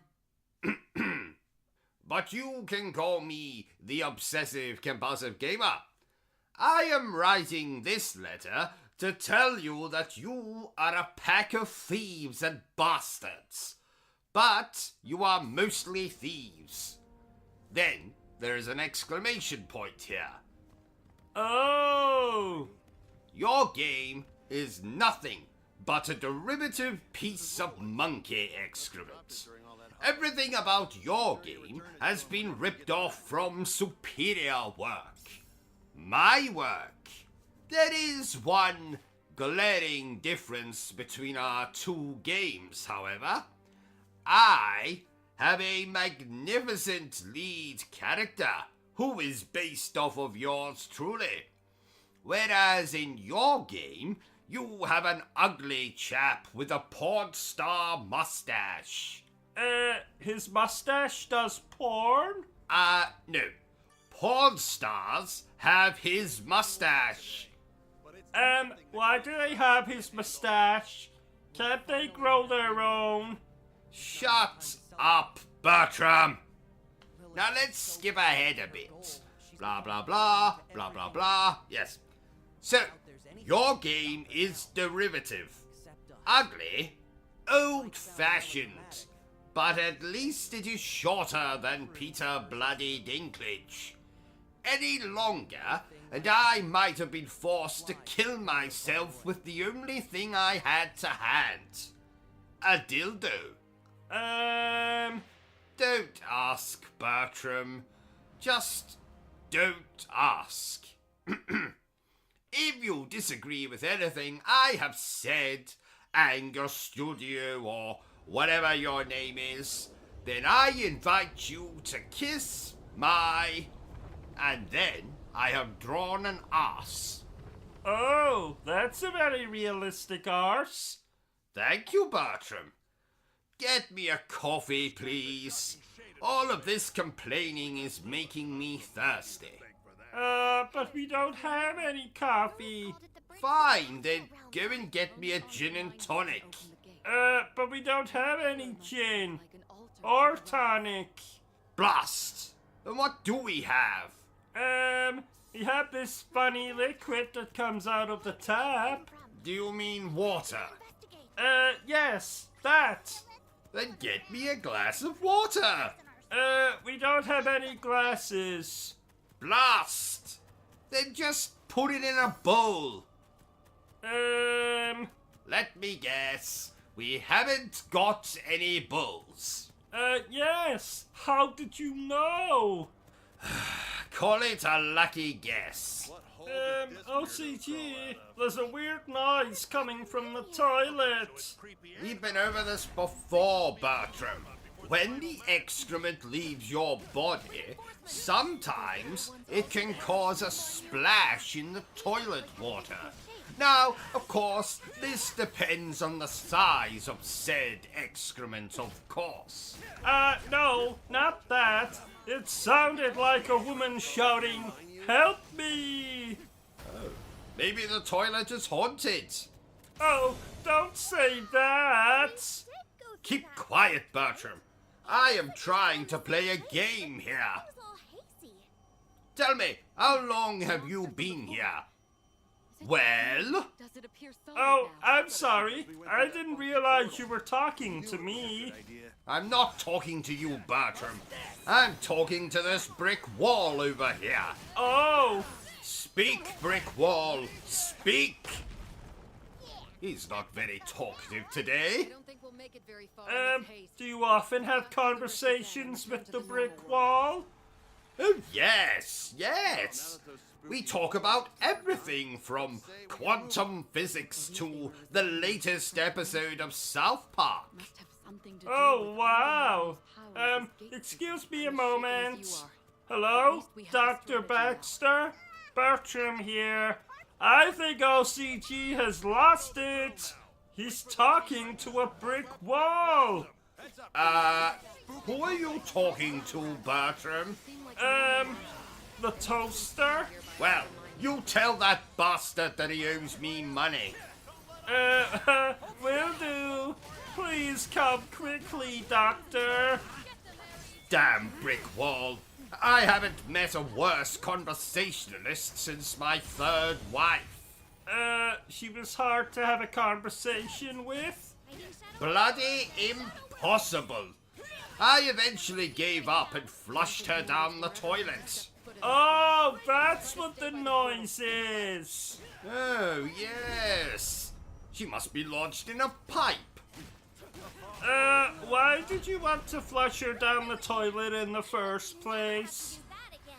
But you can call me the obsessive-compulsive gamer. I am writing this letter to tell you that you are a pack of thieves and bastards. But you are mostly thieves. Then there is an exclamation point here. Oh! Your game is nothing but a derivative piece of monkey excrement. Everything about your game has been ripped off from superior work. My work. There is one glaring difference between our two games, however. I have a magnificent lead character who is based off of yours truly. Whereas in your game, you have an ugly chap with a porn star mustache. His mustache does porn? No. Porn stars have his mustache. Why do they have his mustache? Can't they grow their own? Shut up, Bertram. Now let's skip ahead a bit. Blah, blah, blah, blah, blah, blah. Yes. So, your game is derivative. Ugly, old-fashioned, but at least it is shorter than Peter Bloody Dinklage. Any longer, and I might have been forced to kill myself with the only thing I had to hand. A dildo. Don't ask, Bertram. Just don't ask. If you disagree with anything I have said, Anger Studio or whatever your name is, then I invite you to kiss my... And then I have drawn an arse. Oh, that's a very realistic arse. Thank you, Bertram. Get me a coffee, please. All of this complaining is making me thirsty. But we don't have any coffee. Fine, then go and get me a gin and tonic. But we don't have any gin. Or tonic. Blast! And what do we have? We have this funny liquid that comes out of the tap. Do you mean water? Yes, that. Then get me a glass of water. We don't have any glasses. Blast! Then just put it in a bowl. Let me guess. We haven't got any bowls. Yes. How did you know? Call it a lucky guess. OCG, there's a weird noise coming from the toilet. We've been over this before, Bertram. When the excrement leaves your body, sometimes it can cause a splash in the toilet water. Now, of course, this depends on the size of said excrement, of course. No, not that. It sounded like a woman shouting, "Help me!" Maybe the toilet is haunted. Oh, don't say that. Keep quiet, Bertram. I am trying to play a game here. Tell me, how long have you been here? Well? Oh, I'm sorry. I didn't realize you were talking to me. I'm not talking to you, Bertram. I'm talking to this brick wall over here. Oh, Speak, brick wall, speak! He's not very talkative today. do you often have conversations with the brick wall? Oh, yes, yes. We talk about everything from quantum physics to the latest episode of South Park. Oh, wow. Excuse me a moment. Hello, Dr. Baxter? Bertram here. I think OCG has lost it. He's talking to a brick wall. Who are you talking to, Bertram? The toaster? Well, you tell that bastard that he owes me money. Will do. Please come quickly, Doctor. Damn brick wall. I haven't met a worse conversationalist since my third wife. She was hard to have a conversation with. Bloody impossible. I eventually gave up and flushed her down the toilet. Oh, that's what the noise is. Oh, yes. She must be lodged in a pipe. Why did you want to flush her down the toilet in the first place?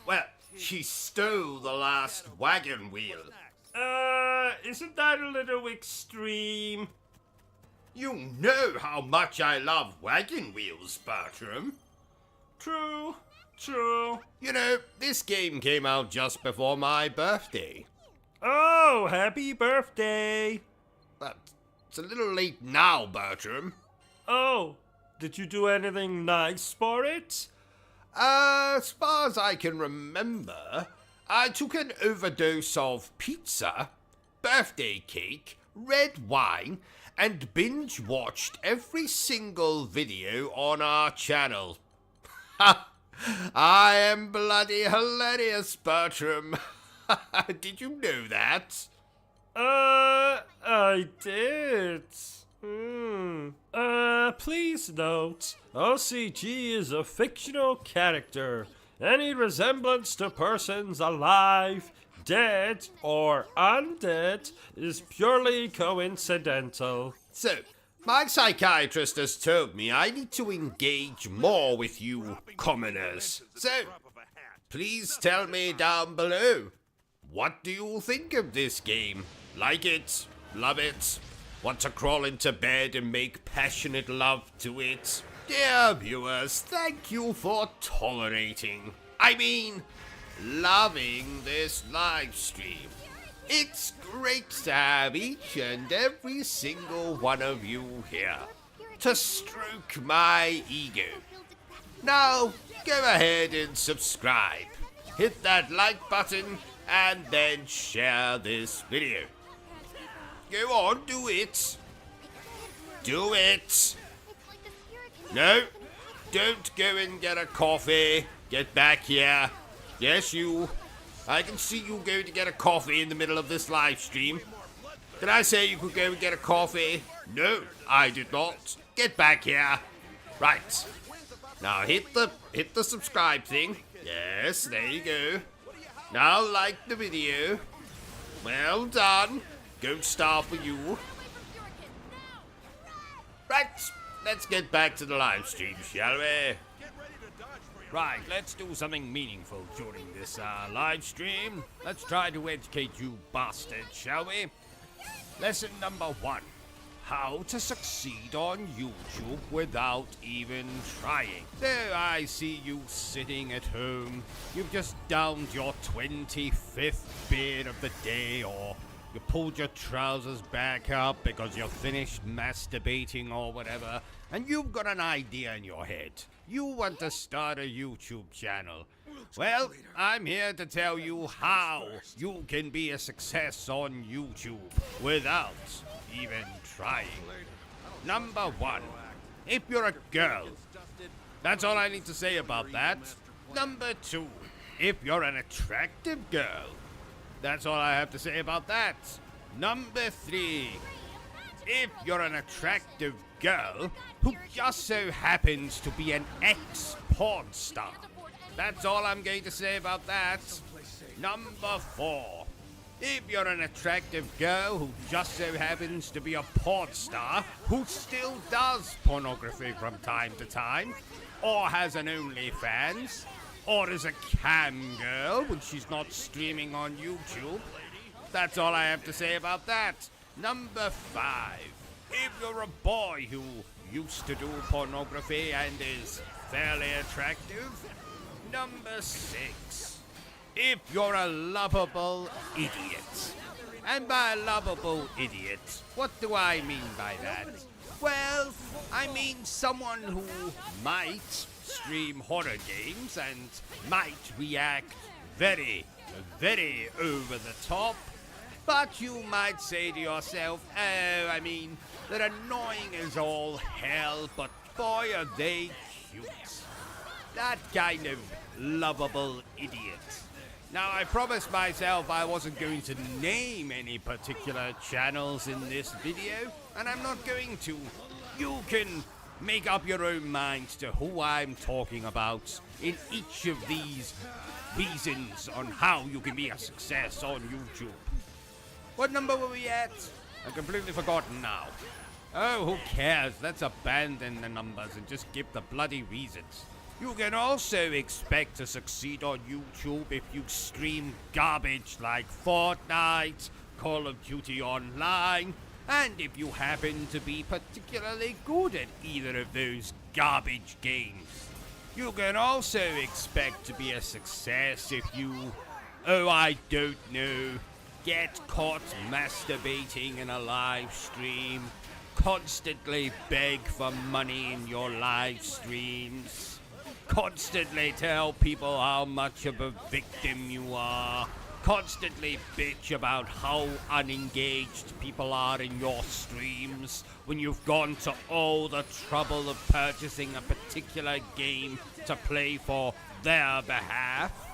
Well, she stole the last wagon wheel. Isn't that a little extreme? You know how much I love wagon wheels, Bertram. True. You know, this game came out just before my birthday. Oh, happy birthday! But it's a little late now, Bertram. Oh, did you do anything nice for it? As far as I can remember, I took an overdose of pizza, birthday cake, red wine, and binge-watched every single video on our channel. Ha! I am bloody hilarious, Bertram. Did you know that? I did. Please note, OCG is a fictional character. Any resemblance to persons alive, dead, or undead is purely coincidental. So, my psychiatrist has told me I need to engage more with you commoners. So, please tell me down below. What do you think of this game? Like it? Love it? Want to crawl into bed and make passionate love to it? Dear viewers, thank you for loving this live stream. It's great to have each and every single one of you here to stroke my ego. Now, go ahead and subscribe. Hit that like button and then share this video. Go on, do it. Do it. No, don't go and get a coffee. Get back here. Yes, you. I can see you going to get a coffee in the middle of this live stream. Did I say you could go and get a coffee? No, I did not. Get back here. Right. Now hit the subscribe thing. Yes, there you go. Now like the video. Well done. Gold star for you. Right, let's get back to the live stream, shall we? Right, let's do something meaningful during this live stream. Let's try to educate you bastards, shall we? Lesson number 1. How to succeed on YouTube without even trying. So I see you sitting at home. You've just downed your 25th beer of the day, or you pulled your trousers back up because you're finished masturbating or whatever, and you've got an idea in your head. You want to start a YouTube channel. Well, I'm here to tell you how you can be a success on YouTube without even trying. Number 1, if you're a girl. That's all I need to say about that. Number 2, if you're an attractive girl. That's all I have to say about that. Number 3, if you're an attractive girl who just so happens to be an ex-porn star. That's all I'm going to say about that. Number 4, if you're an attractive girl who just so happens to be a porn star who still does pornography from time to time, or has an OnlyFans, or is a cam girl when she's not streaming on YouTube. That's all I have to say about that. Number 5, if you're a boy who used to do pornography and is fairly attractive. Number 6, if you're a lovable idiot. And by lovable idiot, what do I mean by that? Well, I mean someone who might stream horror games and might react very, very over the top, but you might say to yourself, oh, I mean, they're annoying as all hell, but boy are they cute. That kind of lovable idiot. Now, I promised myself I wasn't going to name any particular channels in this video, and I'm not going to. You can make up your own minds to who I'm talking about in each of these reasons on how you can be a success on YouTube. What number were we at? I've completely forgotten now. Oh, who cares? Let's abandon the numbers and just give the bloody reasons. You can also expect to succeed on YouTube if you stream garbage like Fortnite, Call of Duty Online, and if you happen to be particularly good at either of those garbage games. You can also expect to be a success if you, oh I don't know, get caught masturbating in a live stream, constantly beg for money in your live streams, constantly tell people how much of a victim you are, constantly bitch about how unengaged people are in your streams when you've gone to all the trouble of purchasing a particular game to play for their behalf.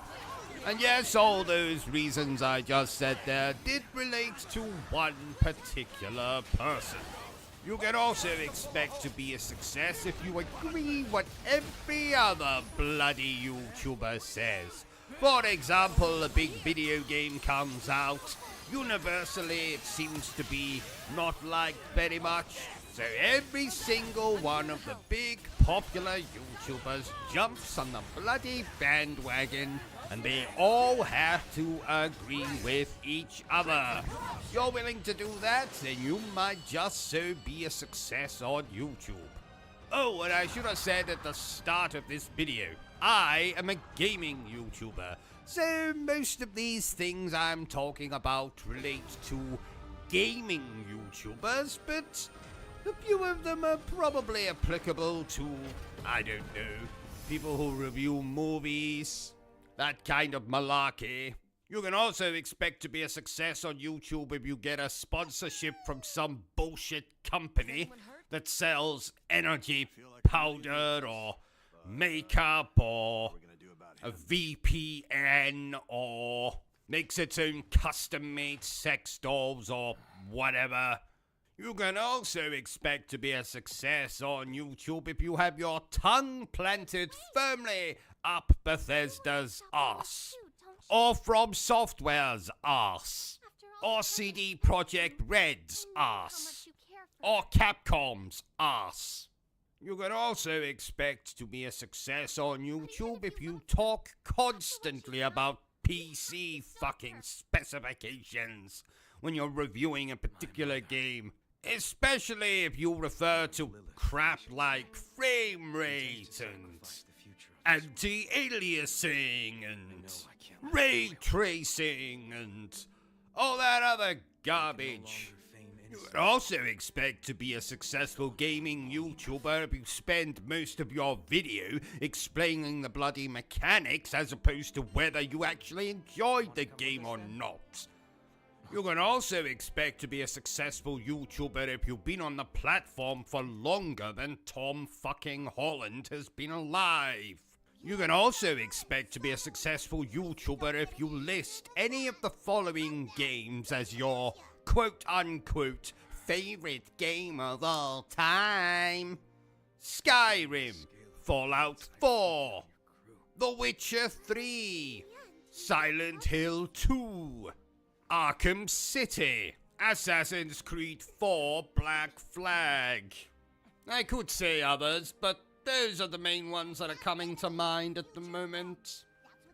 And yes, all those reasons I just said there did relate to one particular person. You can also expect to be a success if you agree what every other bloody YouTuber says. For example, a big video game comes out. Universally, it seems to be not liked very much. So every single one of the big popular YouTubers jumps on the bloody bandwagon, and they all have to agree with each other. If you're willing to do that, then you might just so be a success on YouTube. Oh, and I should have said at the start of this video, I am a gaming YouTuber, so most of these things I'm talking about relate to gaming YouTubers, but a few of them are probably applicable to, I don't know, people who review movies, that kind of malarkey. You can also expect to be a success on YouTube if you get a sponsorship from some bullshit company that sells energy powder or makeup or a VPN or makes its own custom-made sex dolls or whatever. You can also expect to be a success on YouTube if you have your tongue planted firmly up Bethesda's arse, or From Software's arse, or CD Projekt Red's arse, or Capcom's arse. You can also expect to be a success on YouTube if you talk constantly about PC fucking specifications when you're reviewing a particular game, especially if you refer to crap like frame rate and anti-aliasing and ray tracing and all that other garbage. You would also expect to be a successful gaming YouTuber if you spend most of your video explaining the bloody mechanics as opposed to whether you actually enjoyed the game or not. You can also expect to be a successful YouTuber if you've been on the platform for longer than Tom fucking Holland has been alive. You can also expect to be a successful YouTuber if you list any of the following games as your quote-unquote favorite game of all time: Skyrim, Fallout 4, The Witcher 3, Silent Hill 2, Arkham City, Assassin's Creed 4 Black Flag. I could say others, but those are the main ones that are coming to mind at the moment.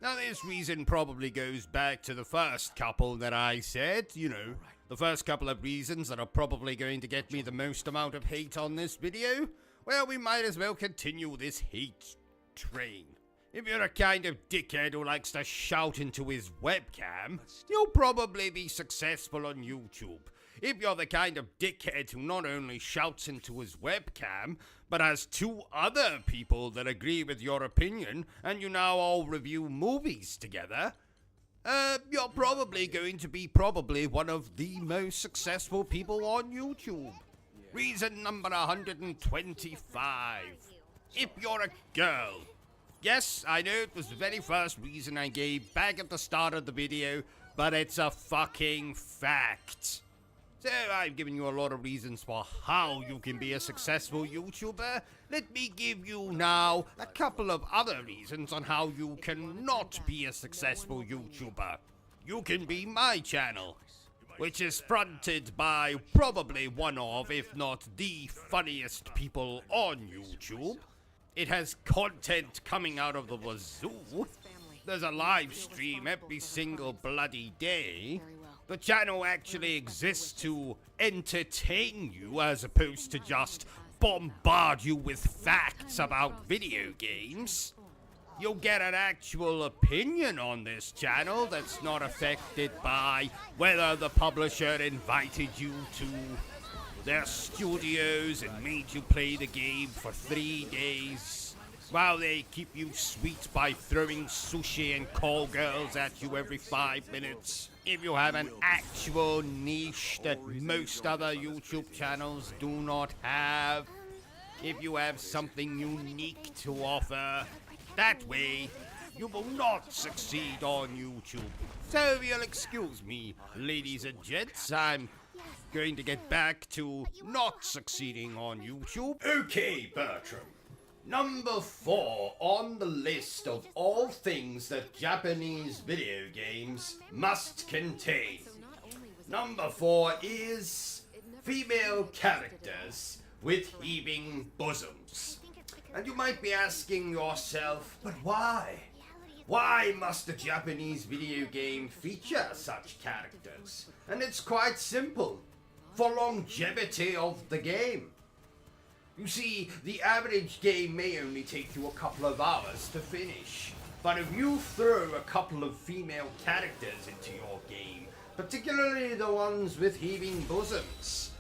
Now, this reason probably goes back to the first couple that I said, you know, the first couple of reasons that are probably going to get me the most amount of hate on this video. Well, we might as well continue this hate train. If you're a kind of dickhead who likes to shout into his webcam, you'll probably be successful on YouTube. If you're the kind of dickhead who not only shouts into his webcam, but has two other people that agree with your opinion, and you now all review movies together, you're probably going to be one of the most successful people on YouTube. Reason number 125. If you're a girl. Yes, I know it was the very first reason I gave back at the start of the video, but it's a fucking fact. So I've given you a lot of reasons for how you can be a successful YouTuber. Let me give you now a couple of other reasons on how you cannot be a successful YouTuber. You can be my channel. which is fronted by probably one of, if not the funniest people on YouTube. It has content coming out of the wazoo. There's a live stream every single bloody day. The channel actually exists to entertain you as opposed to just bombard you with facts about video games. You'll get an actual opinion on this channel that's not affected by whether the publisher invited you to their studios and made you play the game for 3 days while they keep you sweet by throwing sushi and call girls at you every 5 minutes. If you have an actual niche that most other YouTube channels do not have, if you have something unique to offer, that way you will not succeed on YouTube. So you'll excuse me, ladies and gents, I'm going to get back to not succeeding on YouTube. Okay, Bertram. Number 4 on the list of all things that Japanese video games must contain. Number 4 is female characters with heaving bosoms. And you might be asking yourself, but why? Why must a Japanese video game feature such characters? And it's quite simple. For longevity of the game. You see, the average game may only take you a couple of hours to finish. But if you throw a couple of female characters into your game, particularly the ones with heaving bosoms,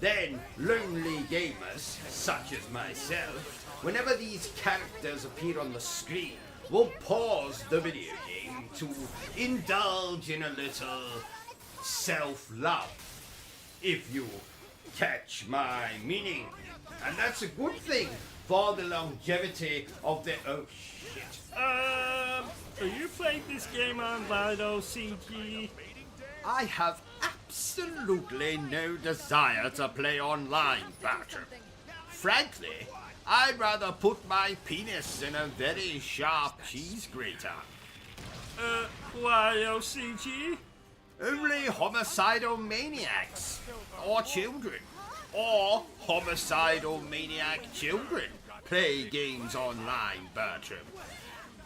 then lonely gamers, such as myself, whenever these characters appear on the screen, will pause the video game to indulge in a little self-love, if you catch my meaning. And that's a good thing for the longevity of the... Oh, shit. Are you playing this game online, OCG? I have absolutely no desire to play online, Bertram. Frankly, I'd rather put my penis in a very sharp cheese grater. Why, OCG? Only homicidal maniacs, or children, or homicidal maniac children play games online, Bertram.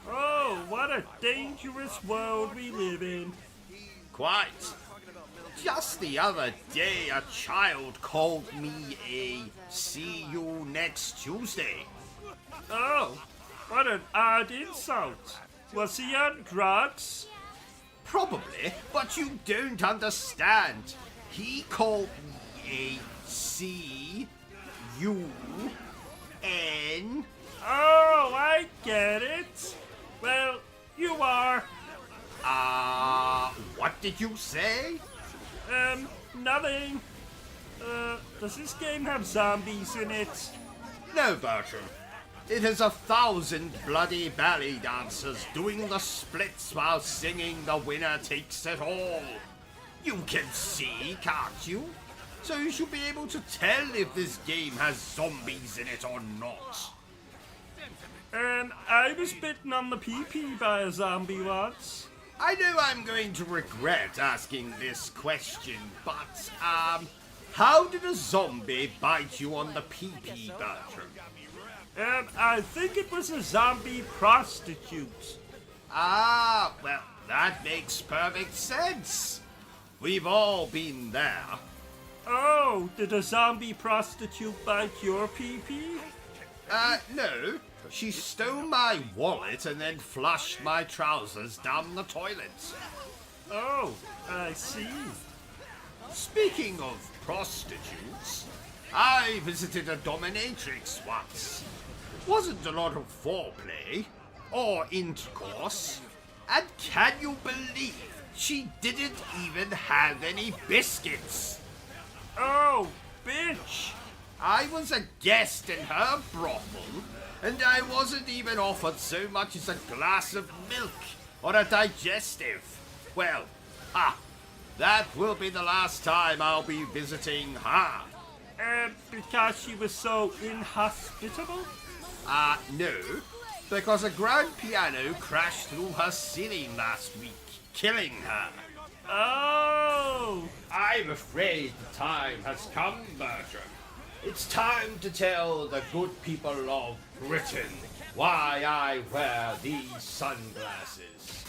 Oh, what a dangerous world we live in. Quite. Just the other day, a child called me a "see you next Tuesday." Oh, what an odd insult. Was he on drugs? Probably, but you don't understand. He called me a C-U-N. Oh, I get it. Well, you are. What did you say? Nothing. Does this game have zombies in it? No, Bertram. It has 1,000 bloody ballet dancers doing the splits while singing "The Winner Takes It All." You can see, can't you? So you should be able to tell if this game has zombies in it or not. I was bitten on the pee-pee by a zombie once. I know I'm going to regret asking this question, but, how did a zombie bite you on the pee-pee, Bertram? I think it was a zombie prostitute. Well, that makes perfect sense. We've all been there. Oh, did a zombie prostitute bite your pee-pee? No. She stole my wallet and then flushed my trousers down the toilet. Oh, I see. Speaking of prostitutes, I visited a dominatrix once. Wasn't a lot of foreplay or intercourse. And can you believe she didn't even have any biscuits? Oh, bitch. I was a guest in her brothel, and I wasn't even offered so much as a glass of milk or a digestive. Well, that will be the last time I'll be visiting her. Because she was so inhospitable? No, because a grand piano crashed through her ceiling last week, killing her. Oh! I'm afraid the time has come, Bertram. It's time to tell the good people of Britain why I wear these sunglasses.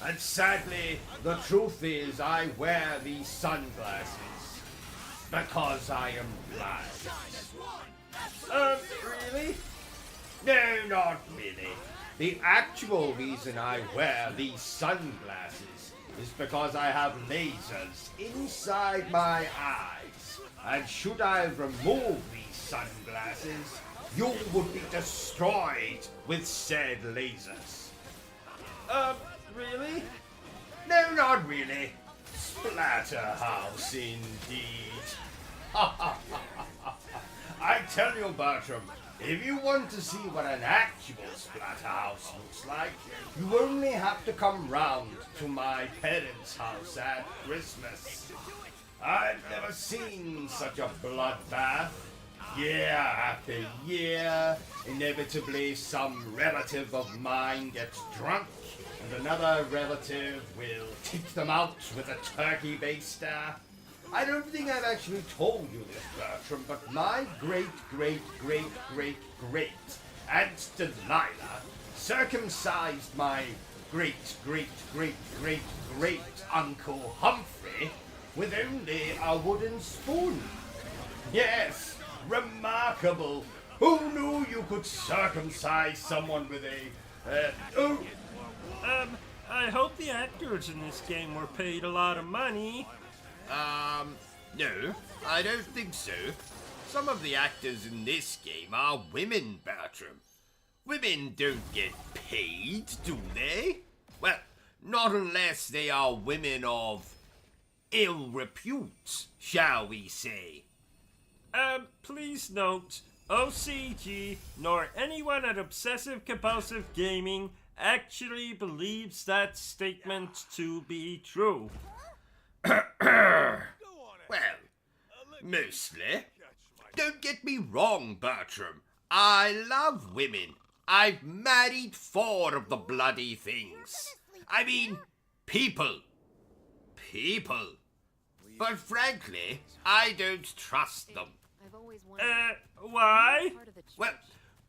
And sadly, the truth is I wear these sunglasses because I am blind. Really? No, not really. The actual reason I wear these sunglasses is because I have lasers inside my eyes. And should I remove these sunglasses, you would be destroyed with said lasers. Really? No, not really. Splatterhouse indeed. I tell you, Bertram, if you want to see what an actual splatterhouse looks like, you only have to come round to my parents' house at Christmas. I've never seen such a bloodbath. Year after year, inevitably some relative of mine gets drunk, and another relative will take them out with a turkey baster. I don't think I've actually told you this, Bertram, but my great Aunt Delilah circumcised my great Uncle Humphrey with only a wooden spoon. Yes, remarkable. Who knew you could circumcise someone with a, I hope the actors in this game were paid a lot of money. No, I don't think so. Some of the actors in this game are women, Bertram. Women don't get paid, do they? Well, not unless they are women of ill repute, shall we say. Please note, OCG nor anyone at Obsessive Compulsive Gaming actually believes that statement to be true. Well, mostly. Don't get me wrong, Bertram. I love women. I've married 4 of the bloody things. I mean, people. People. But frankly, I don't trust them. Why? Well,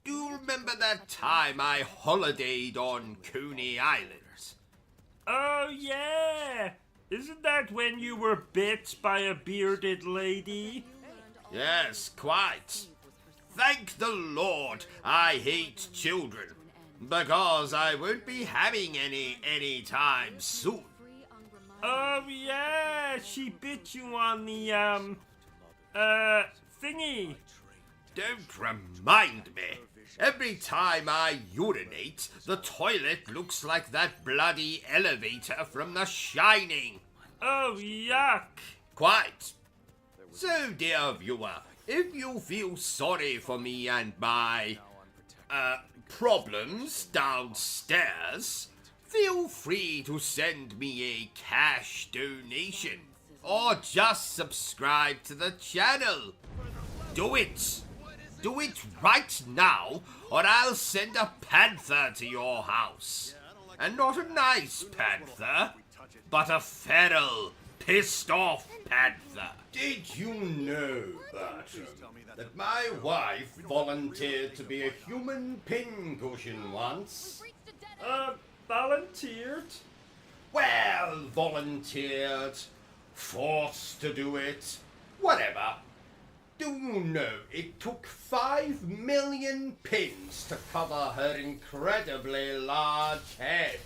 do you remember that time I holidayed on Coney Island? Oh, yeah! Isn't that when you were bit by a bearded lady? Yes, quite. Thank the Lord I hate children, because I won't be having any time soon. Oh, yeah! She bit you on the, thingy. Don't remind me. Every time I urinate, the toilet looks like that bloody elevator from The Shining. Oh, yuck! Quite. So, dear viewer, if you feel sorry for me and my, problems downstairs, feel free to send me a cash donation, or just subscribe to the channel. Do it! Do it right now, or I'll send a panther to your house. And not a nice panther, but a feral, pissed off panther. Did you know, Bertram, that my wife volunteered to be a human pincushion once? Volunteered? Well, volunteered, forced to do it, whatever. Do you know it took 5 million pins to cover her incredibly large head?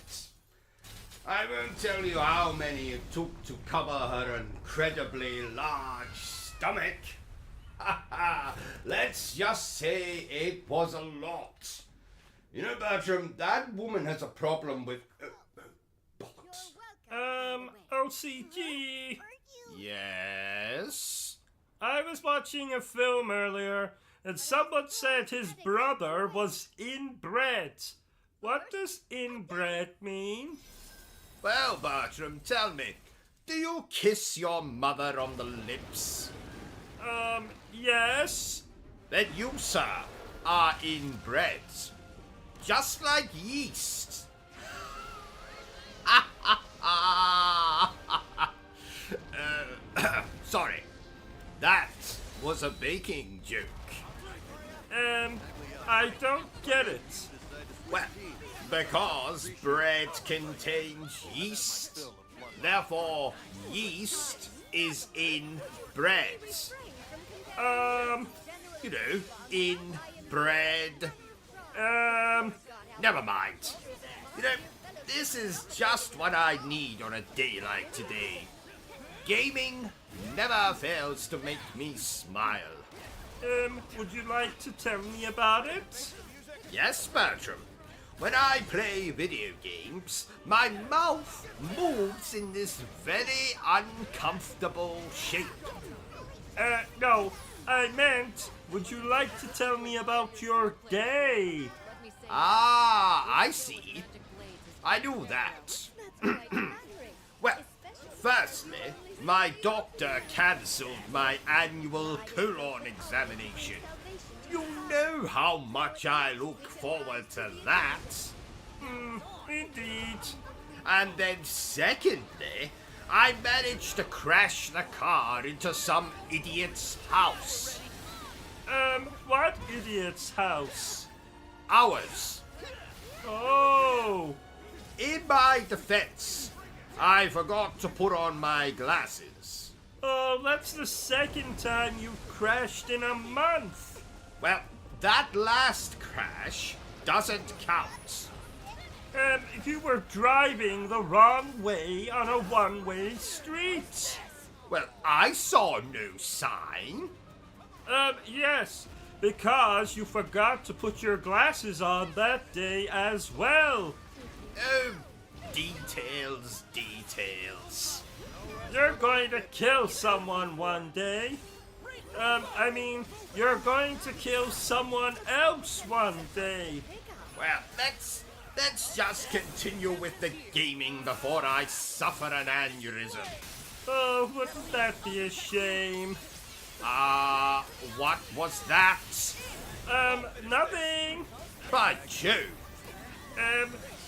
I won't tell you how many it took to cover her incredibly large stomach. Let's just say it was a lot. You know, Bertram, that woman has a problem with... bollocks. OCG. Yes? I was watching a film earlier, and someone said his brother was inbred. What does inbred mean? Well, Bertram, tell me, do you kiss your mother on the lips? Yes. Then you, sir, are inbred. Just like yeast. sorry. That was a baking joke. I don't get it. Well, because bread contains yeast, therefore yeast is in bread. You know, in bread. Never mind. You know, this is just what I need on a day like today. Gaming never fails to make me smile. Would you like to tell me about it? Yes, Bertram. When I play video games, my mouth moves in this very uncomfortable shape. No, I meant, would you like to tell me about your day? Ah, I see. I knew that. Well, firstly, my doctor cancelled my annual colon examination. You know how much I look forward to that. Indeed. And then secondly, I managed to crash the car into some idiot's house. What idiot's house? Ours. Oh, In my defense, I forgot to put on my glasses. oh, that's the second time you've crashed in a month. Well, that last crash doesn't count. You were driving the wrong way on a one-way street. Well, I saw no sign. Yes, because you forgot to put your glasses on that day as well. Oh, details, details. You're going to kill someone one day. You're going to kill someone else one day. Well, let's just continue with the gaming before I suffer an aneurysm. Oh, wouldn't that be a shame? What was that? Nothing. By Jove,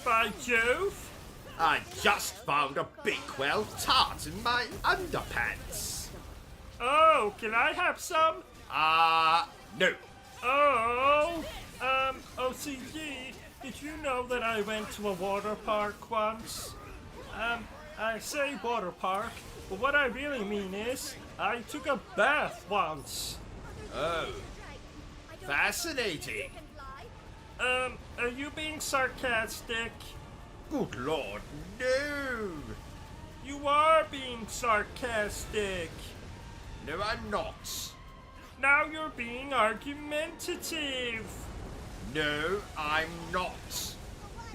By Jove? I just found a Bakewell tart in my underpants. Oh, can I have some? No. Oh, OCG, did you know that I went to a water park once? I say water park, but what I really mean is, I took a bath once. Oh, fascinating. Are you being sarcastic? Good Lord, no. You are being sarcastic. No, I'm not. Now you're being argumentative. No, I'm not.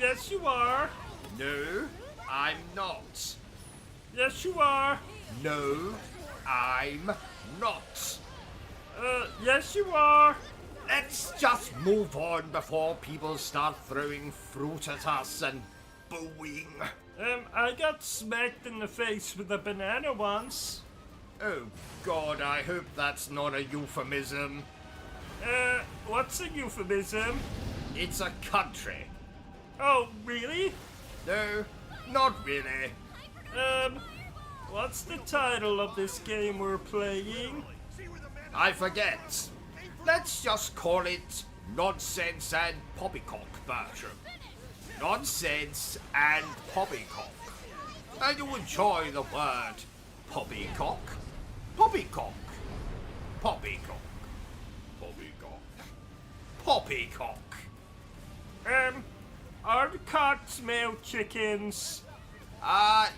Yes, you are. No, I'm not. Yes, you are. No, I'm not. Yes, you are. Let's just move on before people start throwing fruit at us and booing. I got smacked in the face with a banana once. Oh God, I hope that's not a euphemism. What's a euphemism? It's a country. Oh, really? No, not really. What's the title of this game we're playing? I forget. Let's just call it Nonsense and Poppycock, Bertram. Nonsense and Poppycock. I do enjoy the word poppycock. Poppycock. Poppycock. Poppycock. Poppycock. Are the cocks male chickens?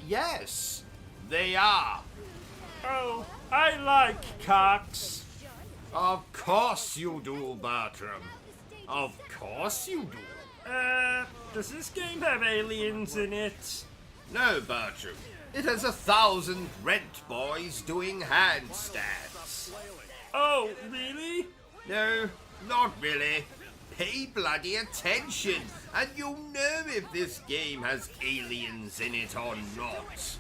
Yes, they are. Oh, I like cocks. Of course you do, Bertram. Of course you do. Does this game have aliens in it? No, Bertram. It has 1,000 rent boys doing handstands. Oh, really? No, not really. Pay bloody attention, and you'll know if this game has aliens in it or not.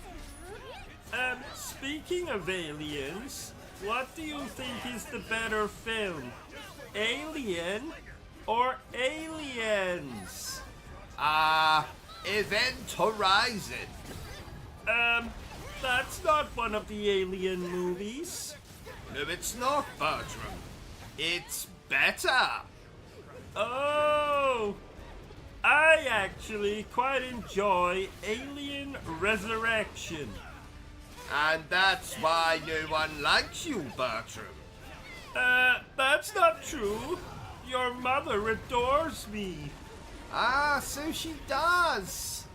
Speaking of aliens, what do you think is the better film? Alien or Aliens? Event Horizon. that's not one of the Alien movies. No, it's not, Bertram. It's better. Oh, I actually quite enjoy Alien Resurrection. And that's why no one likes you, Bertram. That's not true. Your mother adores me. Ah, so she does.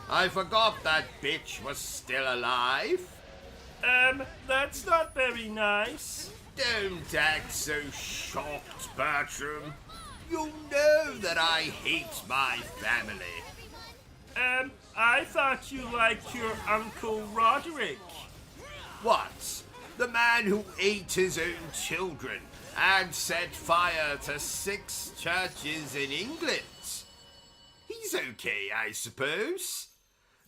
I forgot that bitch was still alive. That's not very nice. Don't act so shocked, Bertram. You know that I hate my family. I thought you liked your Uncle Roderick. What? The man who ate his own children and set fire to 6 churches in England. He's okay, I suppose.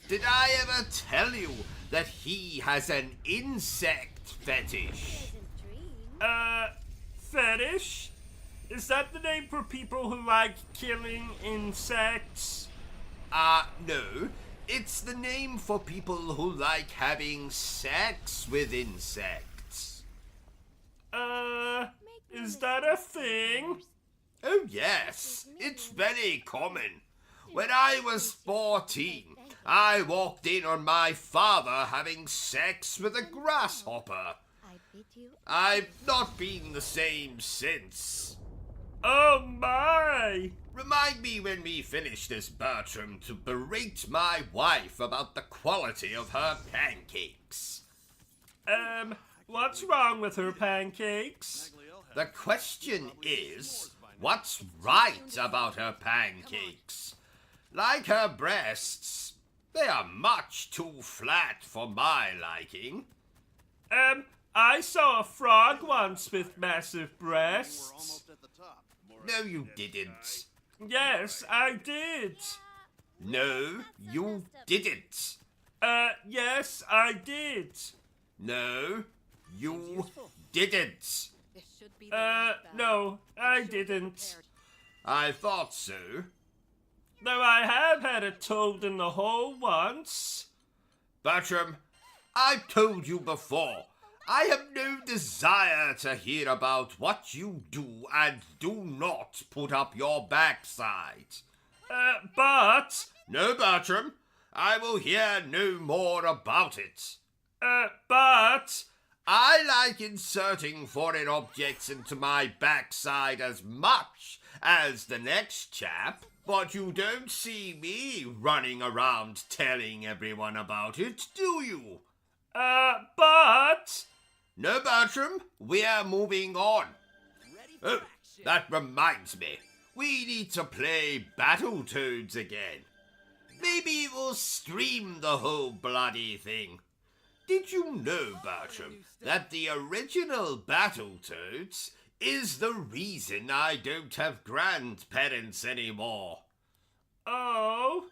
Did I ever tell you that he has an insect fetish? Fetish? Is that the name for people who like killing insects? No. It's the name for people who like having sex with insects. Is that a thing? Oh yes, it's very common. When I was 14, I walked in on my father having sex with a grasshopper. I've not been the same since. Oh my! Remind me when we finish this, Bertram, to berate my wife about the quality of her pancakes. What's wrong with her pancakes? The question is, what's right about her pancakes? Like her breasts, they are much too flat for my liking. I saw a frog once with massive breasts. No, you didn't. Yes, I did. No, you didn't. Yes, I did. No, you didn't. No, I didn't. I thought so. Though I have had a toad in the hole once. Bertram, I've told you before, I have no desire to hear about what you do and do not put up your backside. But... No, Bertram, I will hear no more about it. But... I like inserting foreign objects into my backside as much as the next chap, but you don't see me running around telling everyone about it, do you? But... No, Bertram, we're moving on. Oh, that reminds me. We need to play Battletoads again. Maybe we'll stream the whole bloody thing. Did you know, Bertram, that the original Battletoads is the reason I don't have grandparents anymore? Oh?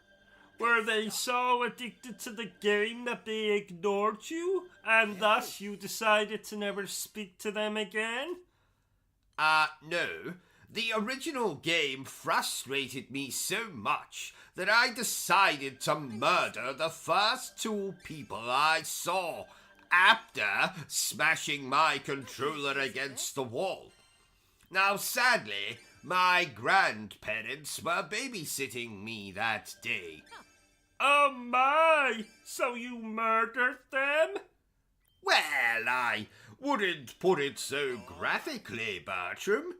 Were they so addicted to the game that they ignored you, and thus you decided to never speak to them again? No. The original game frustrated me so much that I decided to murder the first 2 people I saw after smashing my controller against the wall. Now, sadly, my grandparents were babysitting me that day. Oh my! So you murdered them? Well, I wouldn't put it so graphically, Bertram.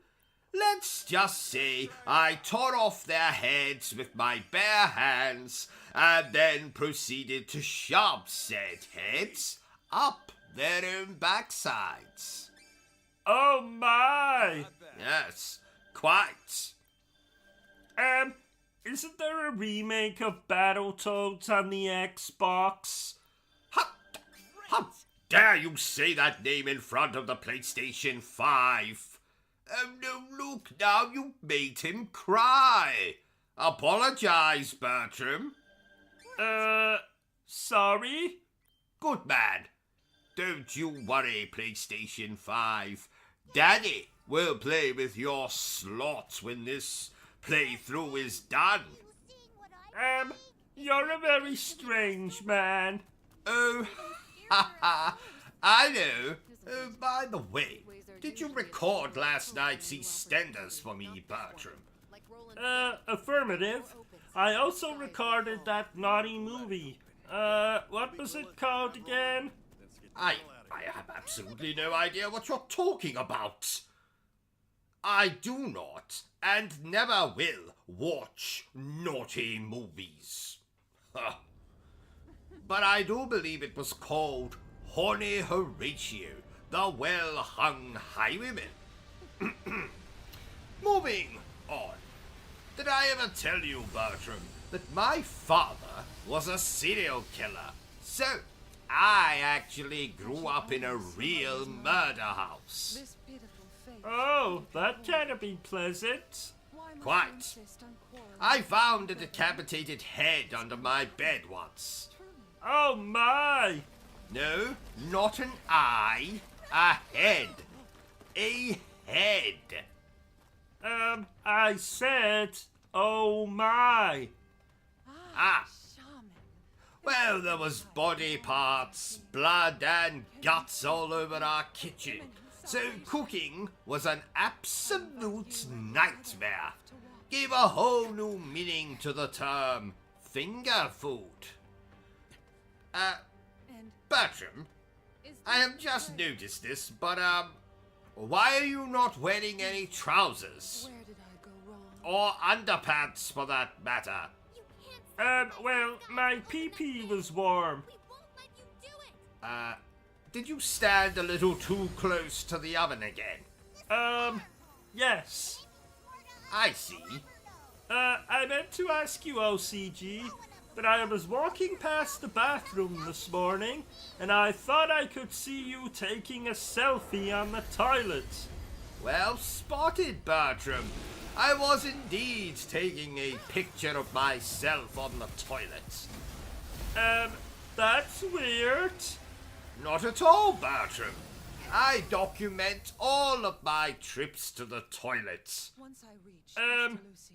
Let's just say I tore off their heads with my bare hands and then proceeded to shove said heads up their own backsides. Oh my! Yes, quite. Isn't there a remake of Battletoads on the Xbox? How dare you say that name in front of the PlayStation 5? Oh no, look now, you made him cry. Apologize, Bertram. Sorry? Good man. Don't you worry, PlayStation 5. Daddy will play with your slot when this playthrough is done. You're a very strange man. Oh, I know. By the way, did you record last night's EastEnders for me, Bertram? Affirmative. I also recorded that naughty movie. What was it called again? I have absolutely no idea what you're talking about. I do not, and never will, watch naughty movies. Huh. But I do believe it was called Horny Horatio, the Well-Hung Highwayman. Moving on. Did I ever tell you, Bertram, that my father was a serial killer? So, I actually grew up in a real murder house. This pitiful face. Oh, that can't be pleasant. Why must you Quite. insist on quarreling? I found a decapitated head under my bed once. Oh my! No, not an eye. A head. A head. I said, oh my. Ah. Shaman. Well, there was body parts, blood and guts all over our kitchen. So cooking was an absolute nightmare. Gave a whole new meaning to the term finger food. And Bertram, is I have just noticed this, but why are you not wearing any trousers? where did I go wrong? Or underpants for that matter? Well, my pee-pee was warm. Did you stand a little too close to the oven again? Yes. I see. I meant to ask you, OCG, but I was walking past the bathroom this morning, and I thought I could see you taking a selfie on the toilet. Well spotted, Bertram. I was indeed taking a picture of myself on the toilet. That's weird. Not at all, Bertram. I document all of my trips to the toilet. Once I reach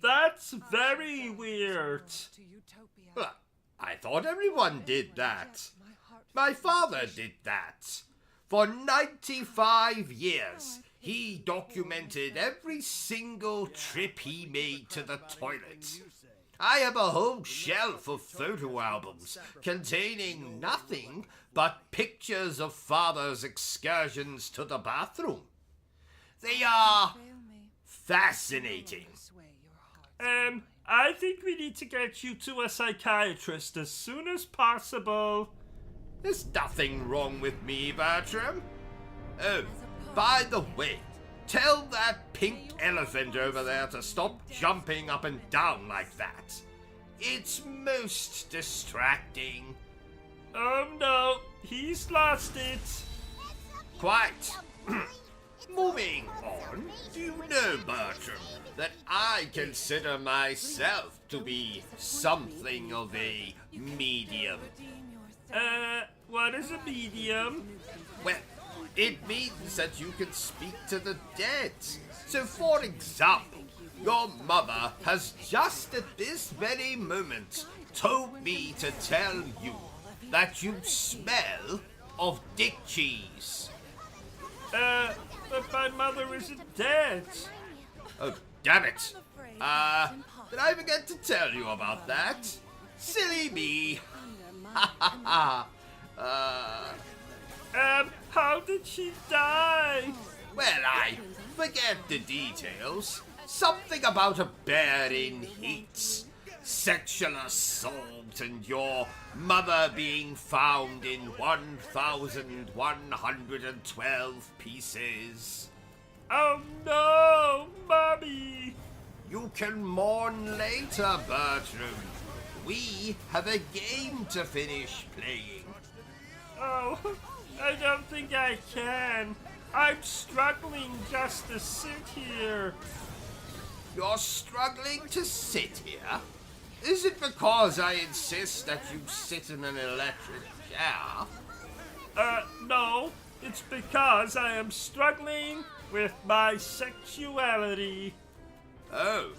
That's very weird. to utopia. Well, I thought everyone did that. My father did that. For 95 years, he documented every single trip he made to the toilet. I have a whole shelf of photo albums containing nothing but pictures of father's excursions to the bathroom. They are Fail me. fascinating. Sway your heart. I think we need to get you to a psychiatrist as soon as possible. There's nothing wrong with me, Bertram. Oh, by the way, tell that pink elephant over there to stop jumping up and down like that. It's most distracting. Oh no, he's lost it. Quite. Moving on, do you know, Bertram, that I consider myself to be something of a medium? What is a medium? Well, it means that you can speak to the dead. So, for example, your mother has just at this very moment told me to tell you that you smell of dick cheese. But my mother isn't dead. Oh, damn it. Did I forget to tell you about that? Silly me. Ha ha ha. How did she die? Well, I forget the details. Something about a bear in heat, sexual assault, and your mother being found in 1,112 pieces. Oh no, Mommy! You can mourn later, Bertram. We have a game to finish playing. Oh, I don't think I can. I'm struggling just to sit here. You're struggling to sit here? Is it because I insist that you sit in an electric chair? No. It's because I am struggling with my sexuality. Oh.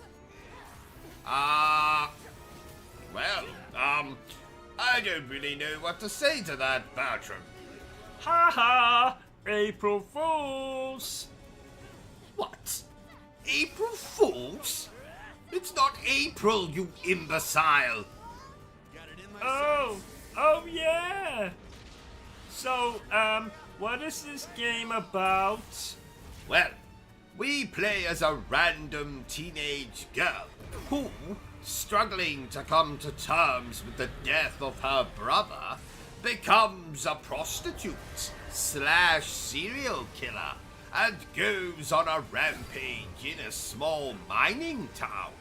Well, I don't really know what to say to that, Bertram. Ha ha! April Fools! What? April Fools? It's not April, you imbecile! Oh yeah! So, what is this game about? Well, we play as a random teenage girl who, struggling to come to terms with the death of her brother, becomes a prostitute / serial killer and goes on a rampage in a small mining town.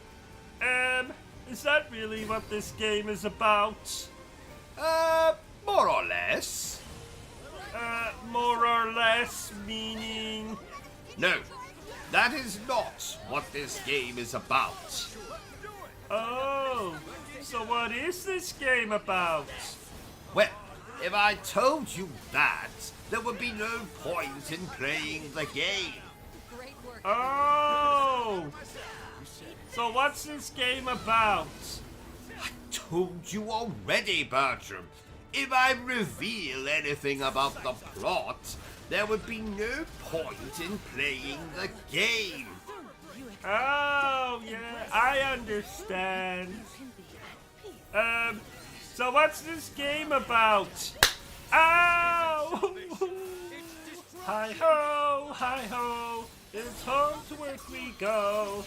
Is that really what this game is about? More or less. More or less meaning... No, that is not what this game is about. Oh, so what is this game about? Well, if I told you that, there would be no point in playing the game. Oh! So what's this game about? Told you already, Bertram. If I reveal anything about the plot, there would be no point in playing the game. Oh, yeah, I understand. So what's this game about? Ow! Hi ho, it's home to work we go.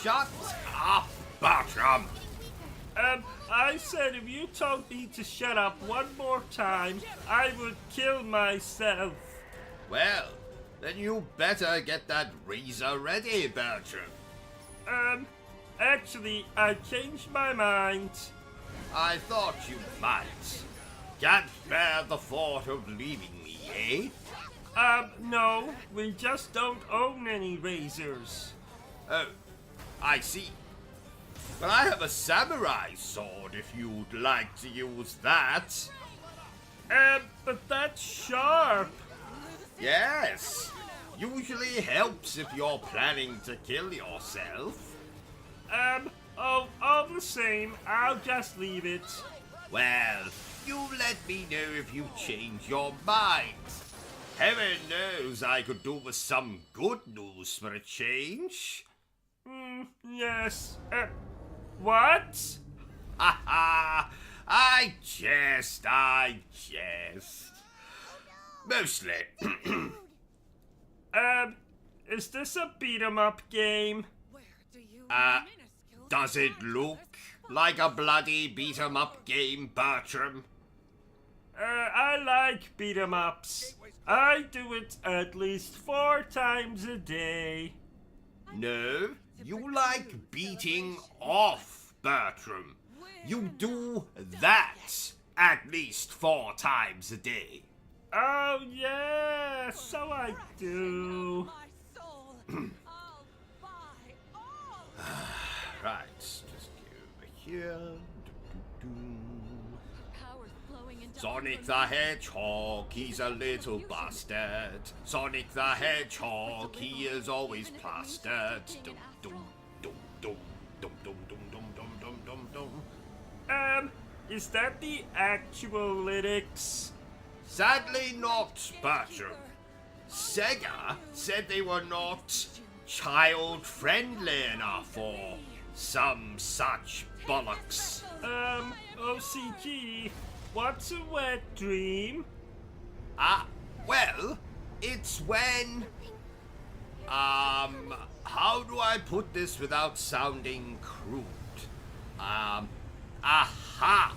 Shut up, Bertram. I said if you told me to shut up one more time, I would kill myself. Well, then you better get that razor ready, Bertram. Actually, I changed my mind. I thought you might. Can't bear the thought of leaving me, eh? No, we just don't own any razors. Oh, I see. Well, I have a samurai sword if you'd like to use that. But that's sharp. Yes. Usually helps if you're planning to kill yourself. All the same, I'll just leave it. Well, you let me know if you change your mind. Heaven knows I could do with some good news for a change. Yes. What? Ha ha! I jest. Mostly. Is this a beat 'em up game? Does it look like a bloody beat-em-up game, Bertram? I like beat 'em ups. I do it at least 4 times a day. No, you like beating off, Bertram. You do that at least 4 times a day. Oh yeah, so I do. Right, just go over here. Sonic the Hedgehog, he's a little bastard. Sonic the Hedgehog, he is always plastered. Dum dum dum dum dum dum dum dum dum dum dum. Is that the actual lyrics? Sadly not, Bertram. Sega said they were not child-friendly enough or some such bollocks. OCG, what's a wet dream? Well, it's when... how do I put this without sounding crude? Aha!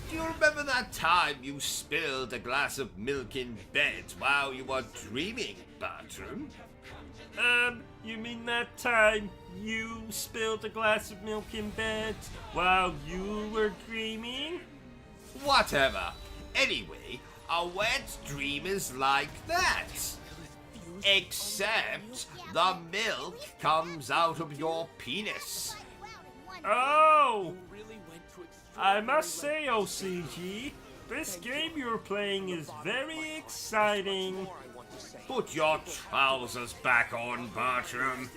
Do you remember that time you spilled a glass of milk in bed while you were dreaming, Bertram? You mean that time you spilled a glass of milk in bed while you were dreaming? Whatever. Anyway, a wet dream is like that. Except the milk comes out of your penis. Oh! I must say, OCG, this game you're playing is very exciting. Put your trousers back on, Bertram,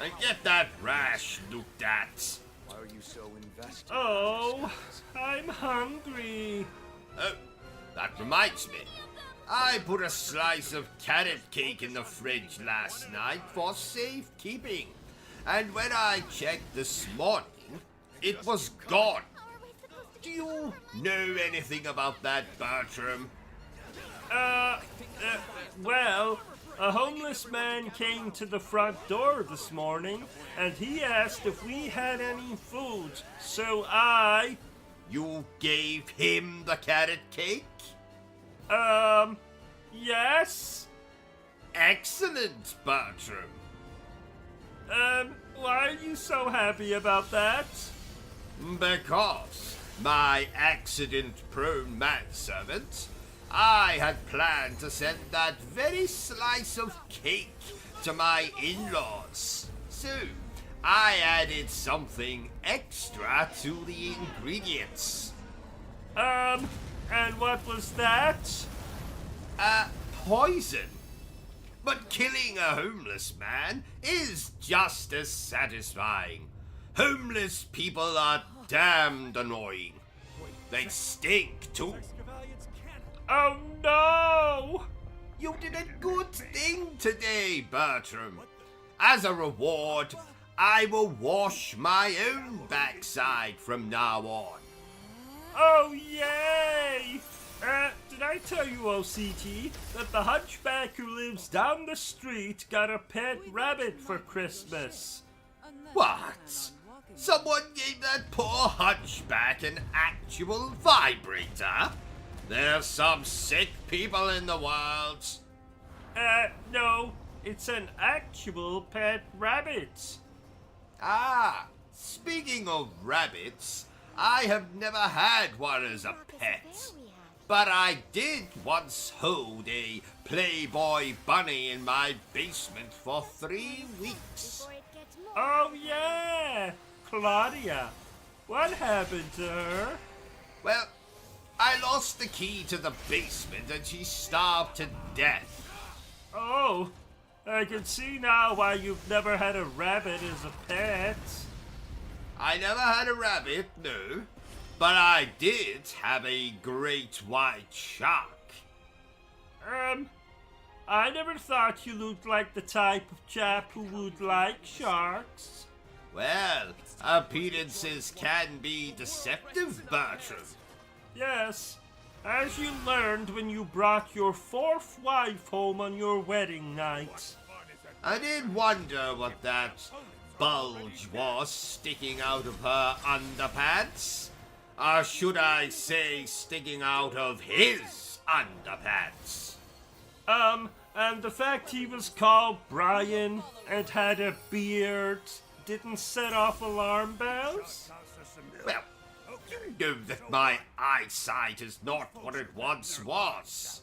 and get that rash looked at. It's are you so invested? Oh, I'm hungry. Oh, that reminds me. I put a slice of carrot cake in the fridge last night for safekeeping. And when I checked this morning, it was gone. Do you know anything about that, Bertram? Well, a homeless man came to the front door this morning, and he asked if we had any food, so You gave him the carrot cake? Yes? Excellent, Bertram. Why are you so happy about that? Because my accident-prone manservant, I had planned to send that very slice of cake to my in-laws. So, I added something extra to the ingredients. And what was that? Poison. But killing a homeless man is just as satisfying. Homeless people are damned annoying. They stink too. Oh no! You did a good thing today, Bertram. As a reward, I will wash my own backside from now on. Oh yay! Did I tell you, OCG, that the hunchback who lives down the street got a pet rabbit for Christmas? What? Someone gave that poor hunchback an actual vibrator? There's some sick people in the world. No, it's an actual pet rabbit. Ah, speaking of rabbits, I have never had one as a pet. But I did once hold a Playboy bunny in my basement for 3 weeks. Oh yeah, Claudia. What happened to her? Well, I lost the key to the basement and she starved to death. Oh, I can see now why you've never had a rabbit as a pet. I never had a rabbit, no. But I did have a great white shark. I never thought you looked like the type of chap who would like sharks. Well, appearances can be deceptive, Bertram. Yes, as you learned when you brought your 4th wife home on your wedding night. I did wonder what that bulge was sticking out of her underpants. Or should I say sticking out of his underpants? And the fact he was called Brian and had a beard didn't set off alarm bells? Well, you know that my eyesight is not what it once was.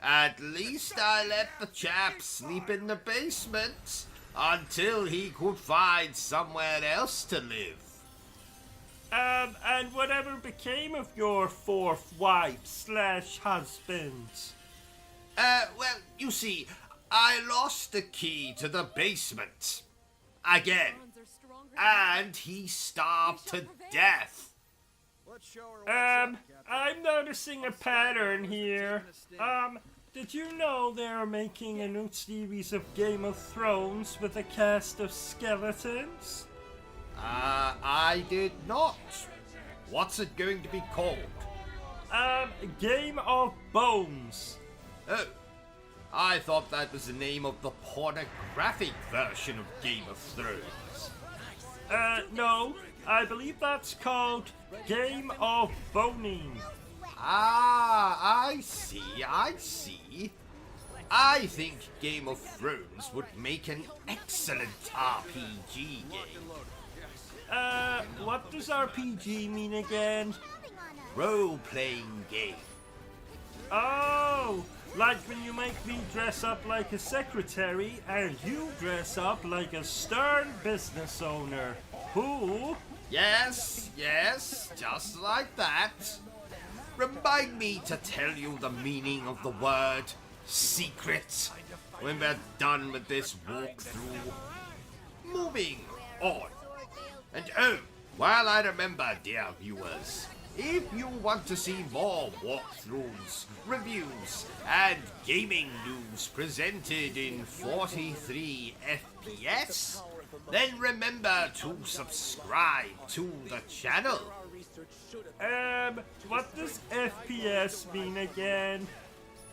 At least I let the chap sleep in the basement until he could find somewhere else to live. And whatever became of your 4th wife / husband? Well, you see, I lost the key to the basement. Again. And he starved to death. I'm noticing a pattern here. Did you know they're making a new series of Game of Thrones with a cast of skeletons? I did not. What's it going to be called? Game of Bones. Oh, I thought that was the name of the pornographic version of Game of Thrones. No, I believe that's called Game of Boning. Ah, I see. I think Game of Thrones would make an excellent RPG game. What does RPG mean again? Role-playing game. Oh, like when you make me dress up like a secretary and you dress up like a stern business owner. Who? Yes, just like that. Remind me to tell you the meaning of the word secret when we're done with this walkthrough. Moving on. And oh, Well, I remember, dear viewers, if you want to see more walkthroughs, reviews, and gaming news presented in 43 FPS, then remember to subscribe to the channel. What does FPS mean again?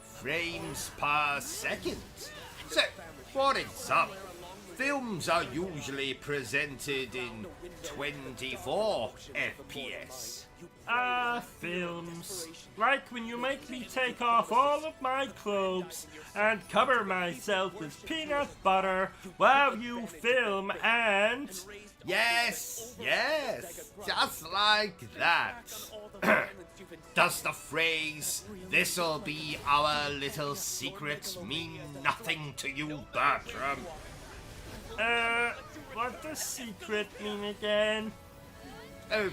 Frames per second. So, for example, films are usually presented in 24 FPS. Films. Like when you make me take off all of my clothes and cover myself with peanut butter while you film and... Yes, just like that. Does the phrase, "this'll be our little secret," mean nothing to you, Bertram? What does secret mean again? Oh,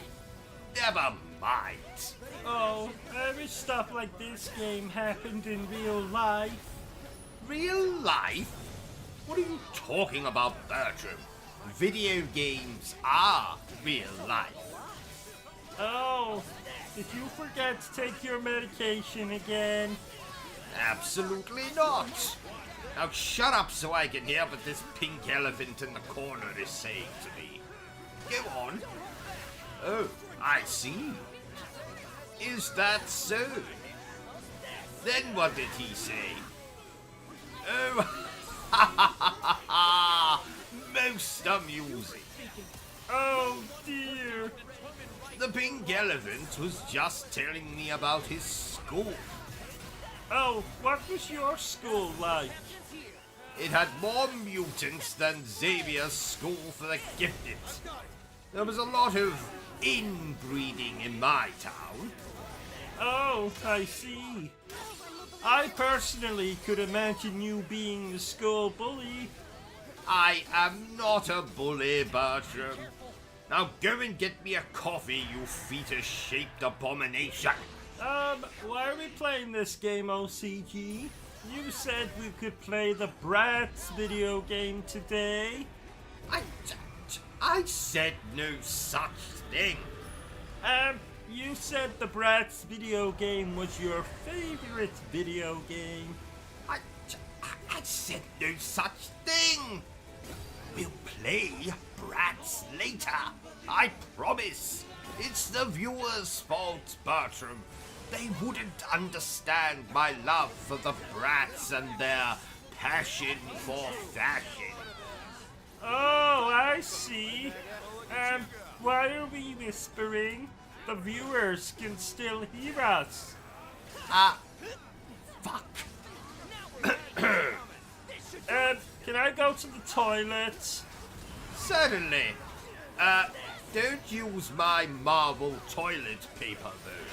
never mind. Oh, I wish stuff like this game happened in real life. Real life? What are you talking about, Bertram? Video games are real life. Oh, did you forget to take your medication again? Absolutely not. Now shut up so I can hear what this pink elephant in the corner is saying to me. Go on. Oh, I see. Is that so? Then what did he say? Oh, most amusing. Oh dear. The pink elephant was just telling me about his school. Oh, what was your school like? It had more mutants than Xavier's School for the Gifted. There was a lot of inbreeding in my town. Oh, I see. I personally could imagine you being the school bully. I am not a bully, Bertram. Now go and get me a coffee, you fetus-shaped abomination. Why are we playing this game, OCG? You said we could play the Bratz video game today. I said no such thing. You said the Bratz video game was your favorite video game. I said no such thing. We'll play Bratz later. I promise. It's the viewers' fault, Bertram. They wouldn't understand my love for the Bratz and their passion for fashion. Oh, I see. Why are we whispering? The viewers can still hear us. Fuck. Can I go to the toilet? Certainly. Don't use my marble toilet paper, though.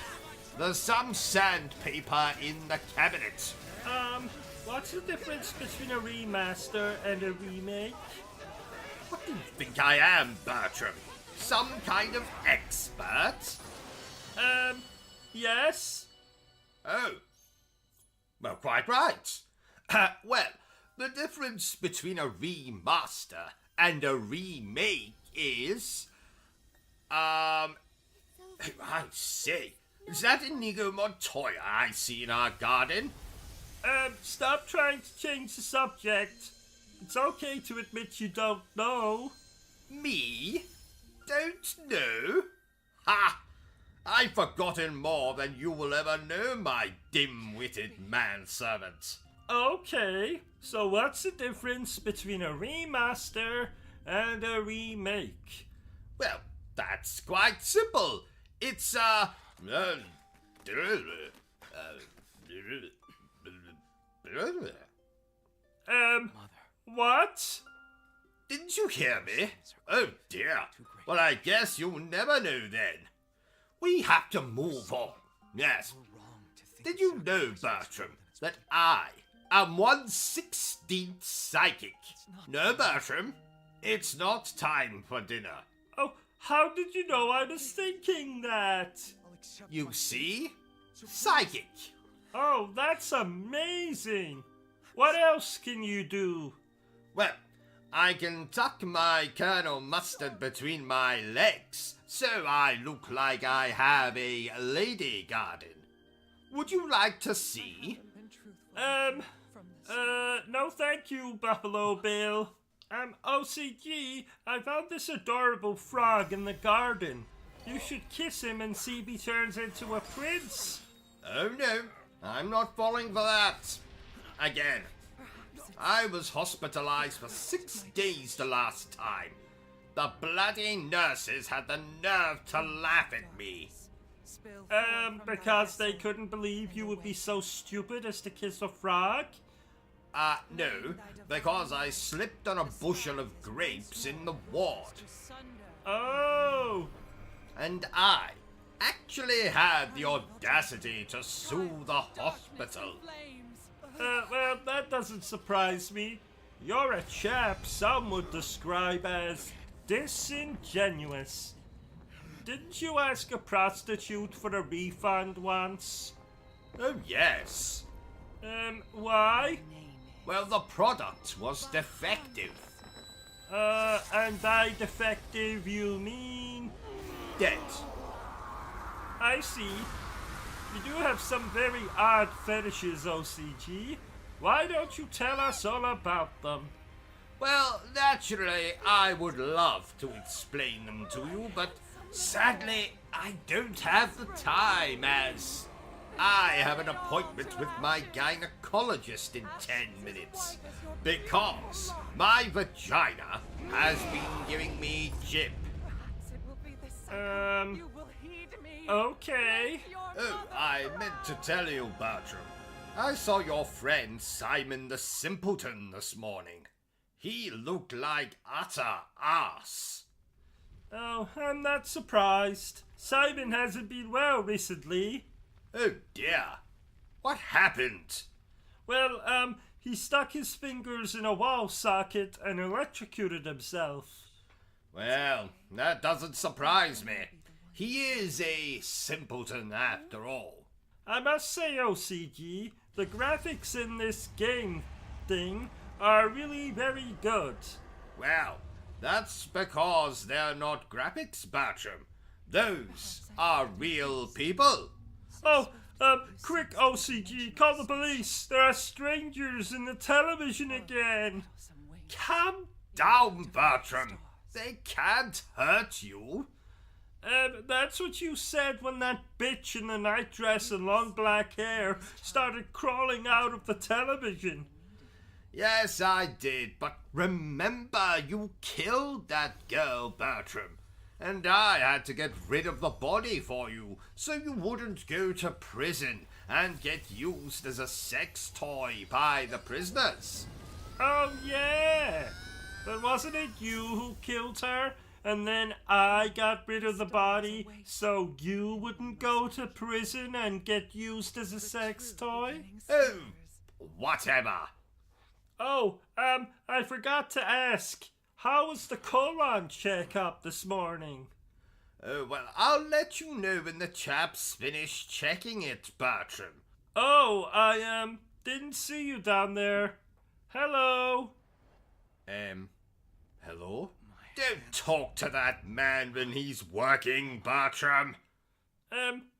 There's some sandpaper in the cabinet. What's the difference between a remaster and a remake? What do you think I am, Bertram? Some kind of expert? Yes? Oh. Well, quite right. Well, the difference between a remaster and a remake is... I say, is that Inigo Montoya I see in our garden? Stop trying to change the subject. It's okay to admit you don't know. Me? Don't know? Ha! I've forgotten more than you will ever know, my dim-witted manservant. Okay, so what's the difference between a remaster and a remake? Well, that's quite simple. It's what? Didn't you hear me? Oh dear. Well, I guess you'll never know then. We have to move on. Yes. Did you know, Bertram, that I am 1/16th psychic? No, Bertram. It's not time for dinner. Oh, how did you know I was thinking that? You see? Psychic. Oh, that's amazing. What else can you do? Well, I can tuck my Colonel Mustard between my legs, so I look like I have a lady garden. Would you like to see? No thank you, Buffalo Bill. OCG, I found this adorable frog in the garden. You should kiss him and see if he turns into a prince. Oh no, I'm not falling for that. Again. I was hospitalized for 6 days the last time. The bloody nurses had the nerve to laugh at me. Because they couldn't believe you would be so stupid as to kiss a frog? No, because I slipped on a bushel of grapes in the ward. Oh! And I actually had the audacity to sue the hospital. Well, that doesn't surprise me. You're a chap some would describe as disingenuous. Didn't you ask a prostitute for a refund once? Oh yes. Why? Well, the product was defective. And by defective you mean? Dead. I see. You do have some very odd fetishes, OCG. Why don't you tell us all about them? Well, naturally, I would love to explain them to you, but sadly, I don't have the time, as I have an appointment with my gynecologist in 10 minutes, because my vagina has been giving me jip. Okay. Oh, I meant to tell you, Bertram. I saw your friend Simon the Simpleton this morning. He looked like utter ass. Oh, I'm not surprised. Simon hasn't been well recently. Oh dear. What happened? Well, he stuck his fingers in a wall socket and electrocuted himself. Well, that doesn't surprise me. He is a simpleton after all. I must say, OCG, the graphics in this game thing are really very good. Well, that's because they're not graphics, Bertram. Those are real people. Oh, quick, OCG, call the police. There are strangers in the television again. Calm down, Bertram. They can't hurt you. That's what you said when that bitch in the nightdress and long black hair started crawling out of the television. Yes, I did, but remember, you killed that girl, Bertram. And I had to get rid of the body for you, so you wouldn't go to prison and get used as a sex toy by the prisoners. Oh, yeah. But wasn't it you who killed her? And then I got rid of the body so you wouldn't go to prison and get used as a sex toy? Oh, whatever. Oh, I forgot to ask. How was the colon checkup this morning? Oh, well, I'll let you know when the chaps finish checking it, Bertram. Oh, I, didn't see you down there. Hello? Hello? Don't talk to that man when he's working, Bertram.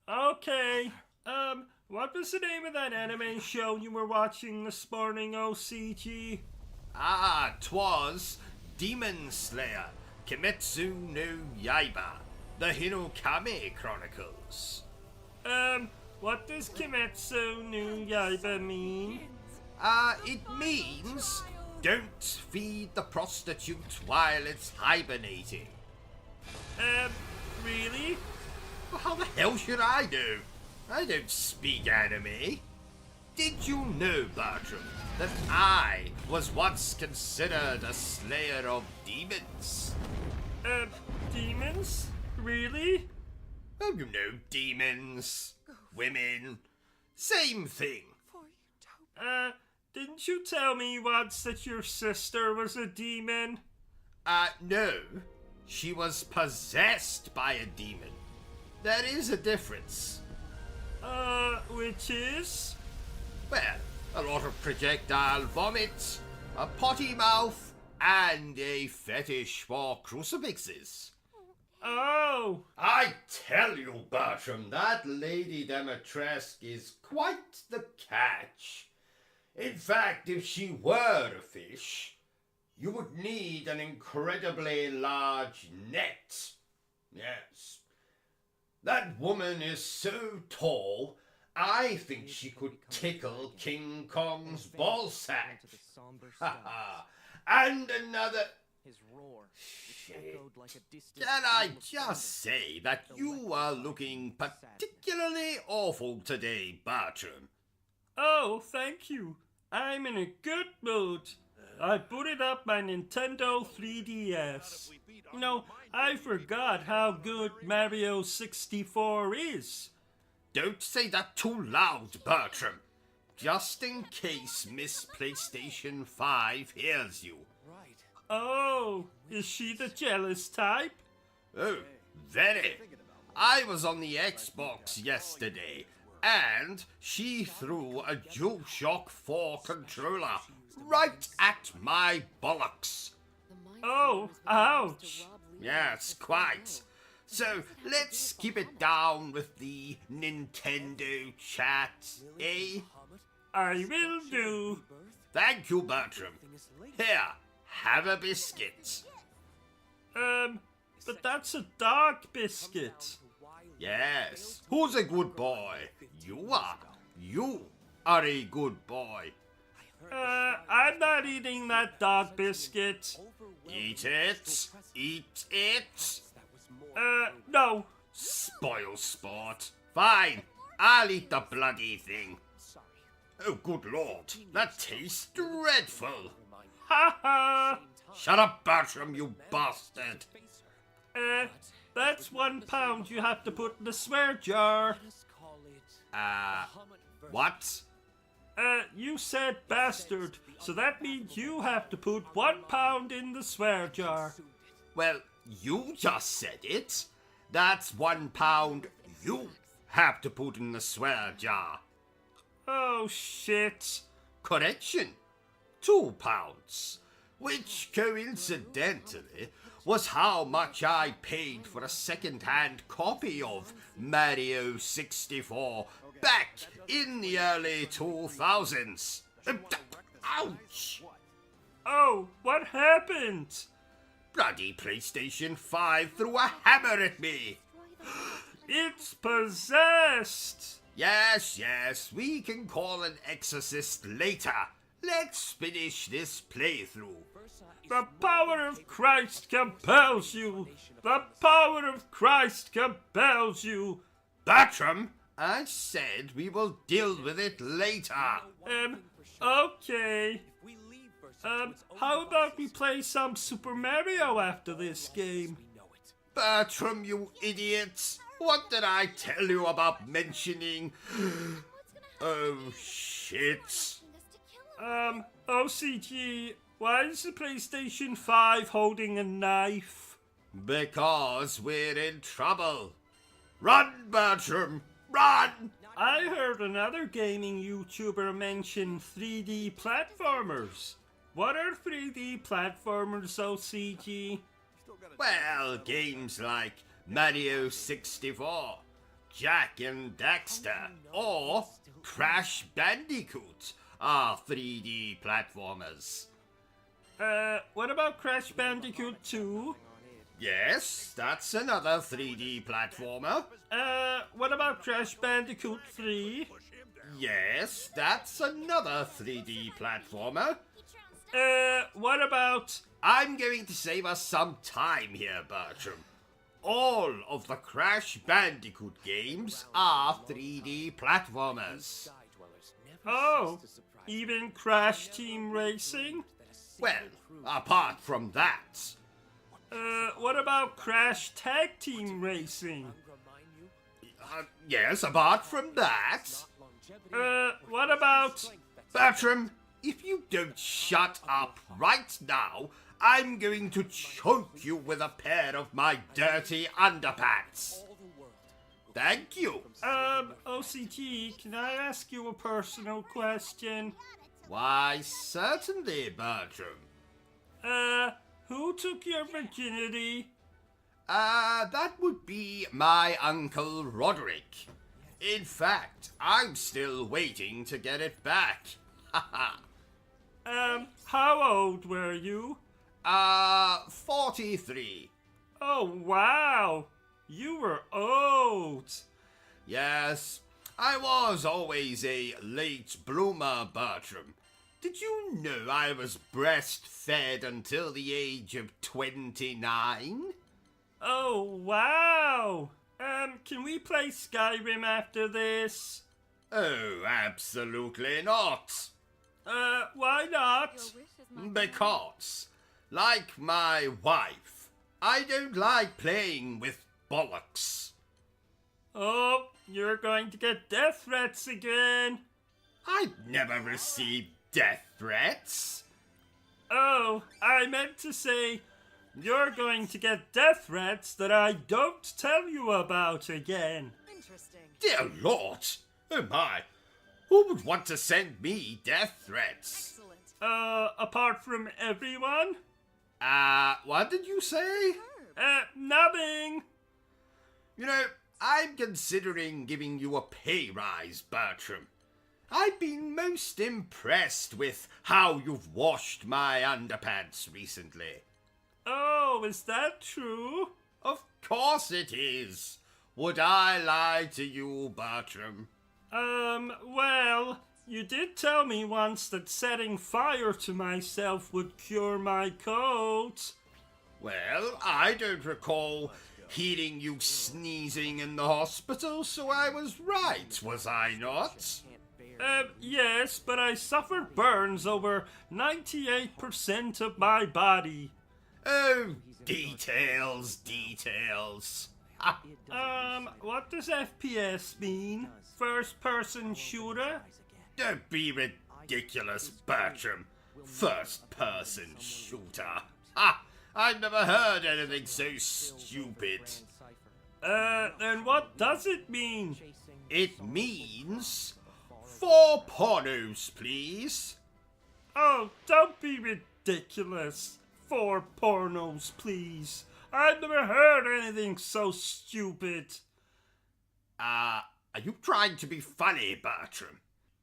Okay. What was the name of that anime show you were watching this morning, OCG? 'Twas Demon Slayer, Kimetsu no Yaiba, the Hinokami Chronicles. What does Kimetsu no Yaiba mean? It means don't feed the prostitute while it's hibernating. Really? Well, how the hell should I know? I don't speak anime. Did you know, Bertram, that I was once considered a slayer of demons? Demons? Really? Oh, you know, demons, women, same thing. Didn't you tell me once that your sister was a demon? No. She was possessed by a demon. There is a difference. Which is? Well, a lot of projectile vomit, a potty mouth, and a fetish for crucifixes. Oh, I tell you, Bertram, that Lady Demetresque is quite the catch. In fact, if she were a fish, you would need an incredibly large net. Yes. That woman is so tall, I think she could tickle King Kong's ballsack. Ha ha. And another... His roar, which echoed like a distant Can I boom of just thunder. say that you are looking particularly awful today, Bertram? oh, thank you. I'm in a good mood. I booted up my Nintendo 3DS. You know, I forgot how good Mario 64 is. Don't say that too loud, Bertram. Just in case Miss PlayStation 5 hears you. Right. Oh, is she the jealous type? Oh, very. I was on the Xbox yesterday, and she threw a DualShock 4 controller right at my bollocks. Oh, ouch. Yes, quite. So let's keep it down with the Nintendo chat, eh? I will do. Thank you, Bertram. Here, have a biscuit. But that's a dog biscuit. Yes, who's a good boy? You are. You are a good boy. I'm not eating that dog biscuit. Eat it. Eat it. No. Spoil sport. Fine, I'll eat the bloody thing. Oh, good lord, that tastes dreadful. Ha ha. Shut up, Bertram, you bastard. That's £1 you have to put in the swear jar. What? You said bastard, so that means you have to put £1 in the swear jar. Well, you just said it. That's £1 you have to put in the swear jar. Oh shit. Correction, £2, which coincidentally was how much I paid for a second-hand copy of Mario 64 back in the early 2000s. Ouch! Oh, what happened? Bloody PlayStation 5 threw a hammer at me. It's possessed. Yes, we can call an exorcist later. Let's finish this playthrough. The power of Christ compels you. The power of Christ compels you. Bertram, I said we will deal with it later. Okay. How about we play some Super Mario after this game? Bertram, you idiot. What did I tell you about mentioning? Oh, shit. OCG, why is the PlayStation 5 holding a knife? Because we're in trouble. Run, Bertram, run! I heard another gaming YouTuber mention 3D platformers. What are 3D platformers, OCG? Well, games like Mario 64, Jack and Daxter, or Crash Bandicoot are 3D platformers. What about Crash Bandicoot 2? Yes, that's another 3D platformer. What about Crash Bandicoot 3? Yes, that's another 3D platformer. What about... I'm going to save us some time here, Bertram. All of the Crash Bandicoot games are 3D platformers. Oh, even Crash Team Racing? Well, apart from that. What about Crash Tag Team Racing? Yes, apart from that. What about... Bertram, if you don't shut up right now, I'm going to choke you with a pair of my dirty underpants. Thank you. OCG, can I ask you a personal question? Why, certainly, Bertram. Who took your virginity? That would be my Uncle Roderick. In fact, I'm still waiting to get it back. How old were you? 43. Oh, wow. You were old. Yes, I was always a late bloomer, Bertram. Did you know I was breastfed until the age of 29? Oh, wow. Can we play Skyrim after this? Oh, absolutely not. Why not? Because, like my wife, I don't like playing with bollocks. Oh, you're going to get death threats again. I've never received death threats. Oh, I meant to say, you're going to get death threats that I don't tell you about again. Interesting. Dear Lord! Oh my! Who would want to send me death threats? Excellent. Apart from everyone? What did you say? Nubbing. You know, I'm considering giving you a pay rise, Bertram. I've been most impressed with how you've washed my underpants recently. Oh, is that true? Of course it is. Would I lie to you, Bertram? Well, you did tell me once that setting fire to myself would cure my cold. Well, I don't recall hearing you sneezing in the hospital, so I was right, was I not? Yes, but I suffered burns over 98% of my body. Oh, details. What does FPS mean? First person shooter? Don't be ridiculous, Bertram. First person shooter. I've never heard anything so stupid. Then what does it mean? It means 4 pornos, please. Oh, don't be ridiculous. 4 pornos, please. I've never heard anything so stupid. Are you trying to be funny, Bertram?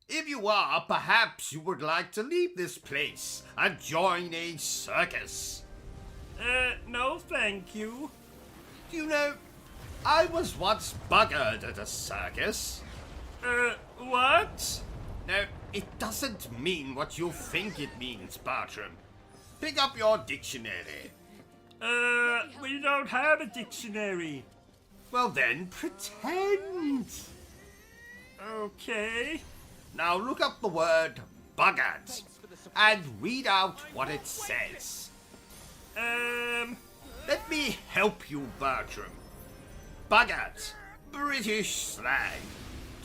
If you are, perhaps you would like to leave this place and join a circus. No thank you. You know, I was once buggered at a circus. What? No, it doesn't mean what you think it means, Bertram. Pick up your dictionary. We don't have a dictionary. Well then, pretend. Okay. Now look up the word buggered and read out what it says. Let me help you, Bertram. Buggered, British slang.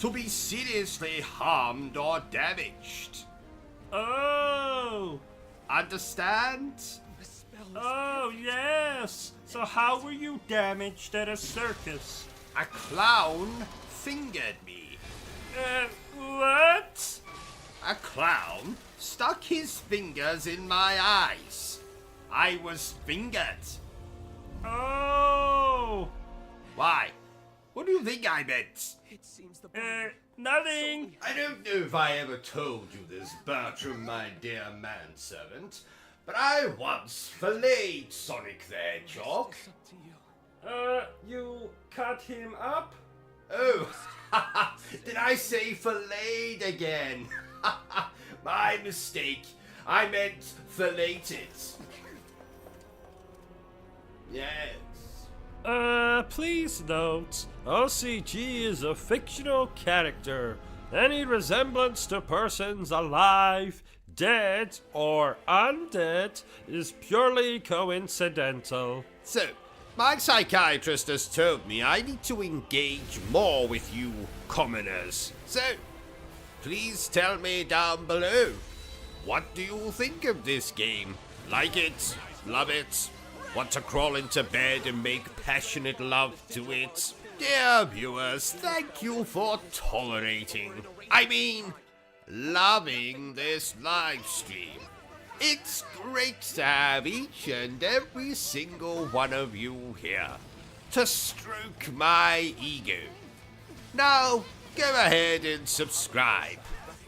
To be seriously harmed or damaged. Oh. Understand? Oh, yes. So how were you damaged at a circus? A clown fingered me. What? A clown stuck his fingers in my eyes. I was fingered. Oh. Why? What do you think I meant? It seems the Nothing. I don't know if I ever told you this, Bertram, my dear manservant, but I once filleted Sonic the Hedgehog. up to you. You cut him up? Oh, did I say filleted again? My mistake. I meant filleted. Yes. Please note, OCG is a fictional character. Any resemblance to persons alive, dead, or undead is purely coincidental. So, my psychiatrist has told me I need to engage more with you commoners. So, please tell me down below. What do you think of this game? Like it? Love it? Want to crawl into bed and make passionate love to it? Dear viewers, thank you for tolerating, loving this live stream. It's great to have each and every single one of you here to stroke my ego. Now, go ahead and subscribe.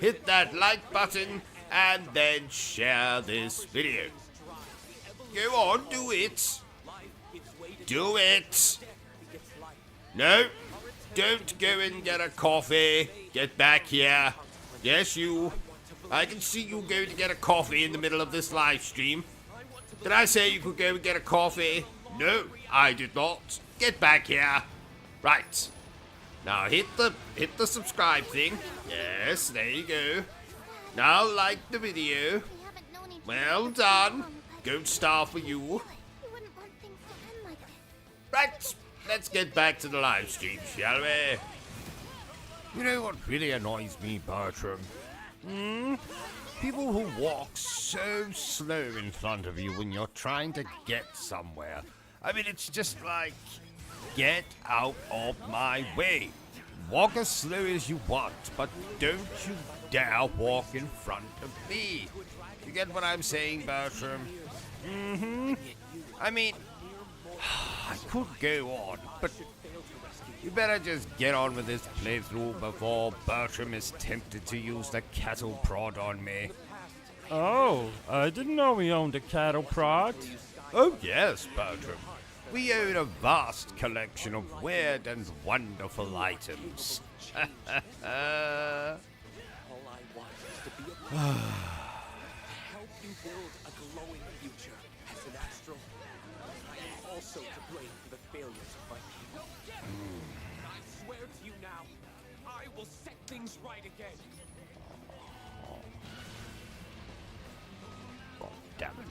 Hit that like button and then share this video. Go on, do it. Do it. No, don't go and get a coffee. Get back here. Yes, you. I can see you going to get a coffee in the middle of this live stream. Did I say you could go and get a coffee? No, I did not. Get back here. Right. Now hit the subscribe thing. Yes, there you go. Now like the video. Well done. Good star for you. Right, let's get back to the live stream, shall we? You know what really annoys me, Bertram? People who walk so slow in front of you when you're trying to get somewhere. I mean, it's just like, get out of my way. Walk as slow as you want, but don't you dare walk in front of me. You get what I'm saying, Bertram? I mean, I could go on, but you better just get on with this playthrough before Bertram is tempted to use the cattle prod on me. Oh, I didn't know we owned a cattle prod. Oh yes, Bertram. We own a vast collection of weird and wonderful items. All I want is to be a help you build a glowing future. As an astral, I am also to blame for the failures of my people. I swear to you now, I will set things right again. God damn it.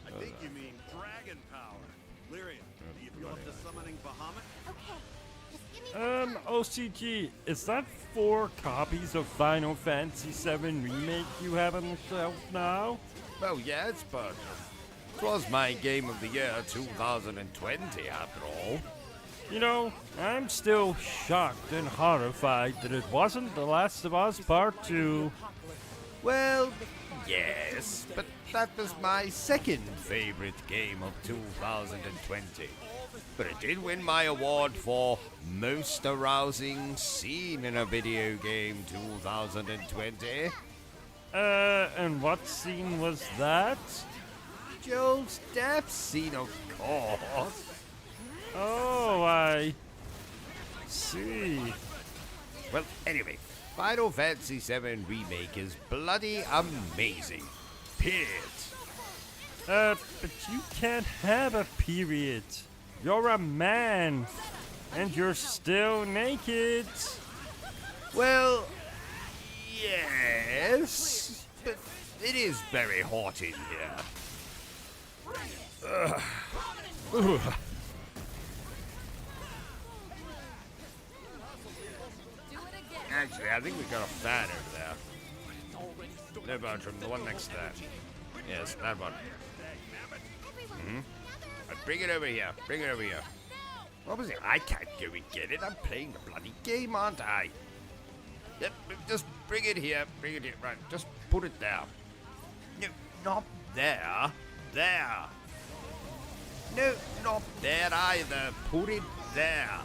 I think you mean dragon power. Lyria, do you feel up to summoning Bahamut? OCG, is that 4 copies of Final Fantasy VII Remake you have on the shelf now? Well, yes, Bertram. It was my game of the year 2020, after all. You know, I'm still shocked and horrified that it wasn't The Last of Us Part 2. Well, yes, but that was my second favorite game of 2020. But it did win my award for Most Arousing Scene in a Video Game 2020. And what scene was that? Joel's death scene, of course. Oh, I see. Well, anyway, Final Fantasy VII Remake is bloody amazing. Period. But you can't have a period. You're a man, and you're still naked. Well, yes, but it is very hot in here. Ugh. Actually, I think we got a fan over there. No, Bertram, the one next to that. Yes, that one. Bring it over here. Bring it over here. What was it? I can't go and get it. I'm playing the bloody game, aren't I? Yep, just bring it here. Bring it here. Right, just put it there. No, not there. There. No, not there either. Put it there.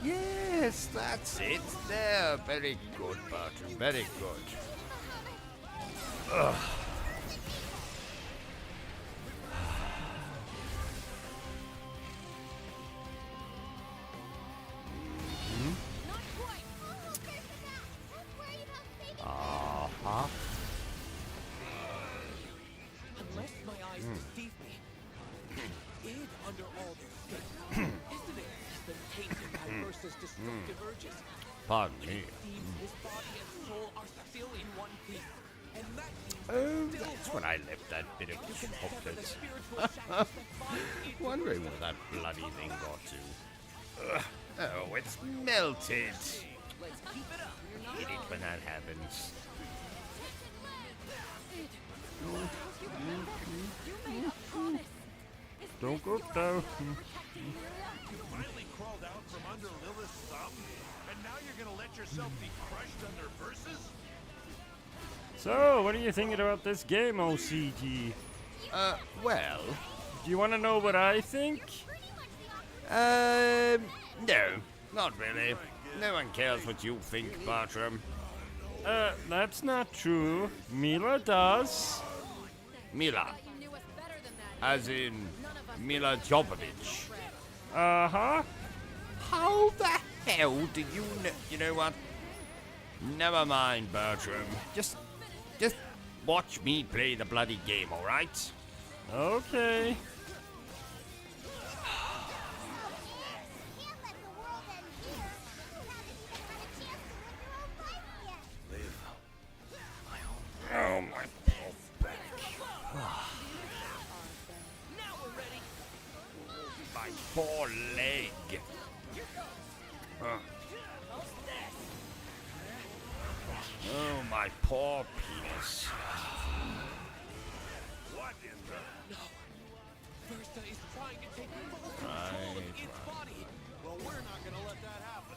Yes, that's it. There. Very good, Bertram. Very good. Ugh. Unless my eyes deceive me, id under all this skin, isn't it? Been tainted by Versa's destructive urges. Pardon me. It seems his body and soul are still in one piece. And that Oh, that's when I left that bit of chocolate. Wondering where that bloody thing got to. Ugh. Oh, it's melted. Hate it when that happens. You made a promise. Is Don't go down. Finally crawled out from under Lilith's thumb, and now you're gonna let yourself be crushed under verses? So, what are you thinking about this game, OCG? Well, Do you want to know what I think? no, not really. No one cares what you think, Bartram. That's not true. Mila does. Mila. As in Mila Jovovich. Uh-huh. How the hell do you know? You know what? Never mind, Bertram. Just watch me play the bloody game, alright? Okay. Oh, my poor back. My poor leg. Oh, my poor penis. What in the... Versa is trying to take full control of its body. Well, we're not gonna let that happen.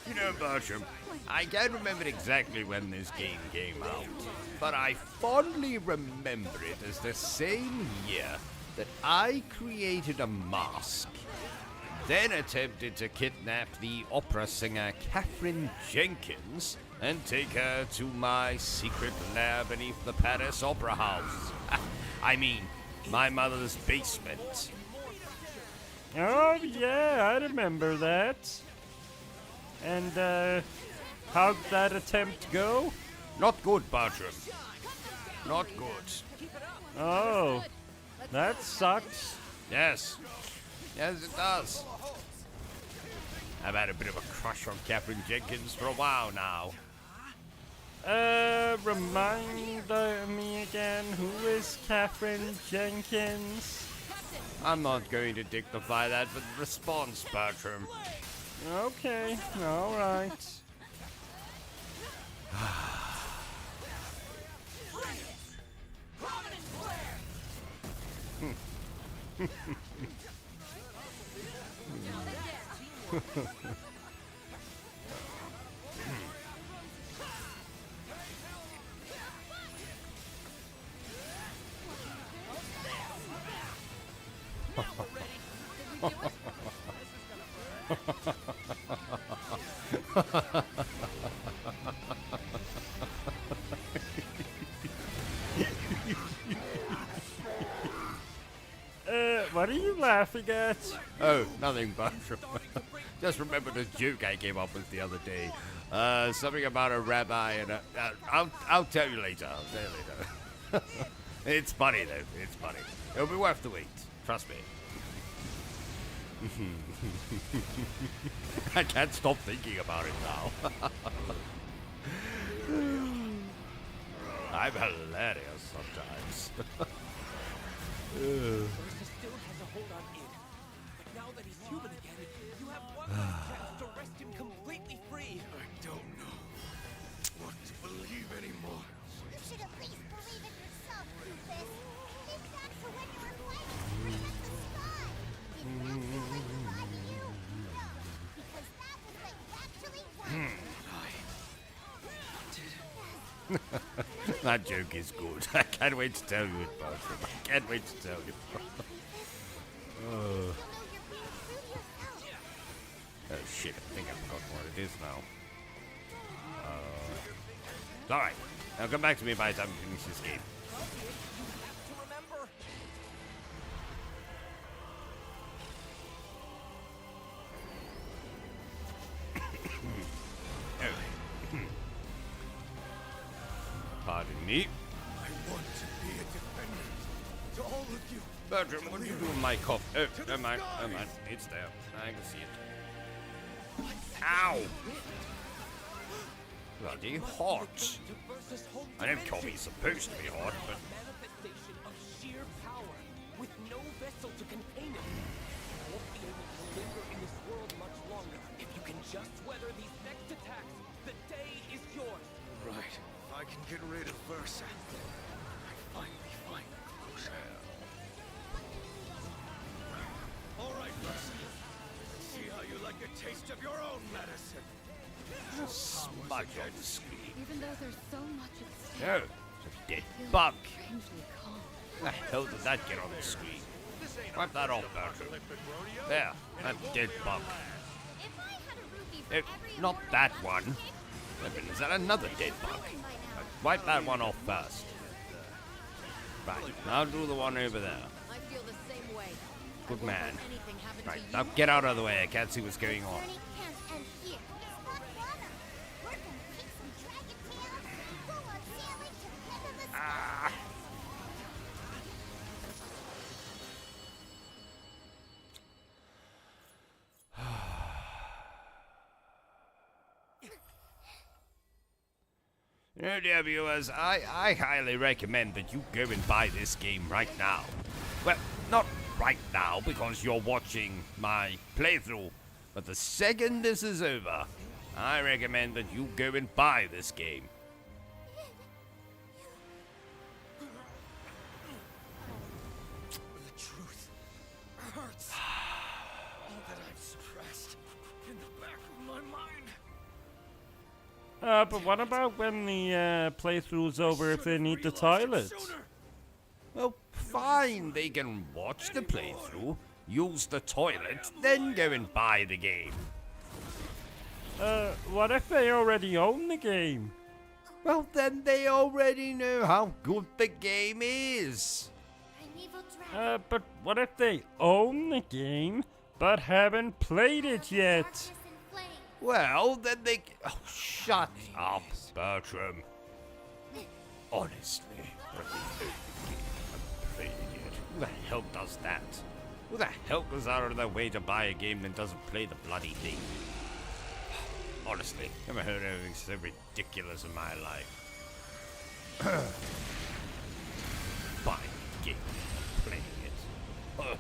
You know, Bertram, I can't remember exactly when this game came out, but I fondly remember it as the same year that I created a mask, then attempted to kidnap the opera singer Catherine Jenkins and take her to my secret lair beneath the Paris Opera House. I mean, my mother's basement. Oh, yeah, I remember that. And, how'd that attempt go? Not good, Bertram. Not good. Oh, that sucks. Yes. Yes, it does. I've had a bit of a crush on Catherine Jenkins for a while now. Remind me again, who is Catherine Jenkins? I'm not going to dignify that with a response, Bertram. Okay, alright. What are you laughing at? Oh, nothing, Bertram. Just remembered a joke I came up with the other day. Something about a rabbi and a... I'll tell you later. I'll tell you later. It's funny, though. It's funny. It'll be worth the wait. Trust me. I can't stop thinking about it now. I'm hilarious sometimes. Versa still has a hold on Id. But now that he's human again, you have one last chance to wrest him completely free. I don't know what to believe anymore. You should at least believe in yourself, Rufus. Think back to when you were fighting in the sky. It wasn't like you. Because that was like actually working. That joke is good. I can't wait to tell you it, Bertram. I can't wait to tell you. Oh shit, I think I've forgotten what it is now. It's alright. Now come back to me by the time we finish this game. To remember. Pardon me. I want to be a defender to all of you. Bertram, what do you do with my cough? Oh, never mind. Never mind. It's there. I can see it. Ow! Bloody hot. I know coffee's supposed to be hot, but... Manifestation of sheer power, with no vessel to contain it. You won't be able to linger in this world much longer. If you can just weather these next attacks, the day is yours. Right. If I can get rid of Versa, I finally find closure. All right, Versa. Let's see how you like a taste of your own medicine. Smudge on the screen. Even though there's so much at stake, Oh, it's a dead I feel bug. strangely calm. The hell did that get on the screen? This ain't Wipe that off, Bertram. There, that dead bug. If I had a rupee for Eh, every not immortal that bug one. kick, Wait, is that another dead bug? by now. Wipe that one off first. Right, now do the one over there. I feel the same way. Good man. Anything happen Right, to now you? get out of the way. I can't see what's going on. Journey can't end here. It's not water. We're gonna kick some dragon tails, go on sailing to the end of the sky. You know, dear viewers, I highly recommend that you go and buy this game right now. Well, not right now because you're watching my playthrough, but the second this is over, I recommend that you go and buy this game. The truth hurts. All that I've suppressed in the back of my mind. But what about when the playthrough's over if they need the toilet? Well, fine, they can watch the playthrough, use the toilet, then go and buy the game. What if they already own the game? Well, then they already know how good the game is. Primeval dragon. But what if they own the game but haven't played it yet? Darkness and flame. Well, then they... Oh, shut up, Bertram. Honestly, I'm playing it yet. Who the hell does that? Who the hell goes out of their way to buy a game and doesn't play the bloody thing? Honestly, never heard anything so ridiculous in my life. Buying a game, playing it. Ugh.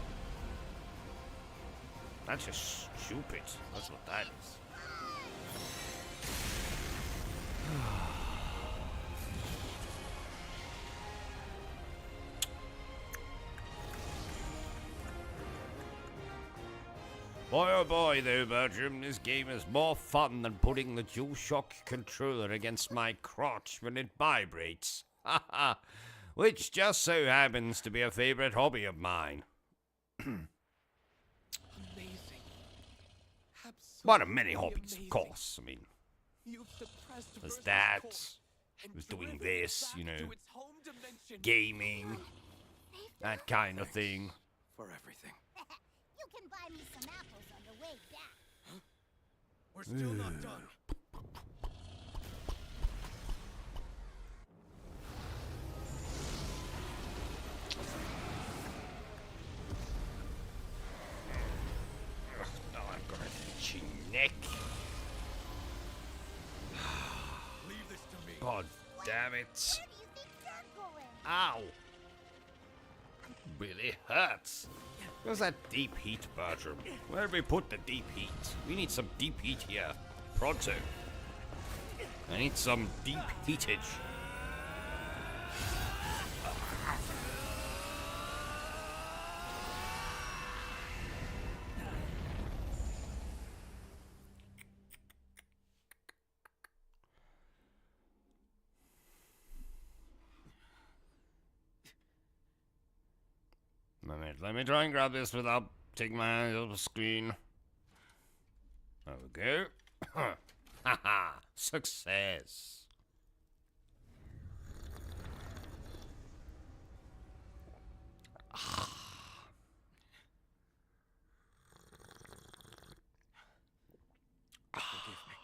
That's just stupid. That's what that is. Boy oh boy though, Bertram, this game is more fun than putting the DualShock controller against my crotch when it vibrates. Haha, which just so happens to be a favorite hobby of mine. Amazing. One of many hobbies, of course. I mean, You've suppressed there's Versa's that, core and was doing driven it this, back you know, to its home dimension gaming, that kind of thing. for everything. You can buy me some apples on the way back. We're still not done. Now I've got a itchy neck. Leave this to me. God damn it. Where do you think you're going? Ow! Really hurts. Where's that deep heat, Bertram? Where did we put the deep heat? We need some deep heat here. Pronto. I need some deep heatage. Let me try and grab this without taking my eyes off the screen. There we go. Haha, success. Forgive me.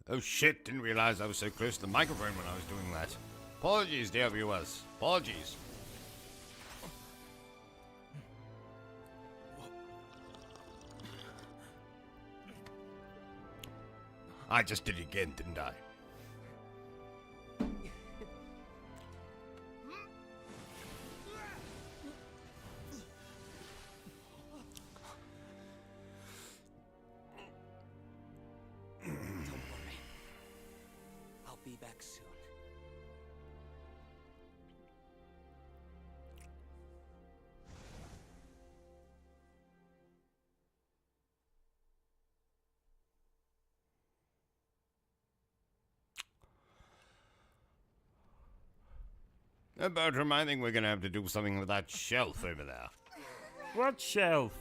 Oh shit, didn't realize I was so close to the microphone when I was doing that. Apologies, dear viewers. Apologies. I just did it again, didn't I? Don't worry. I'll be back soon. Bertram, I think we're gonna have to do something with that shelf over there. What shelf?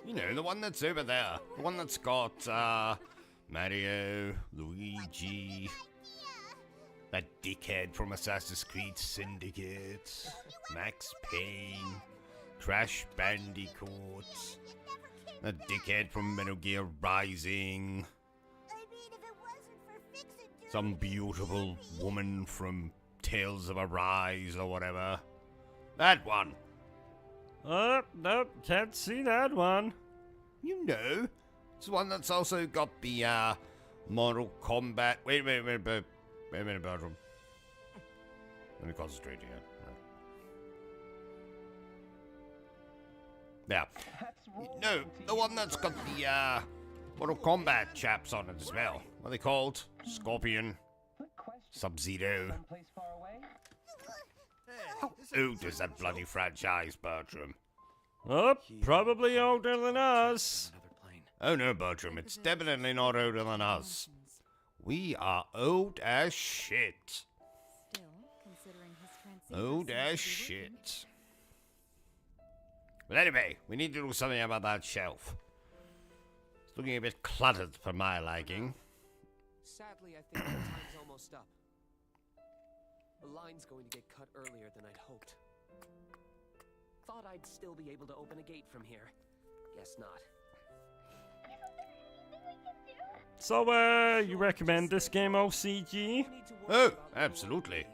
You know, the one that's over there. The one that's got, Mario, Luigi, that dickhead from Assassin's Creed Syndicate, Max Payne, Crash Bandicoot, that dickhead from Metal Gear Rising, I mean, if it wasn't for Fix-It, some beautiful woman from Tales of Arise or whatever. That one. Oh, nope, can't see that one. You know, it's the one that's also got the, Mortal Kombat. Wait a minute, Bertram. Let me concentrate here. There. No, the one that's got the, Mortal Kombat chaps on it as well. What are they called? Scorpion. Sub-Zero. How old is that bloody franchise, Bertram? Oh, probably older than us. Oh no, Bertram, it's definitely not older than us. We are old as shit. Still, considering his transcendence Old seems as to be shit. But anyway, we need to do something about that shelf. It's looking a bit cluttered for my liking. Sadly, I think our time's almost up. The line's going to get cut earlier than I'd hoped. Thought I'd still be able to open a gate from here. Guess not. So, you recommend this game, OCG? Oh, absolutely.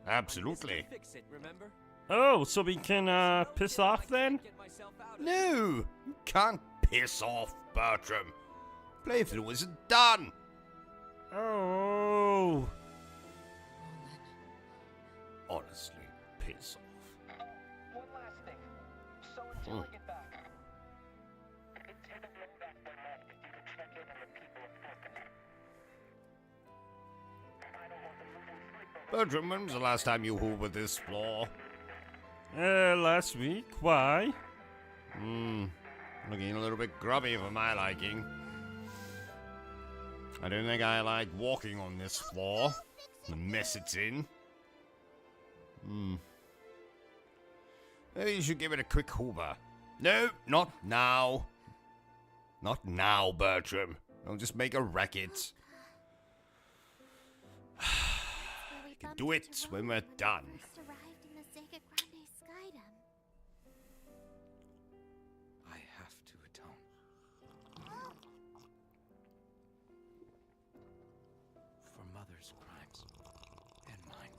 Absolutely. Fix it, remember? Oh, so we can, piss off then? Get myself out of No, you can't piss off, Bertram. Playthrough isn't done. Oh. Honestly, piss off. One last thing. So until I get back, it's in the road after left if you can check in on the people of Focus. I don't want them losing sleep over Bertram, when was the last time you hoovered this floor? Last week? Why? Looking a little bit grubby for my liking. I don't think I like walking on this floor. The mess it's in. Maybe you should give it a quick hoover. No, not now. Not now, Bertram. I'll just make a racket. We can do it when we're done. arrived in the Sega Grande Skydom. I have to atone. For Mother's crimes. And mine.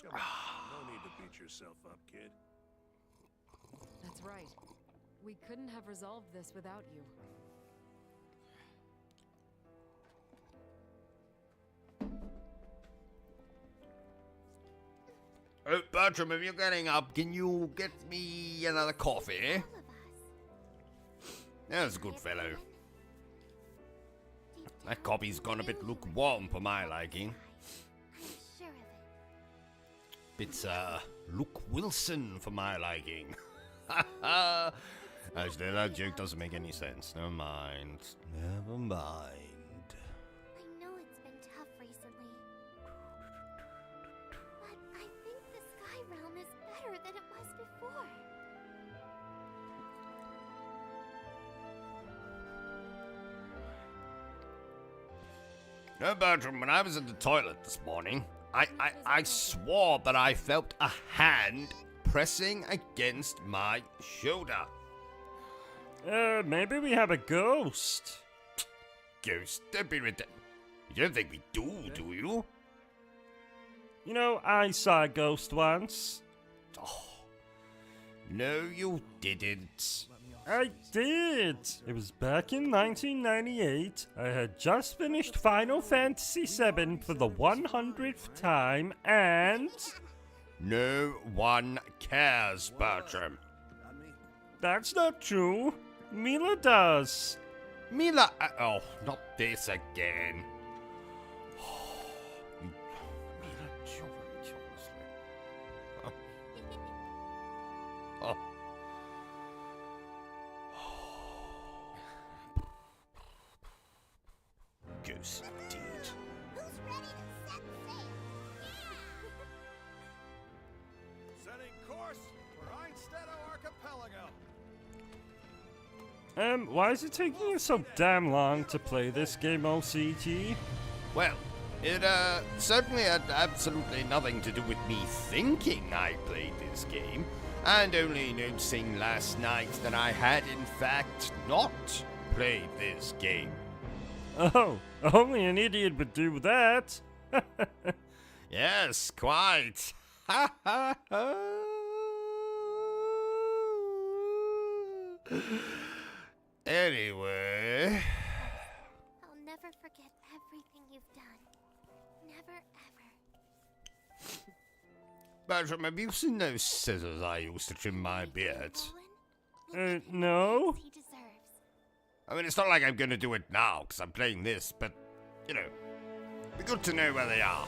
Come on, no need to beat yourself up, kid. That's right. We couldn't have resolved this without you. Oh, Bertram, if you're getting up, can you get me another coffee? That's a good fellow. That coffee's gone a bit lukewarm for my liking. I'm sure of it. Bit, Luke Wilson for my liking. Actually, that joke doesn't make any sense. Never mind. Never mind. I know it's been tough recently. But I think the Sky Realm is better than it was before. No, Bertram, when I was in the toilet this morning, I swore that I felt a hand pressing against my shoulder. Maybe we have a ghost. Ghost, don't be ridiculous. You don't think we do you? You know, I saw a ghost once. Oh, no, you didn't. I did! It was back in 1998. I had just finished Final Fantasy VII for the 100th time, and... No one cares, Bertram. That's not true. Mila does. Mila, oh, not this again. Mila, Oh. Goose indeed. Who's ready to set sail? Setting course for Einstead Archipelago. Why is it taking you so damn long to play this game, OCG? Well, it certainly had absolutely nothing to do with me thinking I played this game, and only noticing last night that I had in fact not played this game. Oh, only an idiot would do that. Yes, quite. Ha ha ha. Anyway. I'll never forget everything you've done. Never, ever. Bertram, have you seen those scissors I used to trim my beard? No? He deserves. I mean, it's not like I'm gonna do it now, because I'm playing this, but, you know, it'd be good to know where they are,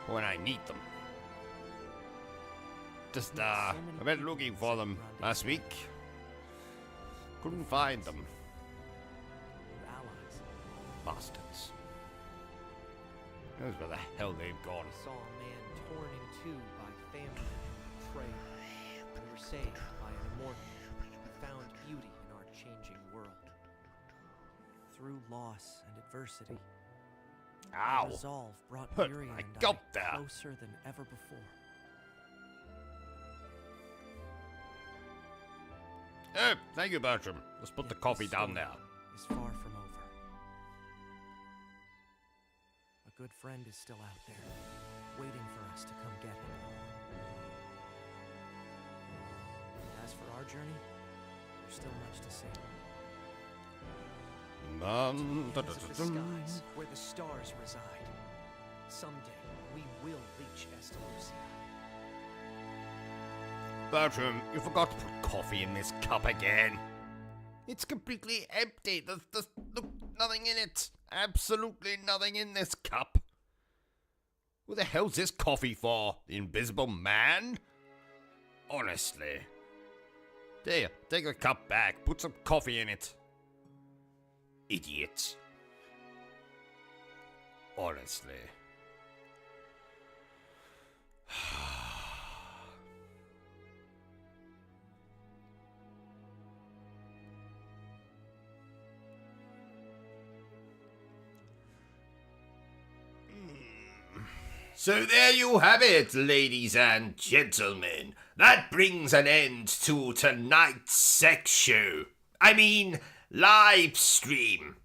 when I need them. Just, I went looking for them last week. Couldn't find them. Allies. Bastards. Knows where the hell they've gone. We saw a man torn in two by family and betrayal. We were saved by an immortal who found beauty in our changing world. Through loss and adversity, Ow! resolve brought Hurt Miriam my and I gut there. closer than ever before. Oh, thank you, Bertram. Let's put the Yet coffee this down story there. is far from over. A good friend is still out there, waiting for us to come get him. As for our journey, there's still much to see. Dun, dun, Ends of the dun, dun. skies, where the stars reside. Someday, we will reach Estalucia. Bertram, you forgot to put coffee in this cup again. It's completely empty. There's look, nothing in it. Absolutely nothing in this cup. Who the hell's this coffee for? The Invisible Man? Honestly. There, take the cup back. Put some coffee in it. Idiot. Honestly. So there you have it, ladies and gentlemen. That brings an end to tonight's sex show. I mean, live stream.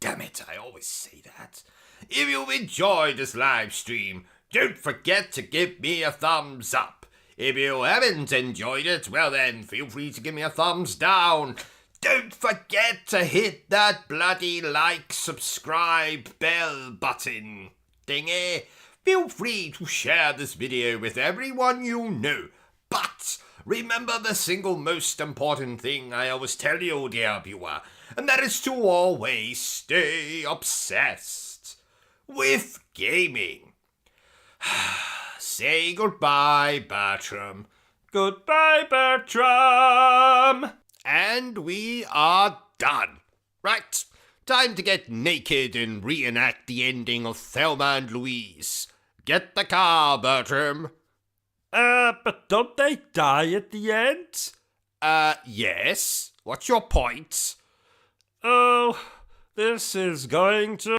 Damn it, I always say that. If you've enjoyed this live stream, don't forget to give me a thumbs up. If you haven't enjoyed it, well then, feel free to give me a thumbs down. Don't forget to hit that bloody like, subscribe, bell button thingy. Feel free to share this video with everyone you know. But remember the single most important thing I always tell you, dear viewer, and that is to always stay obsessed with gaming. Say goodbye, Bertram. Goodbye, Bertram! And we are done. Right, time to get naked and reenact the ending of Thelma and Louise. Get the car, Bertram. But don't they die at the end? Yes. What's your point? Oh, this is going to